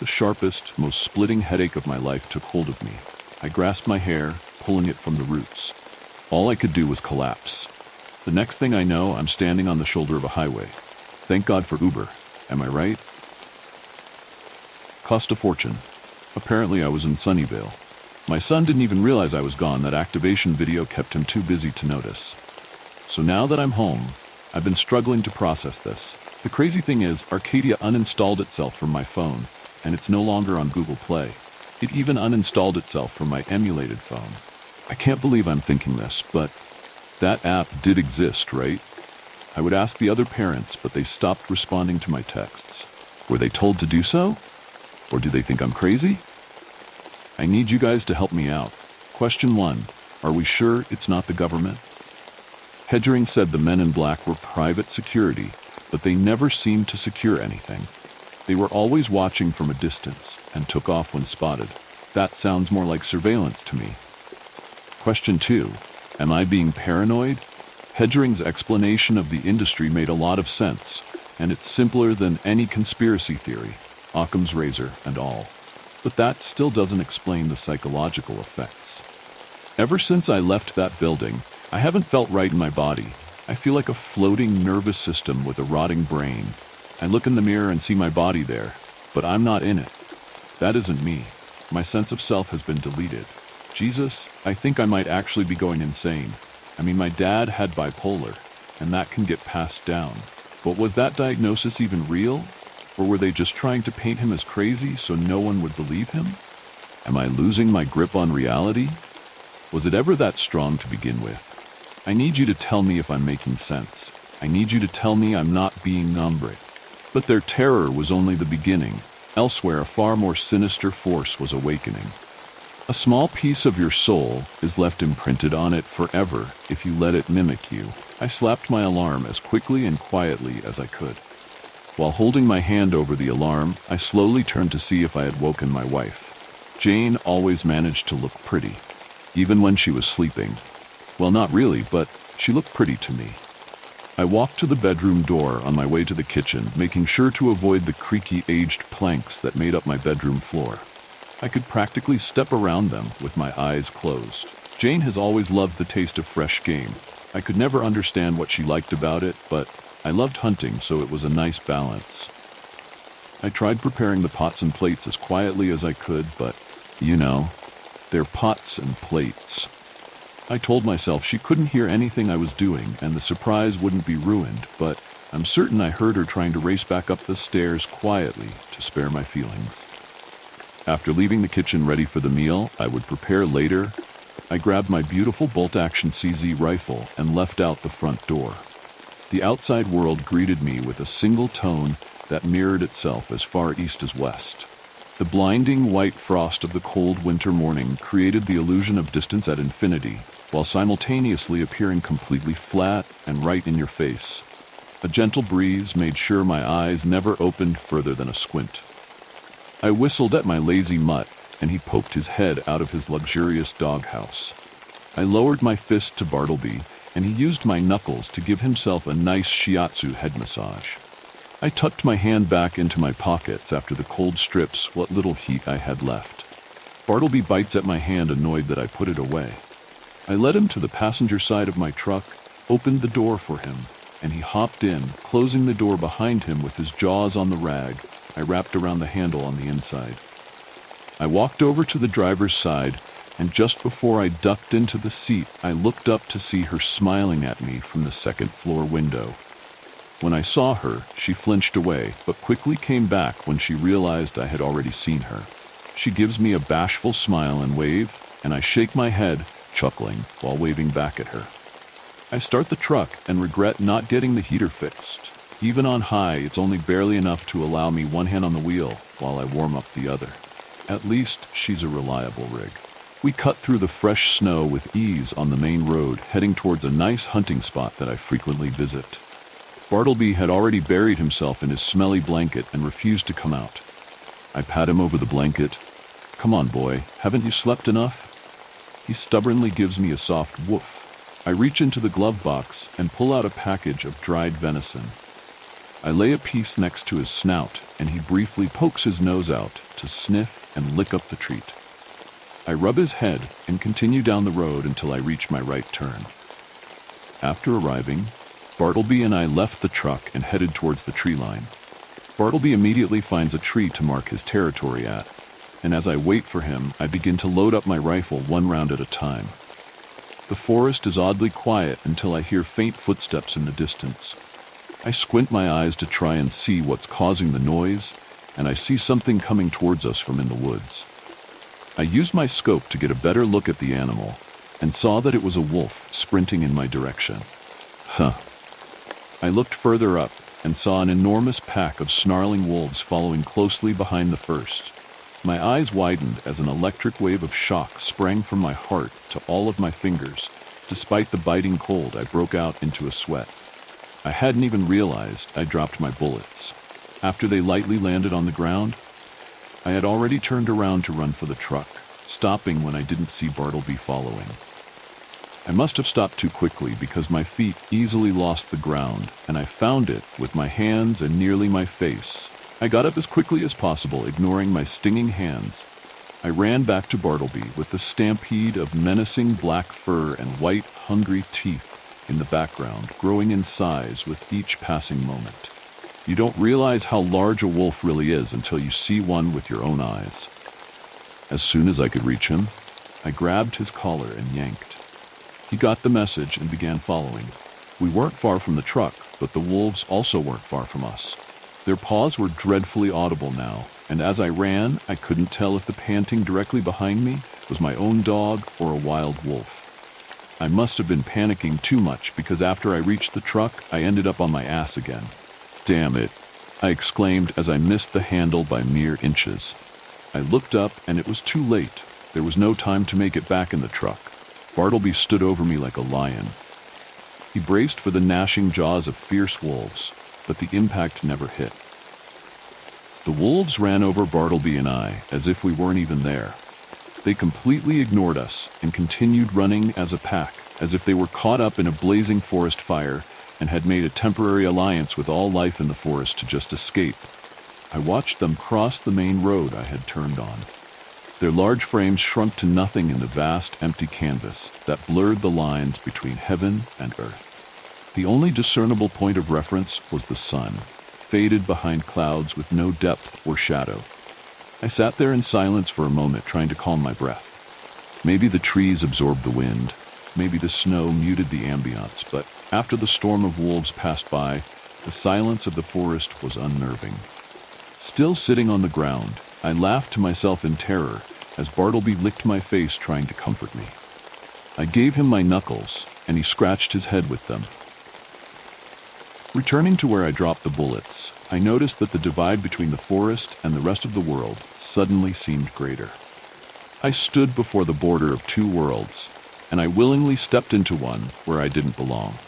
The sharpest, most splitting headache of my life took hold of me. I grasped my hair, pulling it from the roots. All I could do was collapse. The next thing I know, I'm standing on the shoulder of a highway. Thank God for Uber. Am I right? Cost a fortune. Apparently I was in Sunnyvale. My son didn't even realize I was gone. That activation video kept him too busy to notice. So now that I'm home, I've been struggling to process this. The crazy thing is, Arcadia uninstalled itself from my phone, and it's no longer on Google Play. It even uninstalled itself from my emulated phone. I can't believe I'm thinking this, but that app did exist, right? I would ask the other parents, but they stopped responding to my texts. Were they told to do so? Or do they think I'm crazy? I need you guys to help me out. Question 1. Are we sure it's not the government? Hedgering said the men in black were private security, but they never seemed to secure anything. They were always watching from a distance and took off when spotted. That sounds more like surveillance to me. Question 2. Am I being paranoid? Hedgering's explanation of the industry made a lot of sense, and it's simpler than any conspiracy theory, Occam's razor and all. But that still doesn't explain the psychological effects. Ever since I left that building, I haven't felt right in my body. I feel like a floating nervous system with a rotting brain. I look in the mirror and see my body there, but I'm not in it. That isn't me. My sense of self has been deleted. Jesus, I think I might actually be going insane. I mean, my dad had bipolar, and that can get passed down. But was that diagnosis even real? Or were they just trying to paint him as crazy so no one would believe him? Am I losing my grip on reality? Was it ever that strong to begin with? I need you to tell me if I'm making sense. I need you to tell me I'm not being numb. But their terror was only the beginning. Elsewhere, a far more sinister force was awakening. A small piece of your soul is left imprinted on it forever if you let it mimic you. I slapped my alarm as quickly and quietly as I could. While holding my hand over the alarm, I slowly turned to see if I had woken my wife. Jane always managed to look pretty, even when she was sleeping. Well, not really, but she looked pretty to me. I walked to the bedroom door on my way to the kitchen, making sure to avoid the creaky aged planks that made up my bedroom floor. I could practically step around them with my eyes closed. Jane has always loved the taste of fresh game. I could never understand what she liked about it, but I loved hunting, so it was a nice balance. I tried preparing the pots and plates as quietly as I could, but, they're pots and plates. I told myself she couldn't hear anything I was doing and the surprise wouldn't be ruined, but I'm certain I heard her trying to race back up the stairs quietly to spare my feelings. After leaving the kitchen ready for the meal I would prepare later, I grabbed my beautiful bolt-action CZ rifle and left out the front door. The outside world greeted me with a single tone that mirrored itself as far east as west. The blinding white frost of the cold winter morning created the illusion of distance at infinity, while simultaneously appearing completely flat and right in your face. A gentle breeze made sure my eyes never opened further than a squint. I whistled at my lazy mutt, and he poked his head out of his luxurious doghouse. I lowered my fist to Bartleby, and he used my knuckles to give himself a nice shiatsu head massage. I tucked my hand back into my pockets after the cold strips what little heat I had left. Bartleby bites at my hand, annoyed that I put it away. I led him to the passenger side of my truck, opened the door for him, and he hopped in, closing the door behind him with his jaws on the rag I wrapped around the handle on the inside. I walked over to the driver's side, and just before I ducked into the seat, I looked up to see her smiling at me from the second-floor window. When I saw her, she flinched away, but quickly came back when she realized I had already seen her. She gives me a bashful smile and wave, and I shake my head, chuckling, while waving back at her. I start the truck and regret not getting the heater fixed. Even on high, it's only barely enough to allow me one hand on the wheel while I warm up the other. At least she's a reliable rig. We cut through the fresh snow with ease on the main road, heading towards a nice hunting spot that I frequently visit. Bartleby had already buried himself in his smelly blanket and refused to come out. I pat him over the blanket. "Come on, boy, haven't you slept enough?" He stubbornly gives me a soft woof. I reach into the glove box and pull out a package of dried venison. I lay a piece next to his snout, and he briefly pokes his nose out to sniff and lick up the treat. I rub his head and continue down the road until I reach my right turn. After arriving, Bartleby and I left the truck and headed towards the tree line. Bartleby immediately finds a tree to mark his territory at, and as I wait for him, I begin to load up my rifle one round at a time. The forest is oddly quiet until I hear faint footsteps in the distance. I squint my eyes to try and see what's causing the noise, and I see something coming towards us from in the woods. I used my scope to get a better look at the animal and saw that it was a wolf sprinting in my direction. Huh. I looked further up and saw an enormous pack of snarling wolves following closely behind the first. My eyes widened as an electric wave of shock sprang from my heart to all of my fingers. Despite the biting cold, I broke out into a sweat. I hadn't even realized I dropped my bullets. After they lightly landed on the ground, I had already turned around to run for the truck, stopping when I didn't see Bartleby following. I must have stopped too quickly because my feet easily lost the ground, and I found it with my hands and nearly my face. I got up as quickly as possible, ignoring my stinging hands. I ran back to Bartleby with the stampede of menacing black fur and white, hungry teeth in the background, growing in size with each passing moment. You don't realize how large a wolf really is until you see one with your own eyes. As soon as I could reach him, I grabbed his collar and yanked. He got the message and began following. We weren't far from the truck, but the wolves also weren't far from us. Their paws were dreadfully audible now, and as I ran, I couldn't tell if the panting directly behind me was my own dog or a wild wolf. I must have been panicking too much because after I reached the truck, I ended up on my ass again. Damn it, I exclaimed as I missed the handle by mere inches. I looked up and it was too late. There was no time to make it back in the truck. Bartleby stood over me like a lion. He braced for the gnashing jaws of fierce wolves, but the impact never hit. The wolves ran over Bartleby and I as if we weren't even there. They completely ignored us and continued running as a pack, as if they were caught up in a blazing forest fire and had made a temporary alliance with all life in the forest to just escape. I watched them cross the main road I had turned on. Their large frames shrunk to nothing in the vast, empty canvas that blurred the lines between heaven and earth. The only discernible point of reference was the sun, faded behind clouds with no depth or shadow. I sat there in silence for a moment, trying to calm my breath. Maybe the trees absorbed the wind, maybe the snow muted the ambience, but after the storm of wolves passed by, the silence of the forest was unnerving. Still sitting on the ground, I laughed to myself in terror as Bartleby licked my face, trying to comfort me. I gave him my knuckles, and he scratched his head with them. Returning to where I dropped the bullets, I noticed that the divide between the forest and the rest of the world suddenly seemed greater. I stood before the border of two worlds, and I willingly stepped into one where I didn't belong.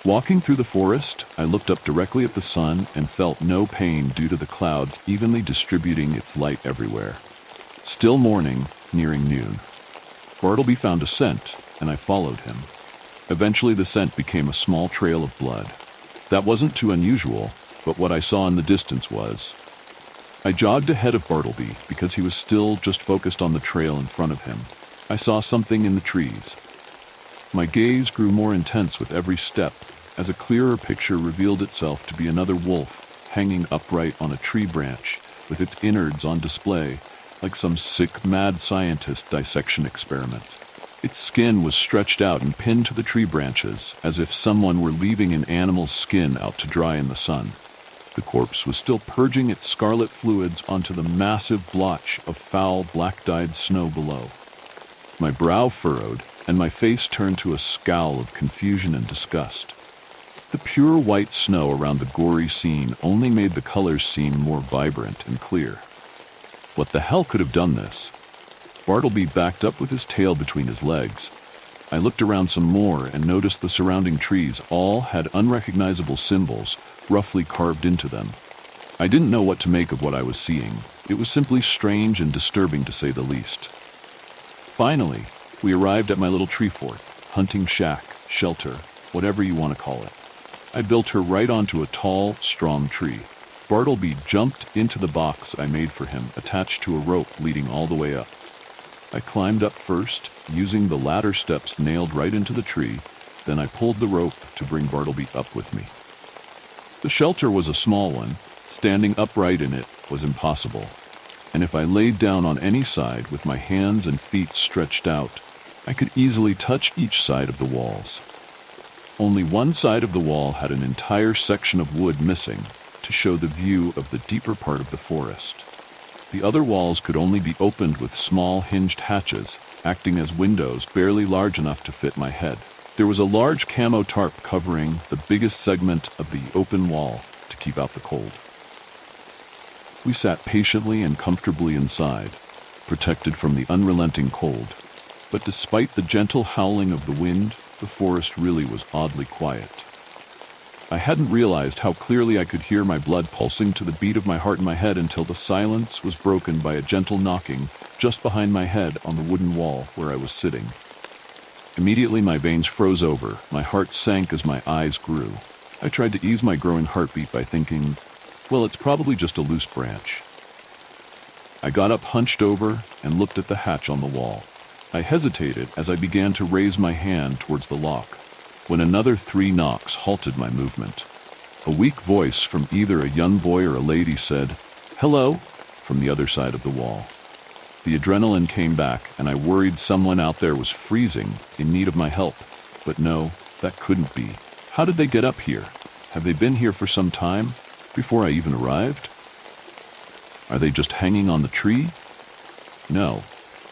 Walking through the forest, I looked up directly at the sun and felt no pain due to the clouds evenly distributing its light everywhere. Still morning, nearing noon. Bartleby found a scent, and I followed him. Eventually the scent became a small trail of blood. That wasn't too unusual, but what I saw in the distance was. I jogged ahead of Bartleby because he was still just focused on the trail in front of him. I saw something in the trees. My gaze grew more intense with every step, as a clearer picture revealed itself to be another wolf hanging upright on a tree branch with its innards on display, like some sick, mad scientist dissection experiment. Its skin was stretched out and pinned to the tree branches, as if someone were leaving an animal's skin out to dry in the sun. The corpse was still purging its scarlet fluids onto the massive blotch of foul, black-dyed snow below. My brow furrowed, and my face turned to a scowl of confusion and disgust. The pure white snow around the gory scene only made the colors seem more vibrant and clear. What the hell could have done this? Bartleby backed up with his tail between his legs. I looked around some more and noticed the surrounding trees all had unrecognizable symbols roughly carved into them. I didn't know what to make of what I was seeing. It was simply strange and disturbing, to say the least. Finally, we arrived at my little tree fort, hunting shack, shelter, whatever you want to call it. I built her right onto a tall, strong tree. Bartleby jumped into the box I made for him, attached to a rope leading all the way up. I climbed up first, using the ladder steps nailed right into the tree, then I pulled the rope to bring Bartleby up with me. The shelter was a small one. Standing upright in it was impossible, and if I laid down on any side with my hands and feet stretched out, I could easily touch each side of the walls. Only one side of the wall had an entire section of wood missing to show the view of the deeper part of the forest. The other walls could only be opened with small hinged hatches, acting as windows barely large enough to fit my head. There was a large camo tarp covering the biggest segment of the open wall to keep out the cold. We sat patiently and comfortably inside, protected from the unrelenting cold. But despite the gentle howling of the wind, the forest really was oddly quiet. I hadn't realized how clearly I could hear my blood pulsing to the beat of my heart in my head until the silence was broken by a gentle knocking just behind my head on the wooden wall where I was sitting. Immediately my veins froze over, my heart sank as my eyes grew. I tried to ease my growing heartbeat by thinking, well, it's probably just a loose branch. I got up hunched over and looked at the hatch on the wall. I hesitated as I began to raise my hand towards the lock, when another 3 knocks halted my movement. A weak voice from either a young boy or a lady said, "Hello," from the other side of the wall. The adrenaline came back, and I worried someone out there was freezing, in need of my help. But no, that couldn't be. How did they get up here? Have they been here for some time, before I even arrived? Are they just hanging on the tree? No.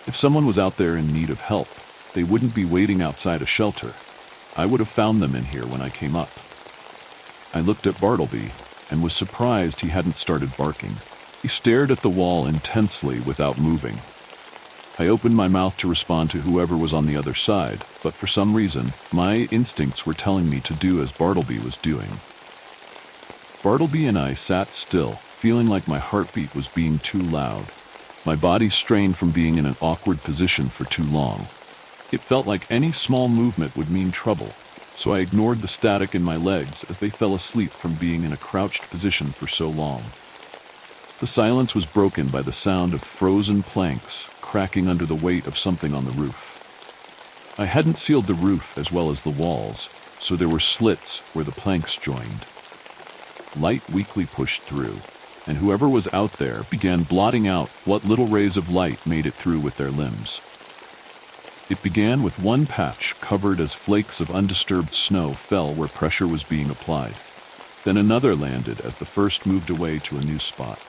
If someone was out there in need of help, they wouldn't be waiting outside a shelter. I would have found them in here when I came up. I looked at Bartleby and was surprised he hadn't started barking. He stared at the wall intensely without moving. I opened my mouth to respond to whoever was on the other side, but for some reason, my instincts were telling me to do as Bartleby was doing. Bartleby and I sat still, feeling like my heartbeat was being too loud. My body strained from being in an awkward position for too long. It felt like any small movement would mean trouble, so I ignored the static in my legs as they fell asleep from being in a crouched position for so long. The silence was broken by the sound of frozen planks cracking under the weight of something on the roof. I hadn't sealed the roof as well as the walls, so there were slits where the planks joined. Light weakly pushed through, and whoever was out there began blotting out what little rays of light made it through with their limbs. It began with one patch covered as flakes of undisturbed snow fell where pressure was being applied. Then another landed as the first moved away to a new spot.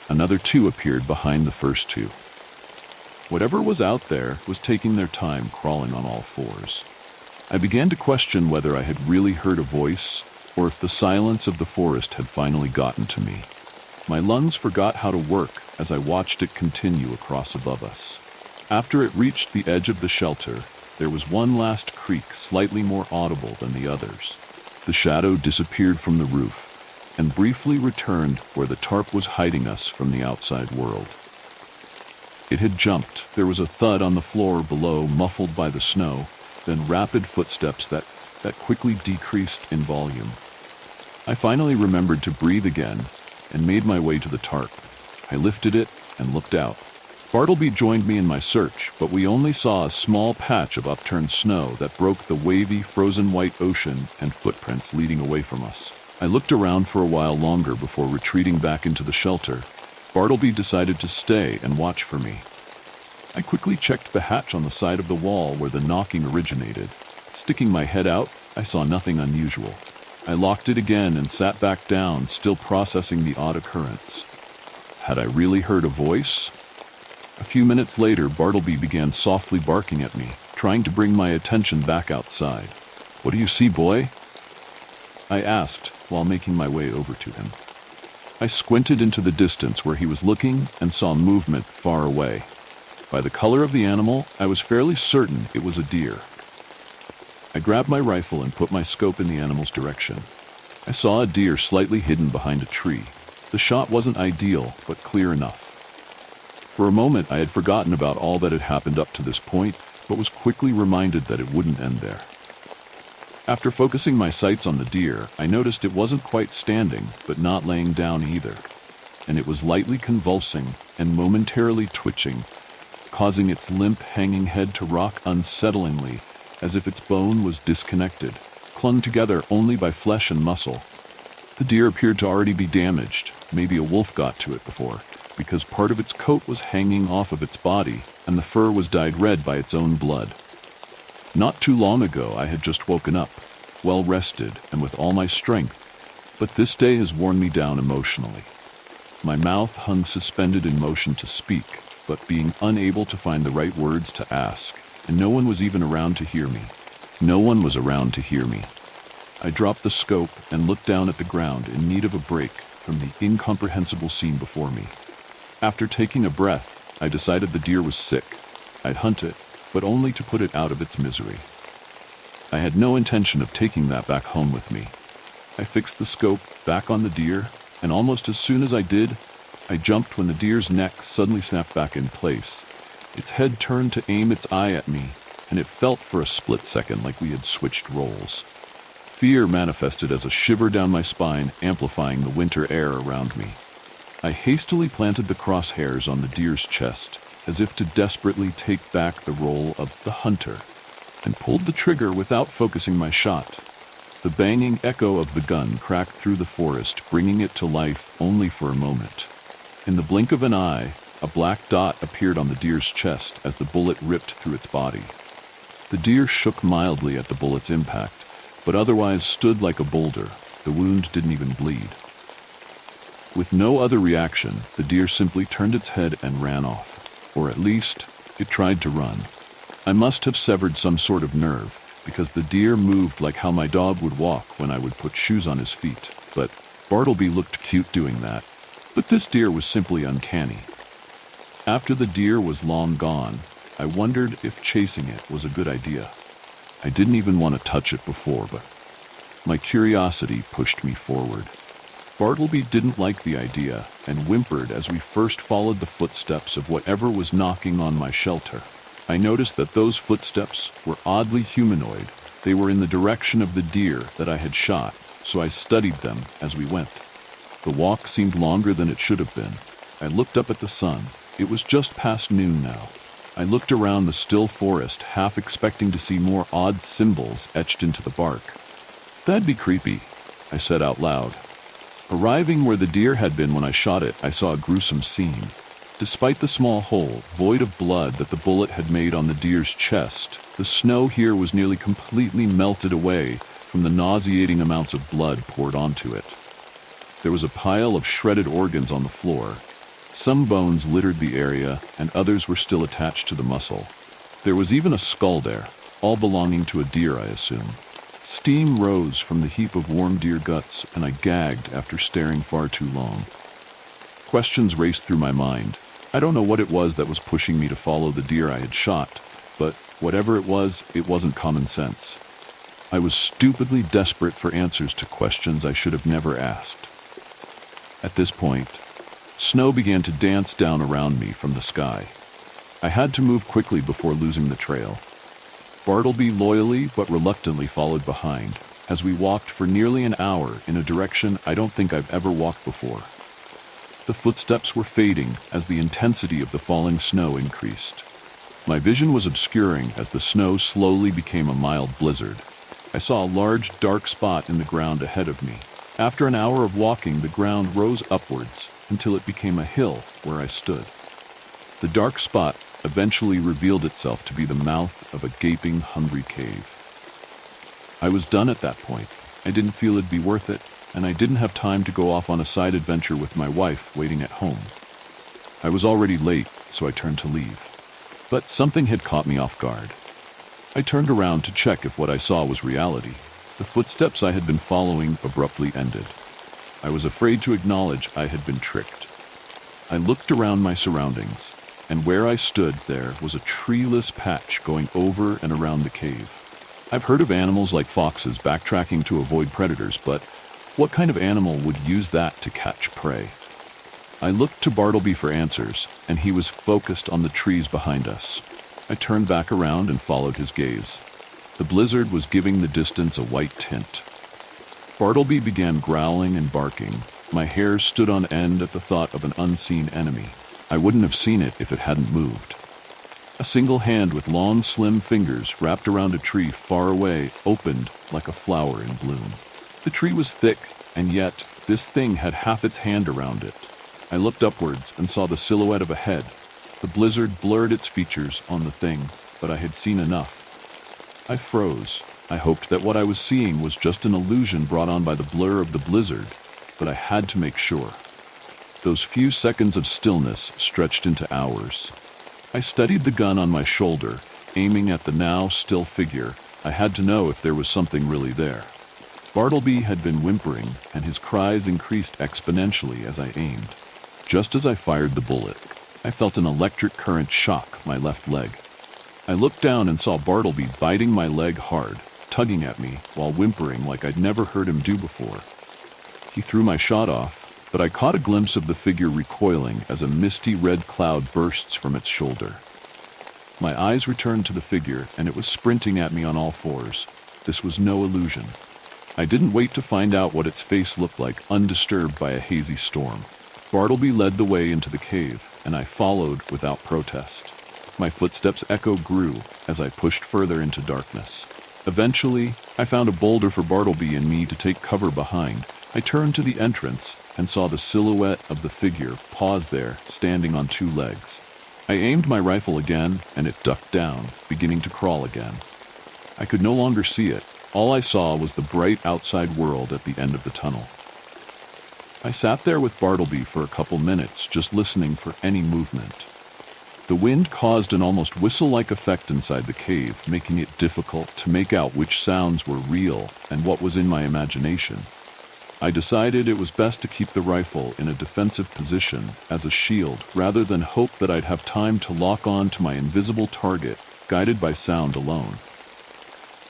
Another 2 appeared behind the first 2. Whatever was out there was taking their time crawling on all 4s. I began to question whether I had really heard a voice or if the silence of the forest had finally gotten to me. My lungs forgot how to work as I watched it continue across above us. After it reached the edge of the shelter, there was one last creak slightly more audible than the others. The shadow disappeared from the roof and briefly returned where the tarp was hiding us from the outside world. It had jumped. There was a thud on the floor below, muffled by the snow, then rapid footsteps that quickly decreased in volume. I finally remembered to breathe again and made my way to the tarp. I lifted it and looked out. Bartleby joined me in my search, but we only saw a small patch of upturned snow that broke the wavy, frozen white ocean and footprints leading away from us. I looked around for a while longer before retreating back into the shelter. Bartleby decided to stay and watch for me. I quickly checked the hatch on the side of the wall where the knocking originated. Sticking my head out, I saw nothing unusual. I locked it again and sat back down, still processing the odd occurrence. Had I really heard a voice? A few minutes later, Bartleby began softly barking at me, trying to bring my attention back outside. "What do you see, boy?" I asked while making my way over to him. I squinted into the distance where he was looking and saw movement far away. By the color of the animal, I was fairly certain it was a deer. I grabbed my rifle and put my scope in the animal's direction. I saw a deer slightly hidden behind a tree. The shot wasn't ideal, but clear enough. For a moment, I had forgotten about all that had happened up to this point, but was quickly reminded that it wouldn't end there. After focusing my sights on the deer, I noticed it wasn't quite standing, but not laying down either, and it was lightly convulsing and momentarily twitching, causing its limp, hanging head to rock unsettlingly, as if its bone was disconnected, clung together only by flesh and muscle. The deer appeared to already be damaged. Maybe a wolf got to it before, because part of its coat was hanging off of its body, and the fur was dyed red by its own blood. Not too long ago, I had just woken up, well rested and with all my strength, but this day has worn me down emotionally. My mouth hung suspended in motion to speak, but being unable to find the right words to ask, and no one was even around to hear me. No one was around to hear me. I dropped the scope and looked down at the ground in need of a break from the incomprehensible scene before me. After taking a breath, I decided the deer was sick. I'd hunt it, but only to put it out of its misery. I had no intention of taking that back home with me. I fixed the scope back on the deer, and almost as soon as I did, I jumped when the deer's neck suddenly snapped back in place. Its head turned to aim its eye at me, and it felt for a split second like we had switched roles. Fear manifested as a shiver down my spine, amplifying the winter air around me. I hastily planted the crosshairs on the deer's chest, as if to desperately take back the role of the hunter, and pulled the trigger without focusing my shot. The banging echo of the gun cracked through the forest, bringing it to life only for a moment. In the blink of an eye, a black dot appeared on the deer's chest as the bullet ripped through its body. The deer shook mildly at the bullet's impact, but otherwise stood like a boulder. The wound didn't even bleed. With no other reaction, the deer simply turned its head and ran off. Or at least, it tried to run. I must have severed some sort of nerve, because the deer moved like how my dog would walk when I would put shoes on his feet. But Bartleby looked cute doing that. But this deer was simply uncanny. After the deer was long gone, I wondered if chasing it was a good idea. I didn't even want to touch it before, but my curiosity pushed me forward. Bartleby didn't like the idea and whimpered as we first followed the footsteps of whatever was knocking on my shelter. I noticed that those footsteps were oddly humanoid. They were in the direction of the deer that I had shot, so I studied them as we went. The walk seemed longer than it should have been. I looked up at the sun. It was just past noon now. I looked around the still forest, half expecting to see more odd symbols etched into the bark. That'd be creepy, I said out loud. Arriving where the deer had been when I shot it, I saw a gruesome scene. Despite the small hole, void of blood that the bullet had made on the deer's chest, the snow here was nearly completely melted away from the nauseating amounts of blood poured onto it. There was a pile of shredded organs on the floor. Some bones littered the area, and others were still attached to the muscle. There was even a skull there, all belonging to a deer, I assume. Steam rose from the heap of warm deer guts, and I gagged after staring far too long. Questions raced through my mind. I don't know what it was that was pushing me to follow the deer I had shot, but whatever it wasn't common sense. I was stupidly desperate for answers to questions I should have never asked. At this point, snow began to dance down around me from the sky. I had to move quickly before losing the trail. Bartleby loyally but reluctantly followed behind, as we walked for nearly an hour in a direction I don't think I've ever walked before. The footsteps were fading as the intensity of the falling snow increased. My vision was obscuring as the snow slowly became a mild blizzard. I saw a large, dark spot in the ground ahead of me. After an hour of walking, the ground rose upwards until it became a hill where I stood. The dark spot eventually revealed itself to be the mouth of a gaping, hungry cave. I was done at that point. I didn't feel it'd be worth it, and I didn't have time to go off on a side adventure with my wife waiting at home. I was already late, so I turned to leave. But something had caught me off guard. I turned around to check if what I saw was reality. The footsteps I had been following abruptly ended. I was afraid to acknowledge I had been tricked. I looked around my surroundings, and where I stood there was a treeless patch going over and around the cave. I've heard of animals like foxes backtracking to avoid predators, but what kind of animal would use that to catch prey? I looked to Bartleby for answers, and he was focused on the trees behind us. I turned back around and followed his gaze. The blizzard was giving the distance a white tint. Bartleby began growling and barking. My hair stood on end at the thought of an unseen enemy. I wouldn't have seen it if it hadn't moved. A single hand with long, slim fingers wrapped around a tree far away opened like a flower in bloom. The tree was thick, and yet this thing had half its hand around it. I looked upwards and saw the silhouette of a head. The blizzard blurred its features on the thing, but I had seen enough. I froze. I hoped that what I was seeing was just an illusion brought on by the blur of the blizzard, but I had to make sure. Those few seconds of stillness stretched into hours. I steadied the gun on my shoulder, aiming at the now still figure. I had to know if there was something really there. Bartleby had been whimpering, and his cries increased exponentially as I aimed. Just as I fired the bullet, I felt an electric current shock my left leg. I looked down and saw Bartleby biting my leg hard, tugging at me while whimpering like I'd never heard him do before. He threw my shot off, but I caught a glimpse of the figure recoiling as a misty red cloud bursts from its shoulder. My eyes returned to the figure, and it was sprinting at me on all fours. This was no illusion. I didn't wait to find out what its face looked like, undisturbed by a hazy storm. Bartleby led the way into the cave, and I followed without protest. My footsteps' echo grew as I pushed further into darkness. Eventually, I found a boulder for Bartleby and me to take cover behind. I turned to the entrance and saw the silhouette of the figure pause there, standing on two legs. I aimed my rifle again, and it ducked down, beginning to crawl again. I could no longer see it. All I saw was the bright outside world at the end of the tunnel. I sat there with Bartleby for a couple minutes, just listening for any movement. The wind caused an almost whistle-like effect inside the cave, making it difficult to make out which sounds were real and what was in my imagination. I decided it was best to keep the rifle in a defensive position as a shield rather than hope that I'd have time to lock on to my invisible target, guided by sound alone.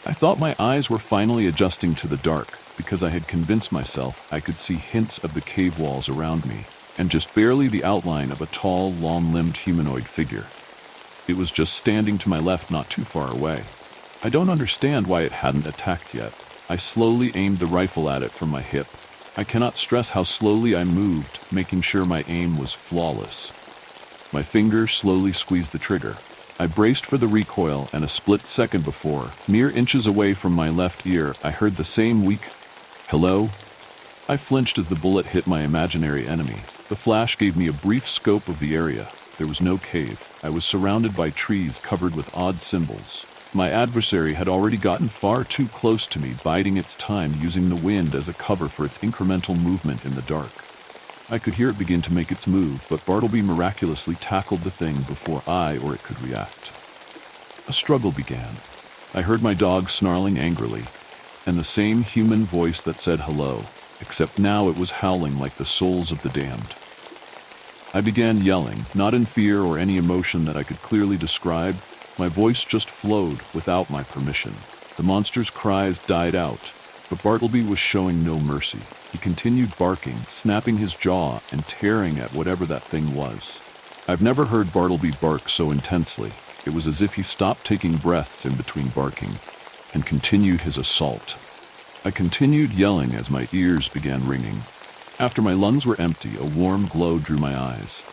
I thought my eyes were finally adjusting to the dark because I had convinced myself I could see hints of the cave walls around me and just barely the outline of a tall, long-limbed humanoid figure. It was just standing to my left not too far away. I don't understand why it hadn't attacked yet. I slowly aimed the rifle at it from my hip. I cannot stress how slowly I moved, making sure my aim was flawless. My fingers slowly squeezed the trigger. I braced for the recoil, and a split second before, mere inches away from my left ear, I heard the same weak "hello." I flinched as the bullet hit my imaginary enemy. The flash gave me a brief scope of the area. There was no cave. I was surrounded by trees covered with odd symbols. My adversary had already gotten far too close to me, biding its time, using the wind as a cover for its incremental movement in the dark. I could hear it begin to make its move, but Bartleby miraculously tackled the thing before I or it could react. A struggle began. I heard my dog snarling angrily, and the same human voice that said hello, except now it was howling like the souls of the damned. I began yelling, not in fear or any emotion that I could clearly describe. My voice just flowed without my permission. The monster's cries died out, but Bartleby was showing no mercy. He continued barking, snapping his jaw and tearing at whatever that thing was. I've never heard Bartleby bark so intensely. It was as if he stopped taking breaths in between barking and continued his assault. I continued yelling as my ears began ringing. After my lungs were empty, a warm glow drew my eyes.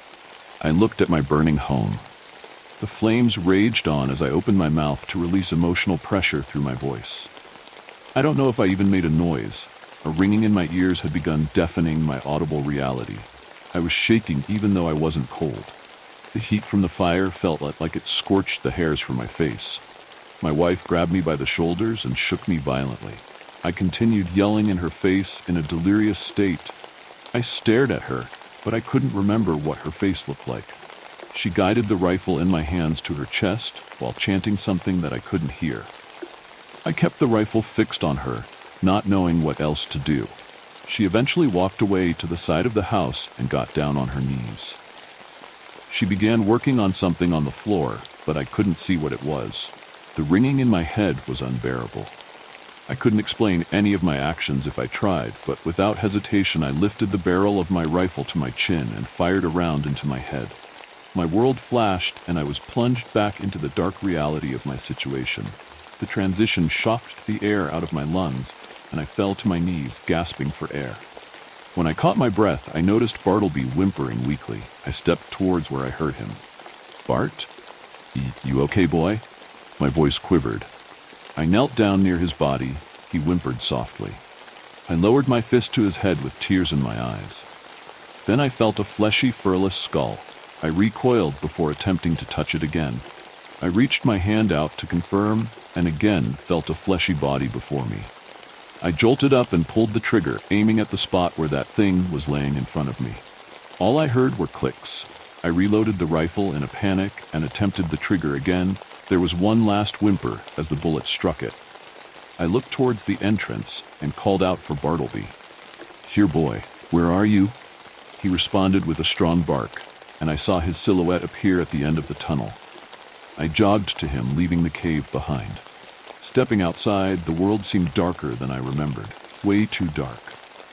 I looked at my burning home. The flames raged on as I opened my mouth to release emotional pressure through my voice. I don't know if I even made a noise. A ringing in my ears had begun deafening my audible reality. I was shaking even though I wasn't cold. The heat from the fire felt like it scorched the hairs from my face. My wife grabbed me by the shoulders and shook me violently. I continued yelling in her face in a delirious state. I stared at her, but I couldn't remember what her face looked like. She guided the rifle in my hands to her chest while chanting something that I couldn't hear. I kept the rifle fixed on her, not knowing what else to do. She eventually walked away to the side of the house and got down on her knees. She began working on something on the floor, but I couldn't see what it was. The ringing in my head was unbearable. I couldn't explain any of my actions if I tried, but without hesitation I lifted the barrel of my rifle to my chin and fired a round into my head. My world flashed, and I was plunged back into the dark reality of my situation. The transition shocked the air out of my lungs, and I fell to my knees, gasping for air. When I caught my breath, I noticed Bartleby whimpering weakly. I stepped towards where I heard him. "Bart? You okay, boy?" My voice quivered. I knelt down near his body. He whimpered softly. I lowered my fist to his head with tears in my eyes. Then I felt a fleshy, furless skull. I recoiled before attempting to touch it again. I reached my hand out to confirm, and again felt a fleshy body before me. I jolted up and pulled the trigger, aiming at the spot where that thing was laying in front of me. All I heard were clicks. I reloaded the rifle in a panic and attempted the trigger again. There was one last whimper as the bullet struck it. I looked towards the entrance and called out for Bartleby. "Here, boy, where are you?" He responded with a strong bark, and I saw his silhouette appear at the end of the tunnel. I jogged to him, leaving the cave behind. Stepping outside, the world seemed darker than I remembered. Way too dark.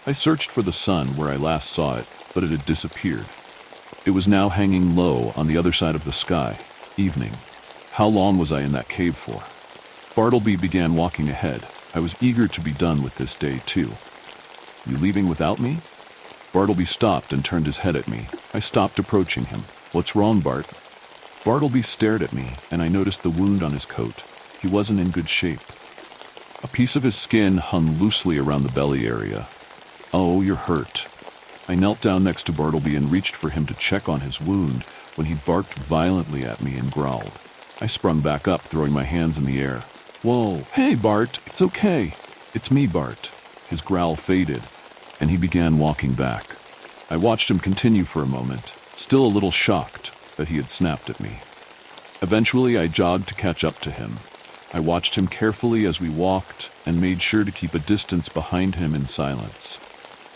I searched for the sun where I last saw it, but it had disappeared. It was now hanging low on the other side of the sky. Evening. How long was I in that cave for? Bartleby began walking ahead. I was eager to be done with this day, too. "You leaving without me?" Bartleby stopped and turned his head at me. I stopped approaching him. "What's wrong, Bart?" Bartleby stared at me, and I noticed the wound on his coat. He wasn't in good shape. A piece of his skin hung loosely around the belly area. "Oh, you're hurt." I knelt down next to Bartleby and reached for him to check on his wound when he barked violently at me and growled. I sprung back up, throwing my hands in the air. "Whoa, hey, Bart, it's okay. It's me, Bart." His growl faded, and he began walking back. I watched him continue for a moment, still a little shocked that he had snapped at me. Eventually, I jogged to catch up to him. I watched him carefully as we walked and made sure to keep a distance behind him in silence.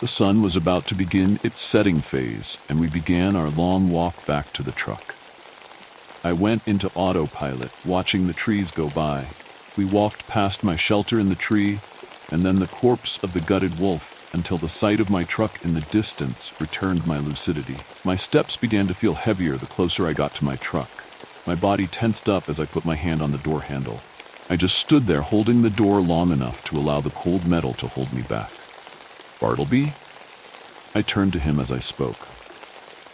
The sun was about to begin its setting phase, and we began our long walk back to the truck. I went into autopilot, watching the trees go by. We walked past my shelter in the tree, and then the corpse of the gutted wolf, until the sight of my truck in the distance returned my lucidity. My steps began to feel heavier the closer I got to my truck. My body tensed up as I put my hand on the door handle. I just stood there holding the door long enough to allow the cold metal to hold me back. "Bartleby?" I turned to him as I spoke.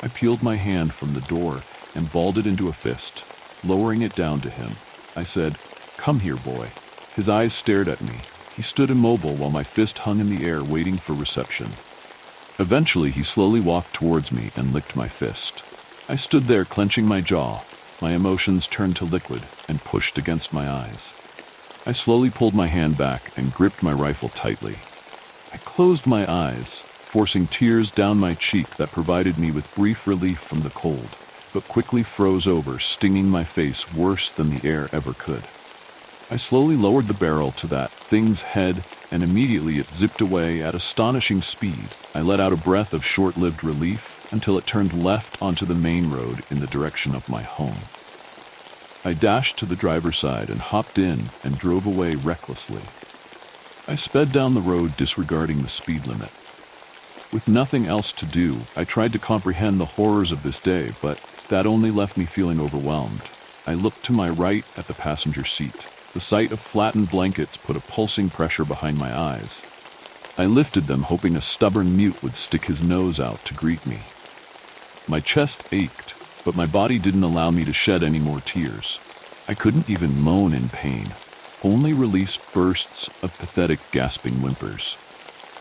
I peeled my hand from the door and balled it into a fist. Lowering it down to him, I said, "Come here, boy." His eyes stared at me. He stood immobile while my fist hung in the air, waiting for reception. Eventually, he slowly walked towards me and licked my fist. I stood there, clenching my jaw. My emotions turned to liquid and pushed against my eyes. I slowly pulled my hand back and gripped my rifle tightly. I closed my eyes, forcing tears down my cheek that provided me with brief relief from the cold, but quickly froze over, stinging my face worse than the air ever could. I slowly lowered the barrel to that thing's head, and immediately it zipped away at astonishing speed. I let out a breath of short-lived relief until it turned left onto the main road in the direction of my home. I dashed to the driver's side and hopped in and drove away recklessly. I sped down the road, disregarding the speed limit. With nothing else to do, I tried to comprehend the horrors of this day, but that only left me feeling overwhelmed. I looked to my right at the passenger seat. The sight of flattened blankets put a pulsing pressure behind my eyes. I lifted them, hoping a stubborn mute would stick his nose out to greet me. My chest ached, but my body didn't allow me to shed any more tears. I couldn't even moan in pain, only release bursts of pathetic, gasping whimpers.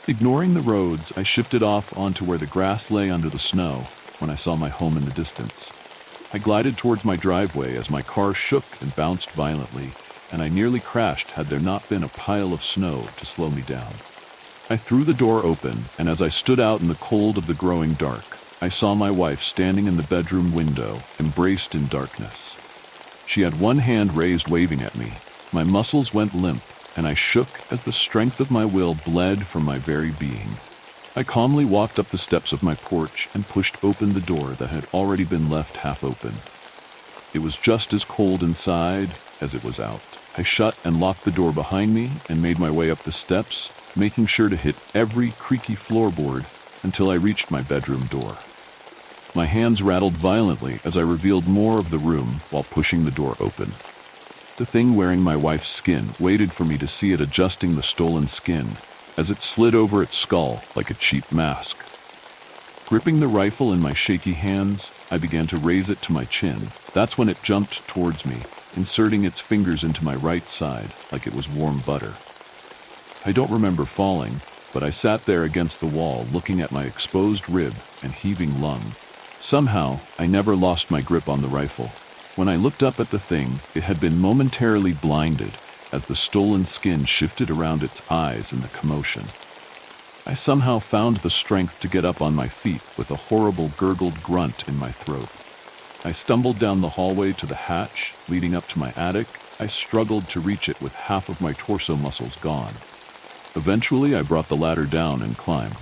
Ignoring the roads, I shifted off onto where the grass lay under the snow when I saw my home in the distance. I glided towards my driveway as my car shook and bounced violently, and I nearly crashed had there not been a pile of snow to slow me down. I threw the door open, and as I stood out in the cold of the growing dark, I saw my wife standing in the bedroom window, embraced in darkness. She had one hand raised, waving at me. My muscles went limp, and I shook as the strength of my will bled from my very being. I calmly walked up the steps of my porch and pushed open the door that had already been left half open. It was just as cold inside as it was out. I shut and locked the door behind me and made my way up the steps, making sure to hit every creaky floorboard until I reached my bedroom door. My hands rattled violently as I revealed more of the room while pushing the door open. The thing wearing my wife's skin waited for me to see it, adjusting the stolen skin as it slid over its skull like a cheap mask. Gripping the rifle in my shaky hands, I began to raise it to my chin. That's when it jumped towards me, inserting its fingers into my right side like it was warm butter. I don't remember falling, but I sat there against the wall, looking at my exposed rib and heaving lung. Somehow, I never lost my grip on the rifle. When I looked up at the thing, it had been momentarily blinded as the stolen skin shifted around its eyes in the commotion. I somehow found the strength to get up on my feet with a horrible gurgled grunt in my throat. I stumbled down the hallway to the hatch leading up to my attic. I struggled to reach it with half of my torso muscles gone. Eventually, I brought the ladder down and climbed.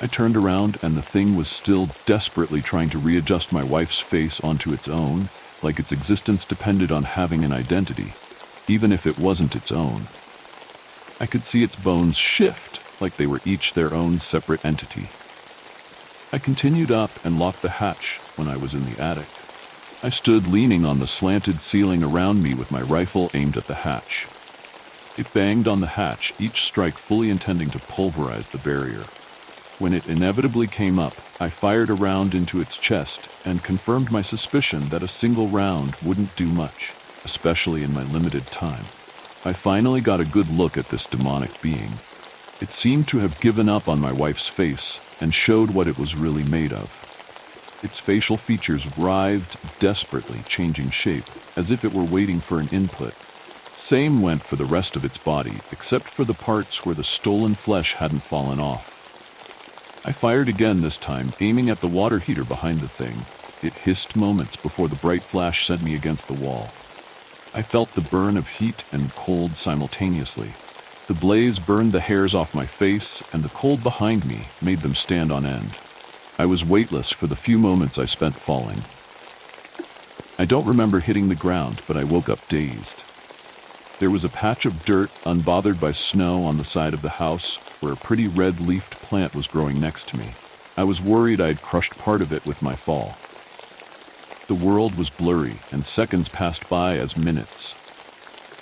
I turned around and the thing was still desperately trying to readjust my wife's face onto its own, like its existence depended on having an identity, even if it wasn't its own. I could see its bones shift, like they were each their own separate entity. I continued up and locked the hatch when I was in the attic. I stood leaning on the slanted ceiling around me with my rifle aimed at the hatch. It banged on the hatch, each strike fully intending to pulverize the barrier. When it inevitably came up, I fired a round into its chest and confirmed my suspicion that a single round wouldn't do much, especially in my limited time. I finally got a good look at this demonic being. It seemed to have given up on my wife's face and showed what it was really made of. Its facial features writhed desperately, changing shape, as if it were waiting for an input. Same went for the rest of its body, except for the parts where the stolen flesh hadn't fallen off. I fired again this time, aiming at the water heater behind the thing. It hissed moments before the bright flash sent me against the wall. I felt the burn of heat and cold simultaneously. The blaze burned the hairs off my face, and the cold behind me made them stand on end. I was weightless for the few moments I spent falling. I don't remember hitting the ground, but I woke up dazed. There was a patch of dirt, unbothered by snow, on the side of the house, where a pretty red-leafed plant was growing next to me. I was worried I had crushed part of it with my fall. The world was blurry, and seconds passed by as minutes.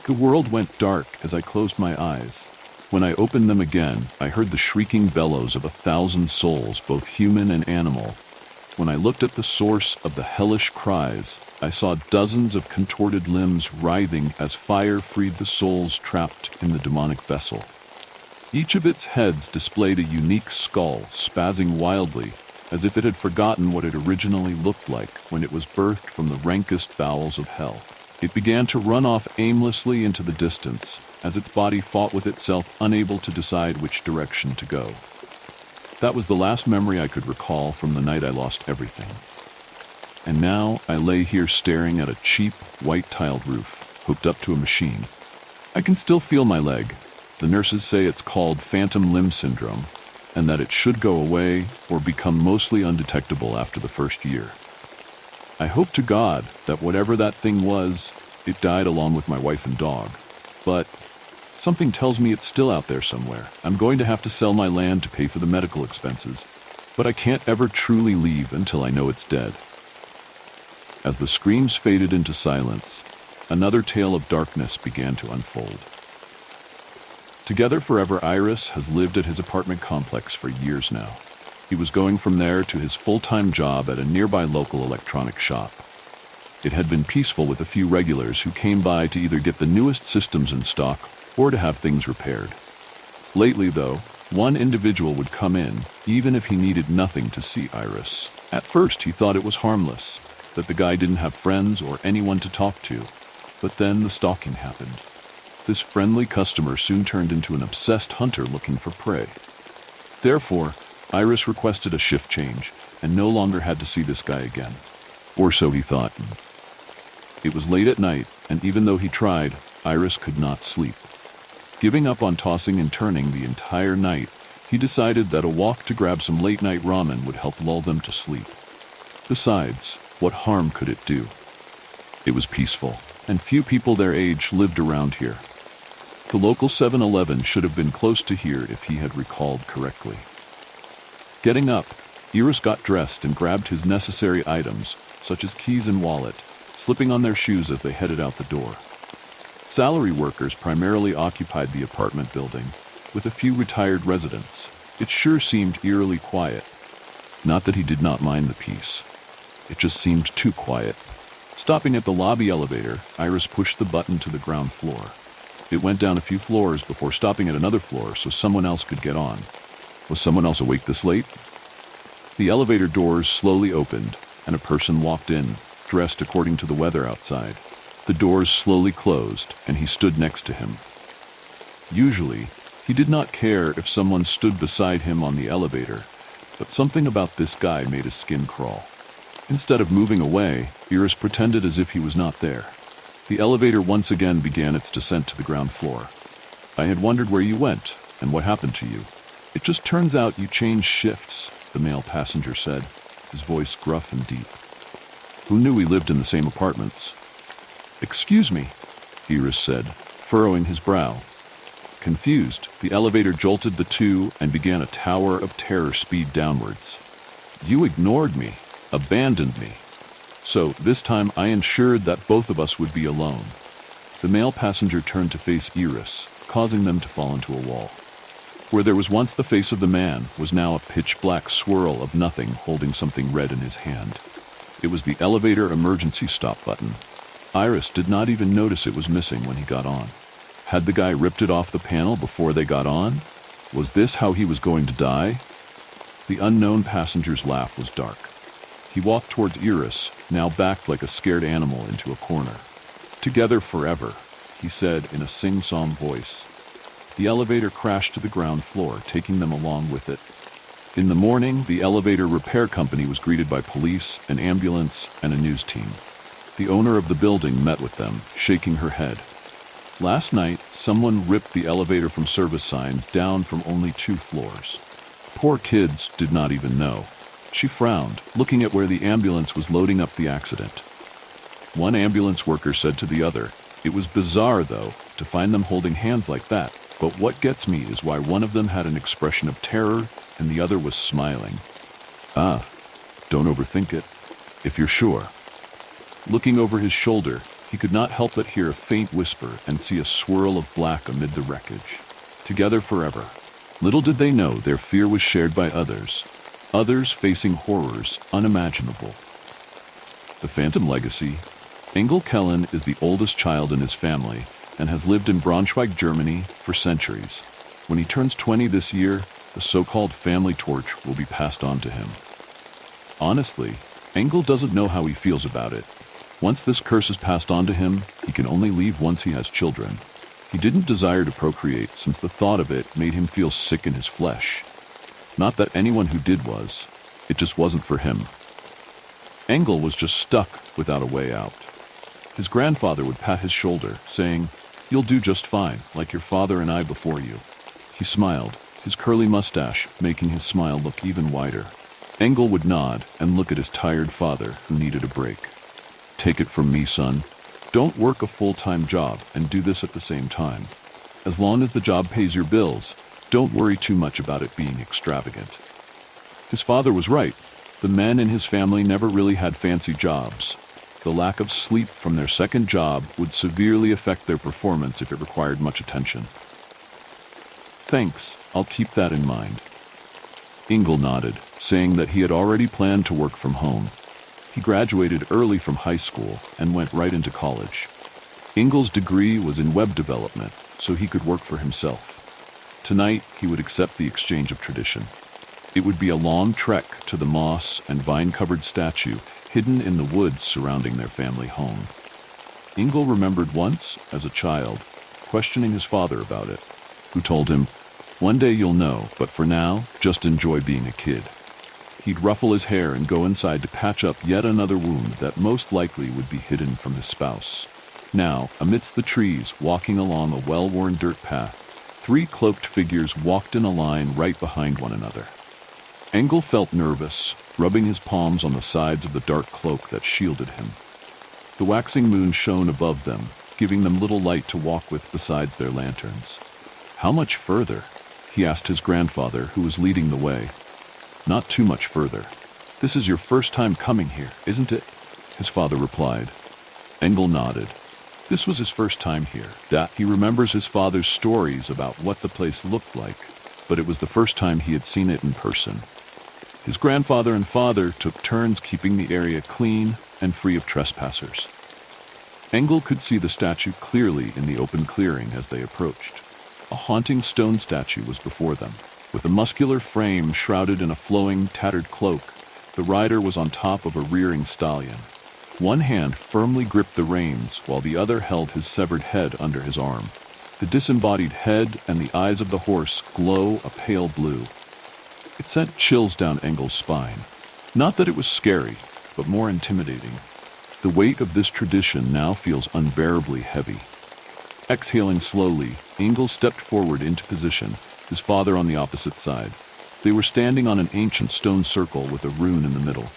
The world went dark as I closed my eyes. When I opened them again, I heard the shrieking bellows of 1,000 souls, both human and animal. When I looked at the source of the hellish cries, I saw dozens of contorted limbs writhing as fire freed the souls trapped in the demonic vessel. Each of its heads displayed a unique skull, spazzing wildly, as if it had forgotten what it originally looked like when it was birthed from the rankest bowels of hell. It began to run off aimlessly into the distance, as its body fought with itself, unable to decide which direction to go. That was the last memory I could recall from the night I lost everything. And now I lay here staring at a cheap, white-tiled roof, hooked up to a machine. I can still feel my leg. The nurses say it's called phantom limb syndrome, and that it should go away or become mostly undetectable after the first year. I hope to God that whatever that thing was, it died along with my wife and dog. But something tells me it's still out there somewhere. I'm going to have to sell my land to pay for the medical expenses, but I can't ever truly leave until I know it's dead. As the screams faded into silence, another tale of darkness began to unfold. Together forever, Iris has lived at his apartment complex for years now. He was going from there to his full-time job at a nearby local electronic shop. It had been peaceful with a few regulars who came by to either get the newest systems in stock or to have things repaired. Lately, though, one individual would come in, even if he needed nothing, to see Iris. At first, he thought it was harmless, that the guy didn't have friends or anyone to talk to. But then the stalking happened. This friendly customer soon turned into an obsessed hunter looking for prey. Therefore, Iris requested a shift change and no longer had to see this guy again. Or so he thought. It was late at night, and even though he tried, Iris could not sleep. Giving up on tossing and turning the entire night, he decided that a walk to grab some late-night ramen would help lull them to sleep. Besides, what harm could it do? It was peaceful, and few people their age lived around here. The local 7-Eleven should have been close to here if he had recalled correctly. Getting up, Iris got dressed and grabbed his necessary items, such as keys and wallet, slipping on their shoes as they headed out the door. Salary workers primarily occupied the apartment building, with a few retired residents. It sure seemed eerily quiet. Not that he did not mind the peace. It just seemed too quiet. Stopping at the lobby elevator, Iris pushed the button to the ground floor. It went down a few floors before stopping at another floor so someone else could get on. Was someone else awake this late? The elevator doors slowly opened, and a person walked in, dressed according to the weather outside. The doors slowly closed, and he stood next to him. Usually, He did not care if someone stood beside him on the elevator, but something about this guy made his skin crawl. Instead of moving away, Iris pretended as if he was not there. The elevator once again began its descent to the ground floor. I had wondered where you went and what happened to you. It just turns out you changed shifts, the male passenger said, his voice gruff and deep. Who knew we lived in the same apartments? Excuse me, Iris said, furrowing his brow. Confused, the elevator jolted the two and began a tower of terror speed downwards. You ignored me, abandoned me. So, this time I ensured that both of us would be alone. The male passenger turned to face Iris, causing them to fall into a wall. Where there was once the face of the man was now a pitch-black swirl of nothing holding something red in his hand. It was the elevator emergency stop button. Iris did not even notice it was missing when he got on. Had the guy ripped it off the panel before they got on? Was this how he was going to die? The unknown passenger's laugh was dark. He walked towards Iris, now backed like a scared animal into a corner. Together forever, he said in a sing-song voice. The elevator crashed to the ground floor, taking them along with it. In the morning, the elevator repair company was greeted by police, an ambulance, and a news team. The owner of the building met with them, shaking her head. Last night, someone ripped the elevator from service signs down from only 2 floors. Poor kids did not even know. She frowned, looking at where the ambulance was loading up the accident. One ambulance worker said to the other, "It was bizarre, though, to find them holding hands like that. But what gets me is why one of them had an expression of terror and the other was smiling." "Ah, don't overthink it, if you're sure." Looking over his shoulder, he could not help but hear a faint whisper and see a swirl of black amid the wreckage. Together forever. Little did they know their fear was shared by others facing horrors unimaginable. The Phantom Legacy. Engel Kellen is the oldest child in his family and has lived in Braunschweig, Germany, for centuries. When he turns 20 this year, the so-called family torch will be passed on to him. Honestly, Engel doesn't know how he feels about it. Once this curse is passed on to him, he can only leave once he has children. He didn't desire to procreate since the thought of it made him feel sick in his flesh. Not that anyone who did was. It just wasn't for him. Engel was just stuck without a way out. His grandfather would pat his shoulder, saying, "You'll do just fine, like your father and I before you." He smiled, his curly mustache making his smile look even wider. Engel would nod and look at his tired father, who needed a break. "Take it from me, son. Don't work a full-time job and do this at the same time. As long as the job pays your bills, don't worry too much about it being extravagant." His father was right. The men in his family never really had fancy jobs. The lack of sleep from their second job would severely affect their performance if it required much attention. "Thanks, I'll keep that in mind." Engel nodded, saying that he had already planned to work from home. He graduated early from high school and went right into college. Engel's degree was in web development, so he could work for himself. Tonight, he would accept the exchange of tradition. It would be a long trek to the moss and vine-covered statue hidden in the woods surrounding their family home. Engel remembered once, as a child, questioning his father about it, who told him, "One day you'll know, but for now, just enjoy being a kid." He'd ruffle his hair and go inside to patch up yet another wound that most likely would be hidden from his spouse. Now, amidst the trees, walking along a well-worn dirt path, 3 cloaked figures walked in a line right behind one another. Engel felt nervous, rubbing his palms on the sides of the dark cloak that shielded him. The waxing moon shone above them, giving them little light to walk with besides their lanterns. "How much further?" he asked his grandfather, who was leading the way. "Not too much further. This is your first time coming here, isn't it?" his father replied. Engel nodded. This was his first time here. He remembers his father's stories about what the place looked like, but it was the first time he had seen it in person. His grandfather and father took turns keeping the area clean and free of trespassers. Engel could see the statue clearly in the open clearing as they approached. A haunting stone statue was before them. With a muscular frame shrouded in a flowing, tattered cloak, the rider was on top of a rearing stallion. One hand firmly gripped the reins while the other held his severed head under his arm. The disembodied head and the eyes of the horse glow a pale blue. It sent chills down Engel's spine. Not that it was scary, but more intimidating. The weight of this tradition now feels unbearably heavy. Exhaling slowly, Engel stepped forward into position, his father on the opposite side. They were standing on an ancient stone circle with a rune in the middle.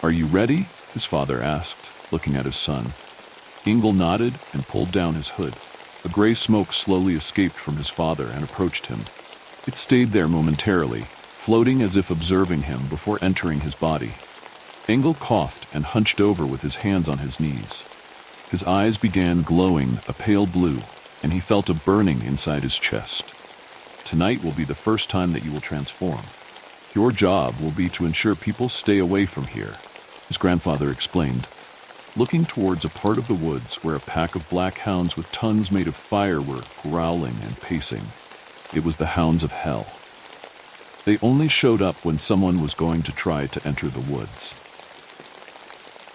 "Are you ready?" his father asked, looking at his son. Engel nodded and pulled down his hood. A gray smoke slowly escaped from his father and approached him. It stayed there momentarily, floating as if observing him before entering his body. Engel coughed and hunched over with his hands on his knees. His eyes began glowing a pale blue, and he felt a burning inside his chest. "Tonight will be the first time that you will transform. Your job will be to ensure people stay away from here," his grandfather explained, looking towards a part of the woods where a pack of black hounds with tongues made of fire were growling and pacing. It was the hounds of hell. They only showed up when someone was going to try to enter the woods.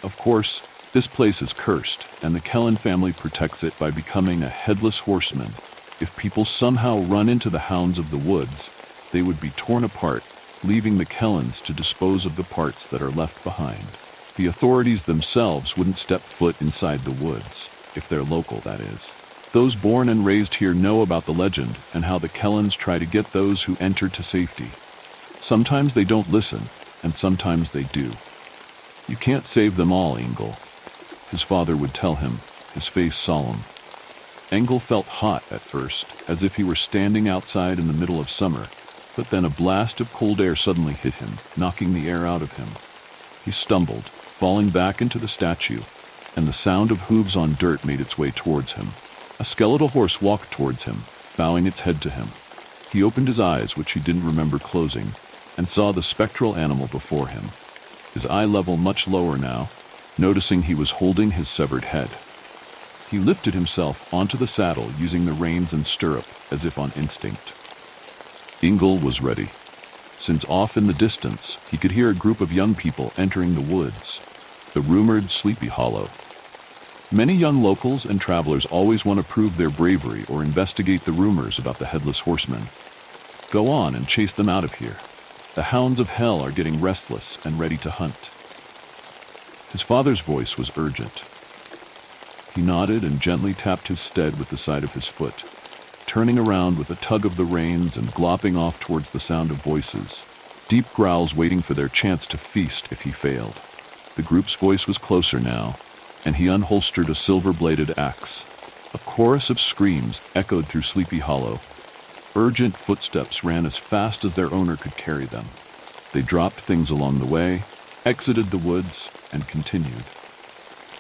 Of course, this place is cursed, and the Kellen family protects it by becoming a headless horseman. If people somehow run into the hounds of the woods, they would be torn apart, leaving the Kellens to dispose of the parts that are left behind. The authorities themselves wouldn't step foot inside the woods, if they're local, that is. Those born and raised here know about the legend and how the Kellens try to get those who enter to safety. Sometimes they don't listen, and sometimes they do. "You can't save them all, Engel," his father would tell him, his face solemn. Engel felt hot at first, as if he were standing outside in the middle of summer, but then a blast of cold air suddenly hit him, knocking the air out of him. He stumbled, falling back into the statue, and the sound of hooves on dirt made its way towards him. A skeletal horse walked towards him, bowing its head to him. He opened his eyes, which he didn't remember closing, and saw the spectral animal before him. His eye level much lower now, noticing he was holding his severed head. He lifted himself onto the saddle using the reins and stirrup as if on instinct. Engel was ready. Since off in the distance, he could hear a group of young people entering the woods, the rumored Sleepy Hollow. Many young locals and travelers always want to prove their bravery or investigate the rumors about the Headless Horseman. Go on and chase them out of here. The hounds of hell are getting restless and ready to hunt. His father's voice was urgent. He nodded and gently tapped his steed with the side of his foot, turning around with a tug of the reins and glopping off towards the sound of voices, deep growls waiting for their chance to feast if he failed. The group's voice was closer now, and he unholstered a silver-bladed axe. A chorus of screams echoed through Sleepy Hollow. Urgent footsteps ran as fast as their owner could carry them. They dropped things along the way, exited the woods, and continued.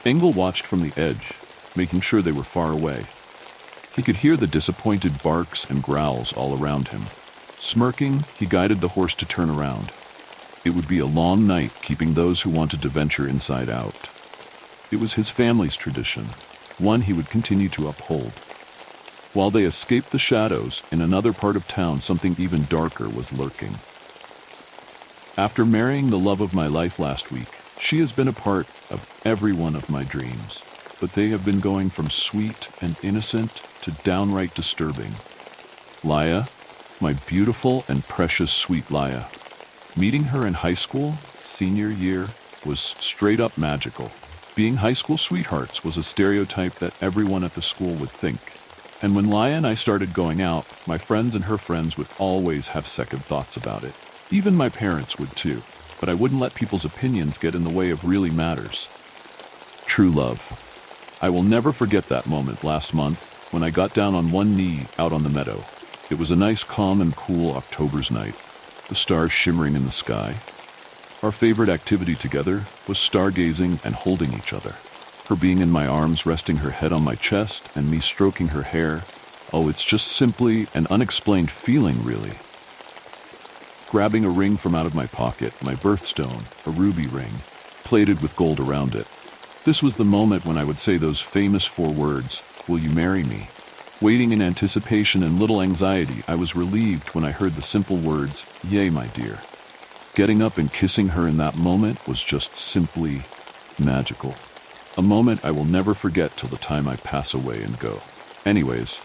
Engel watched from the edge, making sure they were far away. He could hear the disappointed barks and growls all around him. Smirking, he guided the horse to turn around. It would be a long night keeping those who wanted to venture inside out. It was his family's tradition, one he would continue to uphold. While they escaped the shadows, in another part of town something even darker was lurking. After marrying the love of my life last week, she has been a part of every one of my dreams, but they have been going from sweet and innocent to downright disturbing. Laya, my beautiful and precious sweet Laya. Meeting her in high school, senior year, was straight up magical. Being high school sweethearts was a stereotype that everyone at the school would think. And when Laya and I started going out, my friends and her friends would always have second thoughts about it. Even my parents would too, but I wouldn't let people's opinions get in the way of really matters. True love. I will never forget that moment last month when I got down on one knee out on the meadow. It was a nice, calm and cool October's night, the stars shimmering in the sky. Our favorite activity together was stargazing and holding each other. Her being in my arms, resting her head on my chest, and me stroking her hair. Oh, it's just simply an unexplained feeling, really. Grabbing a ring from out of my pocket, my birthstone, a ruby ring, plated with gold around it. This was the moment when I would say those famous 4 words, "Will you marry me?" Waiting in anticipation and little anxiety, I was relieved when I heard the simple words, "Yay, my dear." Getting up and kissing her in that moment was just simply magical. A moment I will never forget till the time I pass away and go. Anyways,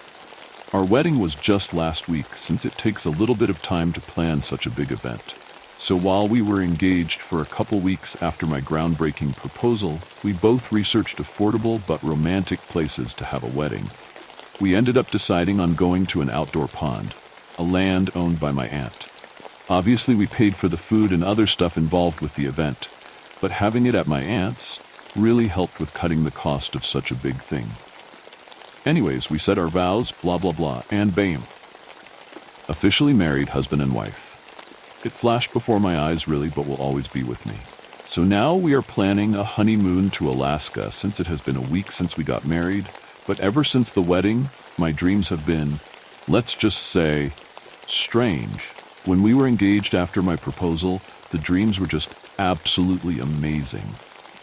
Our wedding was just last week, since it takes a little bit of time to plan such a big event. So while we were engaged for a couple weeks after my groundbreaking proposal, we both researched affordable but romantic places to have a wedding. We ended up deciding on going to an outdoor pond, a land owned by my aunt. Obviously, we paid for the food and other stuff involved with the event, but having it at my aunt's really helped with cutting the cost of such a big thing. Anyways, we said our vows, blah blah blah, and bam. Officially married husband and wife. It flashed before my eyes really, but will always be with me. So now we are planning a honeymoon to Alaska, since it has been a week since we got married, but ever since the wedding, my dreams have been, let's just say, strange. When we were engaged after my proposal, the dreams were just absolutely amazing.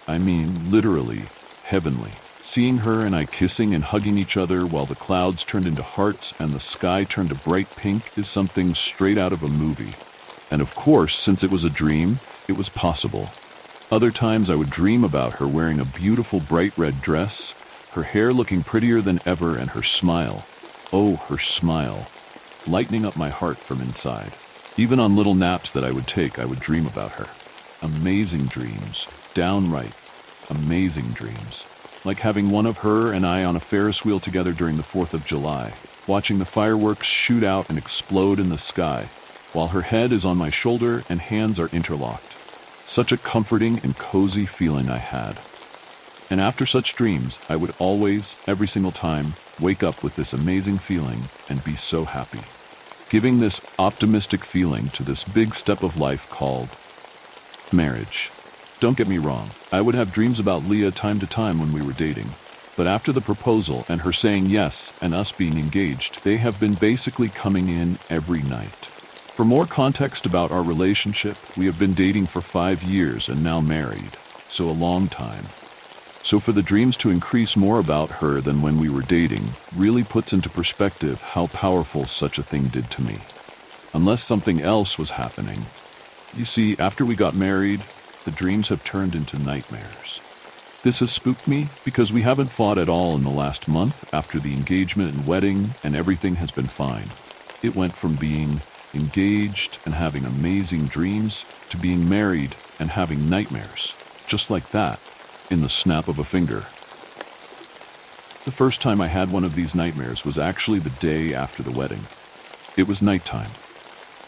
I mean, literally, heavenly. Seeing her and I kissing and hugging each other while the clouds turned into hearts and the sky turned a bright pink is something straight out of a movie. And of course, since it was a dream, it was possible. Other times I would dream about her wearing a beautiful bright red dress, her hair looking prettier than ever, and her smile. Oh, her smile. Lightening up my heart from inside. Even on little naps that I would take, I would dream about her. Amazing dreams. Downright amazing dreams. Like having one of her and I on a Ferris wheel together during the 4th of July, watching the fireworks shoot out and explode in the sky, while her head is on my shoulder and hands are interlocked. Such a comforting and cozy feeling I had. And after such dreams, I would always, every single time, wake up with this amazing feeling and be so happy. Giving this optimistic feeling to this big step of life called marriage. Don't get me wrong, I would have dreams about Leah time to time when we were dating. But after the proposal and her saying yes and us being engaged, they have been basically coming in every night. For more context about our relationship, we have been dating for 5 years and now married, so a long time. So for the dreams to increase more about her than when we were dating really puts into perspective how powerful such a thing did to me. Unless something else was happening. You see, after we got married, the dreams have turned into nightmares. This has spooked me because we haven't fought at all in the last month after the engagement and wedding, and everything has been fine. It went from being engaged and having amazing dreams to being married and having nightmares, just like that, in the snap of a finger. The first time I had one of these nightmares was actually the day after the wedding. It was nighttime.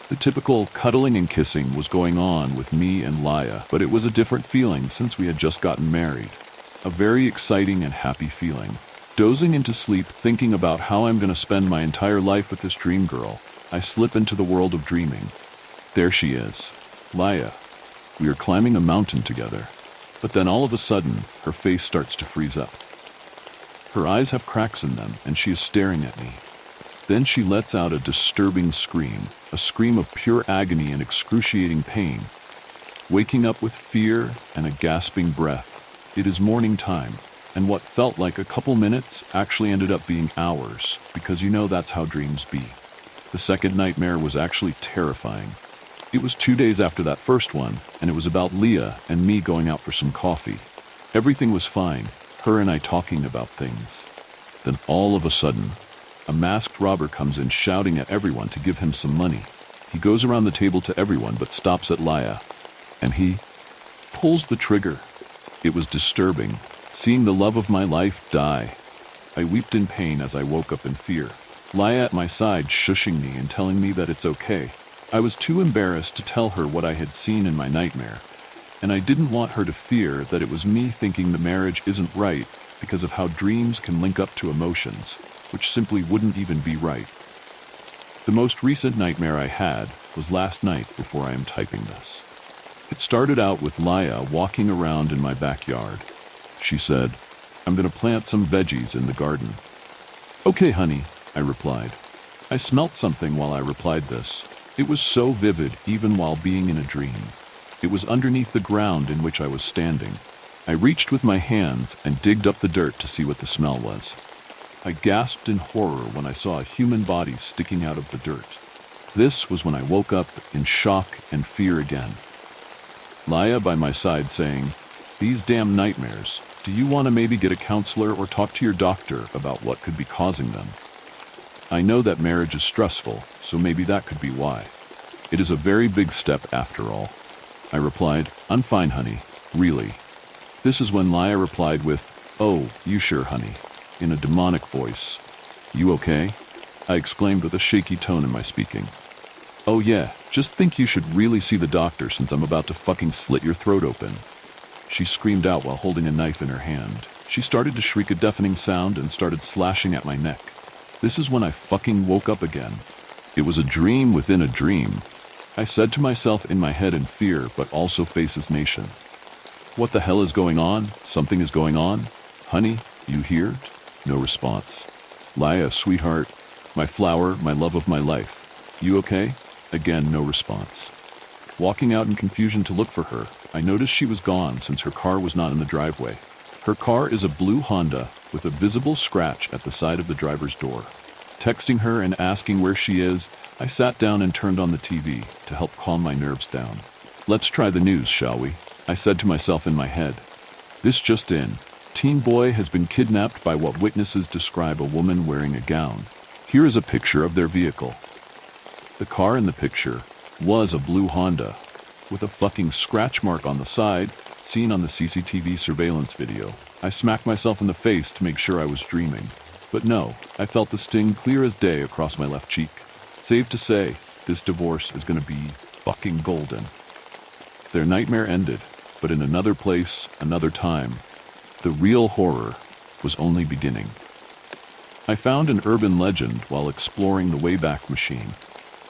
The typical cuddling and kissing was going on with me and Laya, but it was a different feeling since we had just gotten married. A very exciting and happy feeling. Dozing into sleep thinking about how I'm going to spend my entire life with this dream girl, I slip into the world of dreaming. There she is, Laya. We are climbing a mountain together. But then all of a sudden, her face starts to freeze up. Her eyes have cracks in them, and she is staring at me. Then she lets out a disturbing scream, a scream of pure agony and excruciating pain. Waking up with fear and a gasping breath, it is morning time, and what felt like a couple minutes actually ended up being hours, because you know that's how dreams be. The second nightmare was actually terrifying. It was 2 days after that first one, and it was about Leah and me going out for some coffee. Everything was fine, her and I talking about things. Then all of a sudden, a masked robber comes in shouting at everyone to give him some money. He goes around the table to everyone but stops at Laya, and he pulls the trigger. It was disturbing, seeing the love of my life die. I wept in pain as I woke up in fear. Laya at my side shushing me and telling me that it's okay. I was too embarrassed to tell her what I had seen in my nightmare, and I didn't want her to fear that it was me thinking the marriage isn't right because of how dreams can link up to emotions, which simply wouldn't even be right. The most recent nightmare I had was last night before I am typing this. It started out with Laya walking around in my backyard. She said, "I'm going to plant some veggies in the garden." "Okay, honey," I replied. I smelt something while I replied this. It was so vivid even while being in a dream. It was underneath the ground in which I was standing. I reached with my hands and digged up the dirt to see what the smell was. I gasped in horror when I saw a human body sticking out of the dirt. This was when I woke up in shock and fear again. Laya by my side saying, "These damn nightmares. Do you want to maybe get a counselor or talk to your doctor about what could be causing them?" I know that marriage is stressful, so maybe that could be why. It is a very big step after all. I replied, I'm fine, honey. Really. This is when Laya replied with, oh, you sure, honey, in a demonic voice. You okay? I exclaimed with a shaky tone in my speaking. Oh yeah, just think you should really see the doctor since I'm about to fucking slit your throat open. She screamed out while holding a knife in her hand. She started to shriek a deafening sound and started slashing at my neck. This is when I fucking woke up again. It was a dream within a dream. I said to myself in my head in fear, but also faces nation. What the hell is going on? Something is going on? Honey, you here? No response. Laya, sweetheart, my flower, my love of my life. You okay? Again, no response. Walking out in confusion to look for her, I noticed she was gone since her car was not in the driveway. Her car is a blue Honda with a visible scratch at the side of the driver's door. Texting her and asking where she is, I sat down and turned on the TV to help calm my nerves down. Let's try the news, shall we? I said to myself in my head. This just in. Teen boy has been kidnapped by what witnesses describe a woman wearing a gown. Here is a picture of their vehicle. The car in the picture was a blue Honda with a fucking scratch mark on the side seen on the CCTV surveillance video. I smacked myself in the face to make sure I was dreaming. But no, I felt the sting clear as day across my left cheek. Safe to say, this divorce is gonna be fucking golden. Their nightmare ended, but in another place, another time, the real horror was only beginning. I found an urban legend while exploring the Wayback Machine.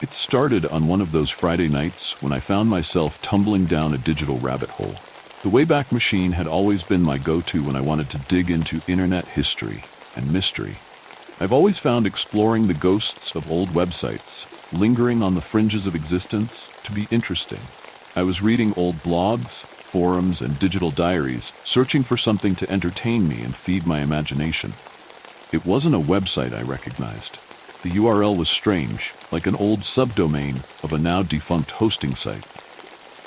It started on one of those Friday nights when I found myself tumbling down a digital rabbit hole. The Wayback Machine had always been my go-to when I wanted to dig into internet history and mystery. I've always found exploring the ghosts of old websites, lingering on the fringes of existence, to be interesting. I was reading old blogs, forums, and digital diaries, searching for something to entertain me and feed my imagination. It wasn't a website I recognized. The URL was strange, like an old subdomain of a now defunct hosting site.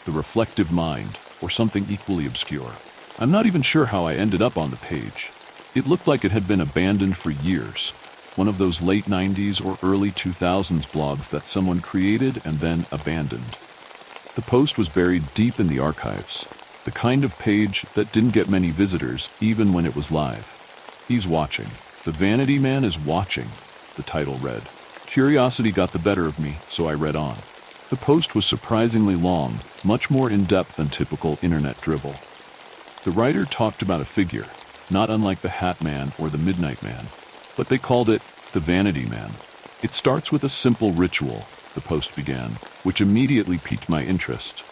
The Reflective Mind, or something equally obscure. I'm not even sure how I ended up on the page. It looked like it had been abandoned for years. One of those late 90s or early 2000s blogs that someone created and then abandoned. The post was buried deep in the archives, the kind of page that didn't get many visitors even when it was live. He's watching. The Vanity Man is watching, the title read. Curiosity got the better of me, so I read on. The post was surprisingly long, much more in-depth than typical internet drivel. The writer talked about a figure, not unlike the Hat Man or the Midnight Man, but they called it the Vanity Man. It starts with a simple ritual, the post began, which immediately piqued my interest.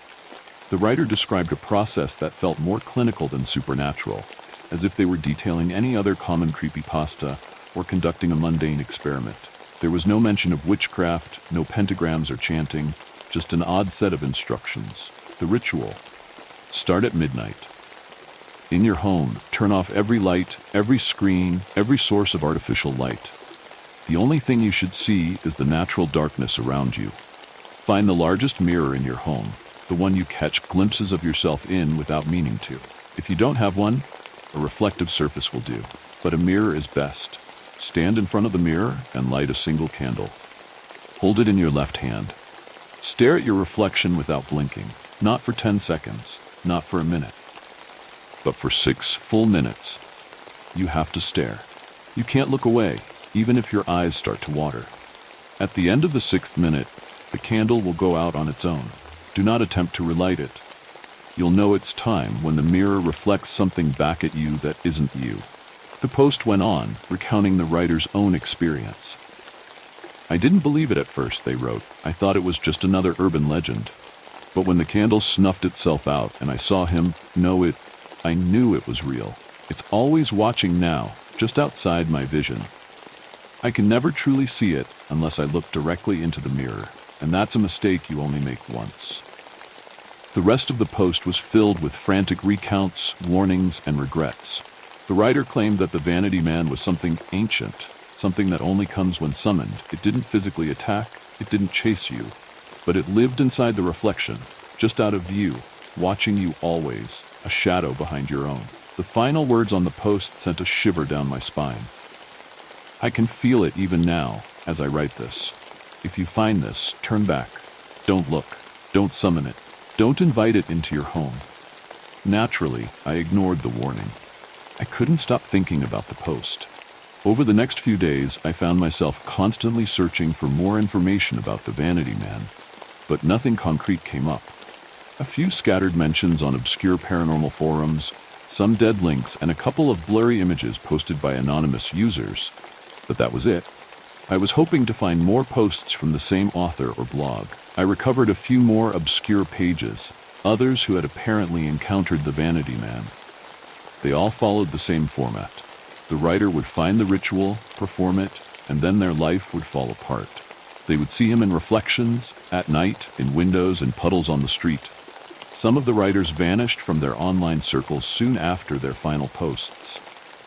The writer described a process that felt more clinical than supernatural, as if they were detailing any other common creepypasta or conducting a mundane experiment. There was no mention of witchcraft, no pentagrams or chanting, just an odd set of instructions. The ritual. Start at midnight. In your home, turn off every light, every screen, every source of artificial light. The only thing you should see is the natural darkness around you. Find the largest mirror in your home, the one you catch glimpses of yourself in without meaning to. If you don't have one, a reflective surface will do, but a mirror is best. Stand in front of the mirror and light a single candle. Hold it in your left hand. Stare at your reflection without blinking, not for 10 seconds, not for a minute, but for 6 full minutes. You have to stare. You can't look away, even if your eyes start to water. At the end of the 6th minute, the candle will go out on its own. Do not attempt to relight it. You'll know it's time when the mirror reflects something back at you that isn't you. The post went on, recounting the writer's own experience. I didn't believe it at first, they wrote. I thought it was just another urban legend. But when the candle snuffed itself out and I saw him, I knew it was real. It's always watching now, just outside my vision. I can never truly see it unless I look directly into the mirror, and that's a mistake you only make once. The rest of the post was filled with frantic recounts, warnings, and regrets. The writer claimed that the Vanity Man was something ancient, something that only comes when summoned. It didn't physically attack, it didn't chase you, but it lived inside the reflection, just out of view, watching you always, a shadow behind your own. The final words on the post sent a shiver down my spine. I can feel it even now, as I write this. If you find this, turn back. Don't look. Don't summon it. Don't invite it into your home. Naturally, I ignored the warning. I couldn't stop thinking about the post. Over the next few days, I found myself constantly searching for more information about the Vanity Man, but nothing concrete came up. A few scattered mentions on obscure paranormal forums, some dead links, and a couple of blurry images posted by anonymous users, but that was it. I was hoping to find more posts from the same author or blog. I recovered a few more obscure pages, others who had apparently encountered the Vanity Man. They all followed the same format. The writer would find the ritual, perform it, and then their life would fall apart. They would see him in reflections, at night, in windows and puddles on the street. Some of the writers vanished from their online circles soon after their final posts.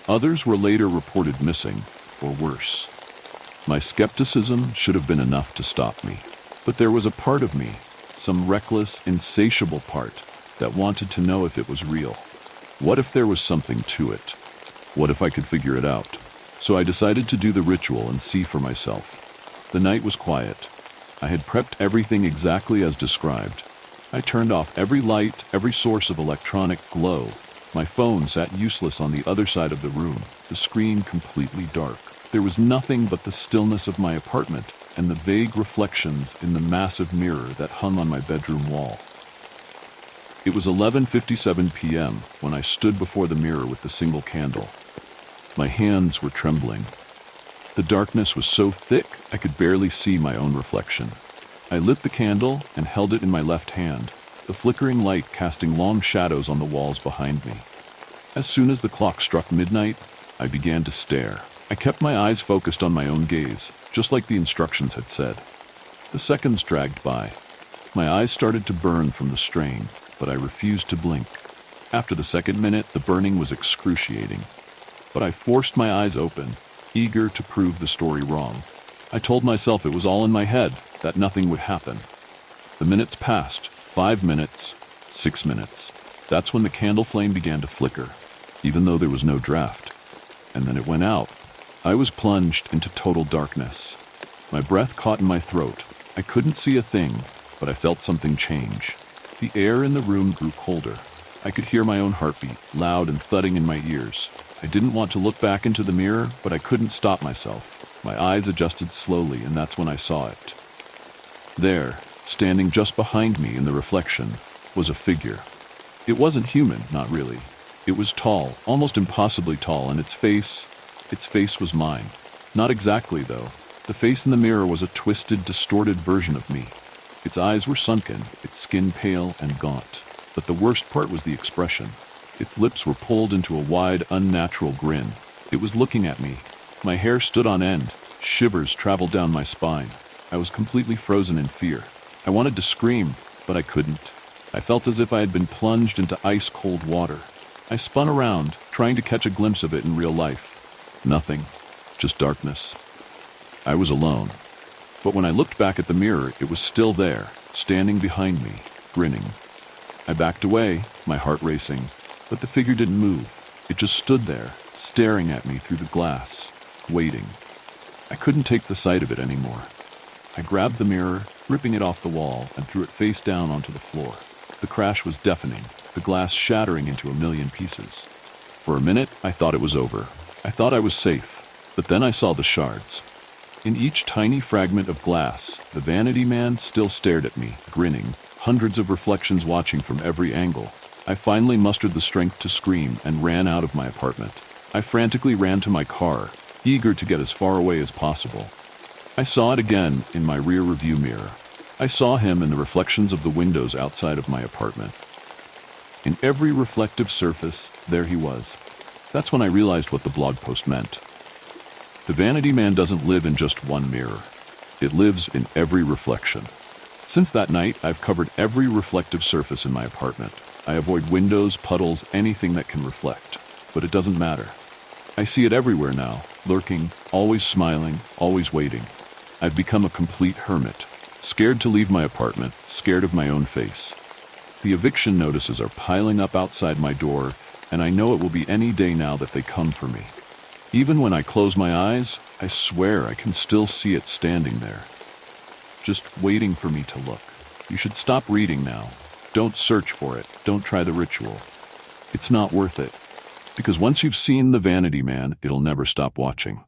Others were later reported missing, or worse. My skepticism should have been enough to stop me. But there was a part of me, some reckless, insatiable part, that wanted to know if it was real. What if there was something to it? What if I could figure it out? So I decided to do the ritual and see for myself. The night was quiet. I had prepped everything exactly as described. I turned off every light, every source of electronic glow. My phone sat useless on the other side of the room, the screen completely dark. There was nothing but the stillness of my apartment and the vague reflections in the massive mirror that hung on my bedroom wall. It was 11:57 p.m. when I stood before the mirror with the single candle. My hands were trembling. The darkness was so thick I could barely see my own reflection. I lit the candle and held it in my left hand, the flickering light casting long shadows on the walls behind me. As soon as the clock struck midnight, I began to stare. I kept my eyes focused on my own gaze, just like the instructions had said. The seconds dragged by. My eyes started to burn from the strain, but I refused to blink. After the second minute, the burning was excruciating. But I forced my eyes open, eager to prove the story wrong. I told myself it was all in my head, that nothing would happen. The minutes passed, 5 minutes, 6 minutes. That's when the candle flame began to flicker, even though there was no draft. And then it went out. I was plunged into total darkness. My breath caught in my throat. I couldn't see a thing, but I felt something change. The air in the room grew colder. I could hear my own heartbeat, loud and thudding in my ears. I didn't want to look back into the mirror, but I couldn't stop myself. My eyes adjusted slowly, and that's when I saw it. There, standing just behind me in the reflection, was a figure. It wasn't human, not really. It was tall, almost impossibly tall, and its face was mine. Not exactly, though. The face in the mirror was a twisted, distorted version of me. Its eyes were sunken, its skin pale and gaunt. But the worst part was the expression. Its lips were pulled into a wide, unnatural grin. It was looking at me. My hair stood on end. Shivers traveled down my spine. I was completely frozen in fear. I wanted to scream, but I couldn't. I felt as if I had been plunged into ice-cold water. I spun around, trying to catch a glimpse of it in real life. Nothing, just darkness. I was alone. But when I looked back at the mirror, it was still there, standing behind me, grinning. I backed away, my heart racing, but the figure didn't move. It just stood there, staring at me through the glass, waiting. I couldn't take the sight of it anymore. I grabbed the mirror, ripping it off the wall, and threw it face down onto the floor. The crash was deafening, the glass shattering into a million pieces. For a minute, I thought it was over. I thought I was safe, but then I saw the shards. In each tiny fragment of glass, the Vanity Man still stared at me, grinning, hundreds of reflections watching from every angle. I finally mustered the strength to scream and ran out of my apartment. I frantically ran to my car, eager to get as far away as possible. I saw it again in my rear view mirror. I saw him in the reflections of the windows outside of my apartment. In every reflective surface, there he was. That's when I realized what the blog post meant. The Vanity Man doesn't live in just one mirror. It lives in every reflection. Since that night, I've covered every reflective surface in my apartment. I avoid windows, puddles, anything that can reflect. But it doesn't matter. I see it everywhere now, lurking, always smiling, always waiting. I've become a complete hermit, scared to leave my apartment, scared of my own face. The eviction notices are piling up outside my door, and I know it will be any day now that they come for me. Even when I close my eyes, I swear I can still see it standing there, just waiting for me to look. You should stop reading now. Don't search for it. Don't try the ritual. It's not worth it. Because once you've seen the Vanity Man, it'll never stop watching.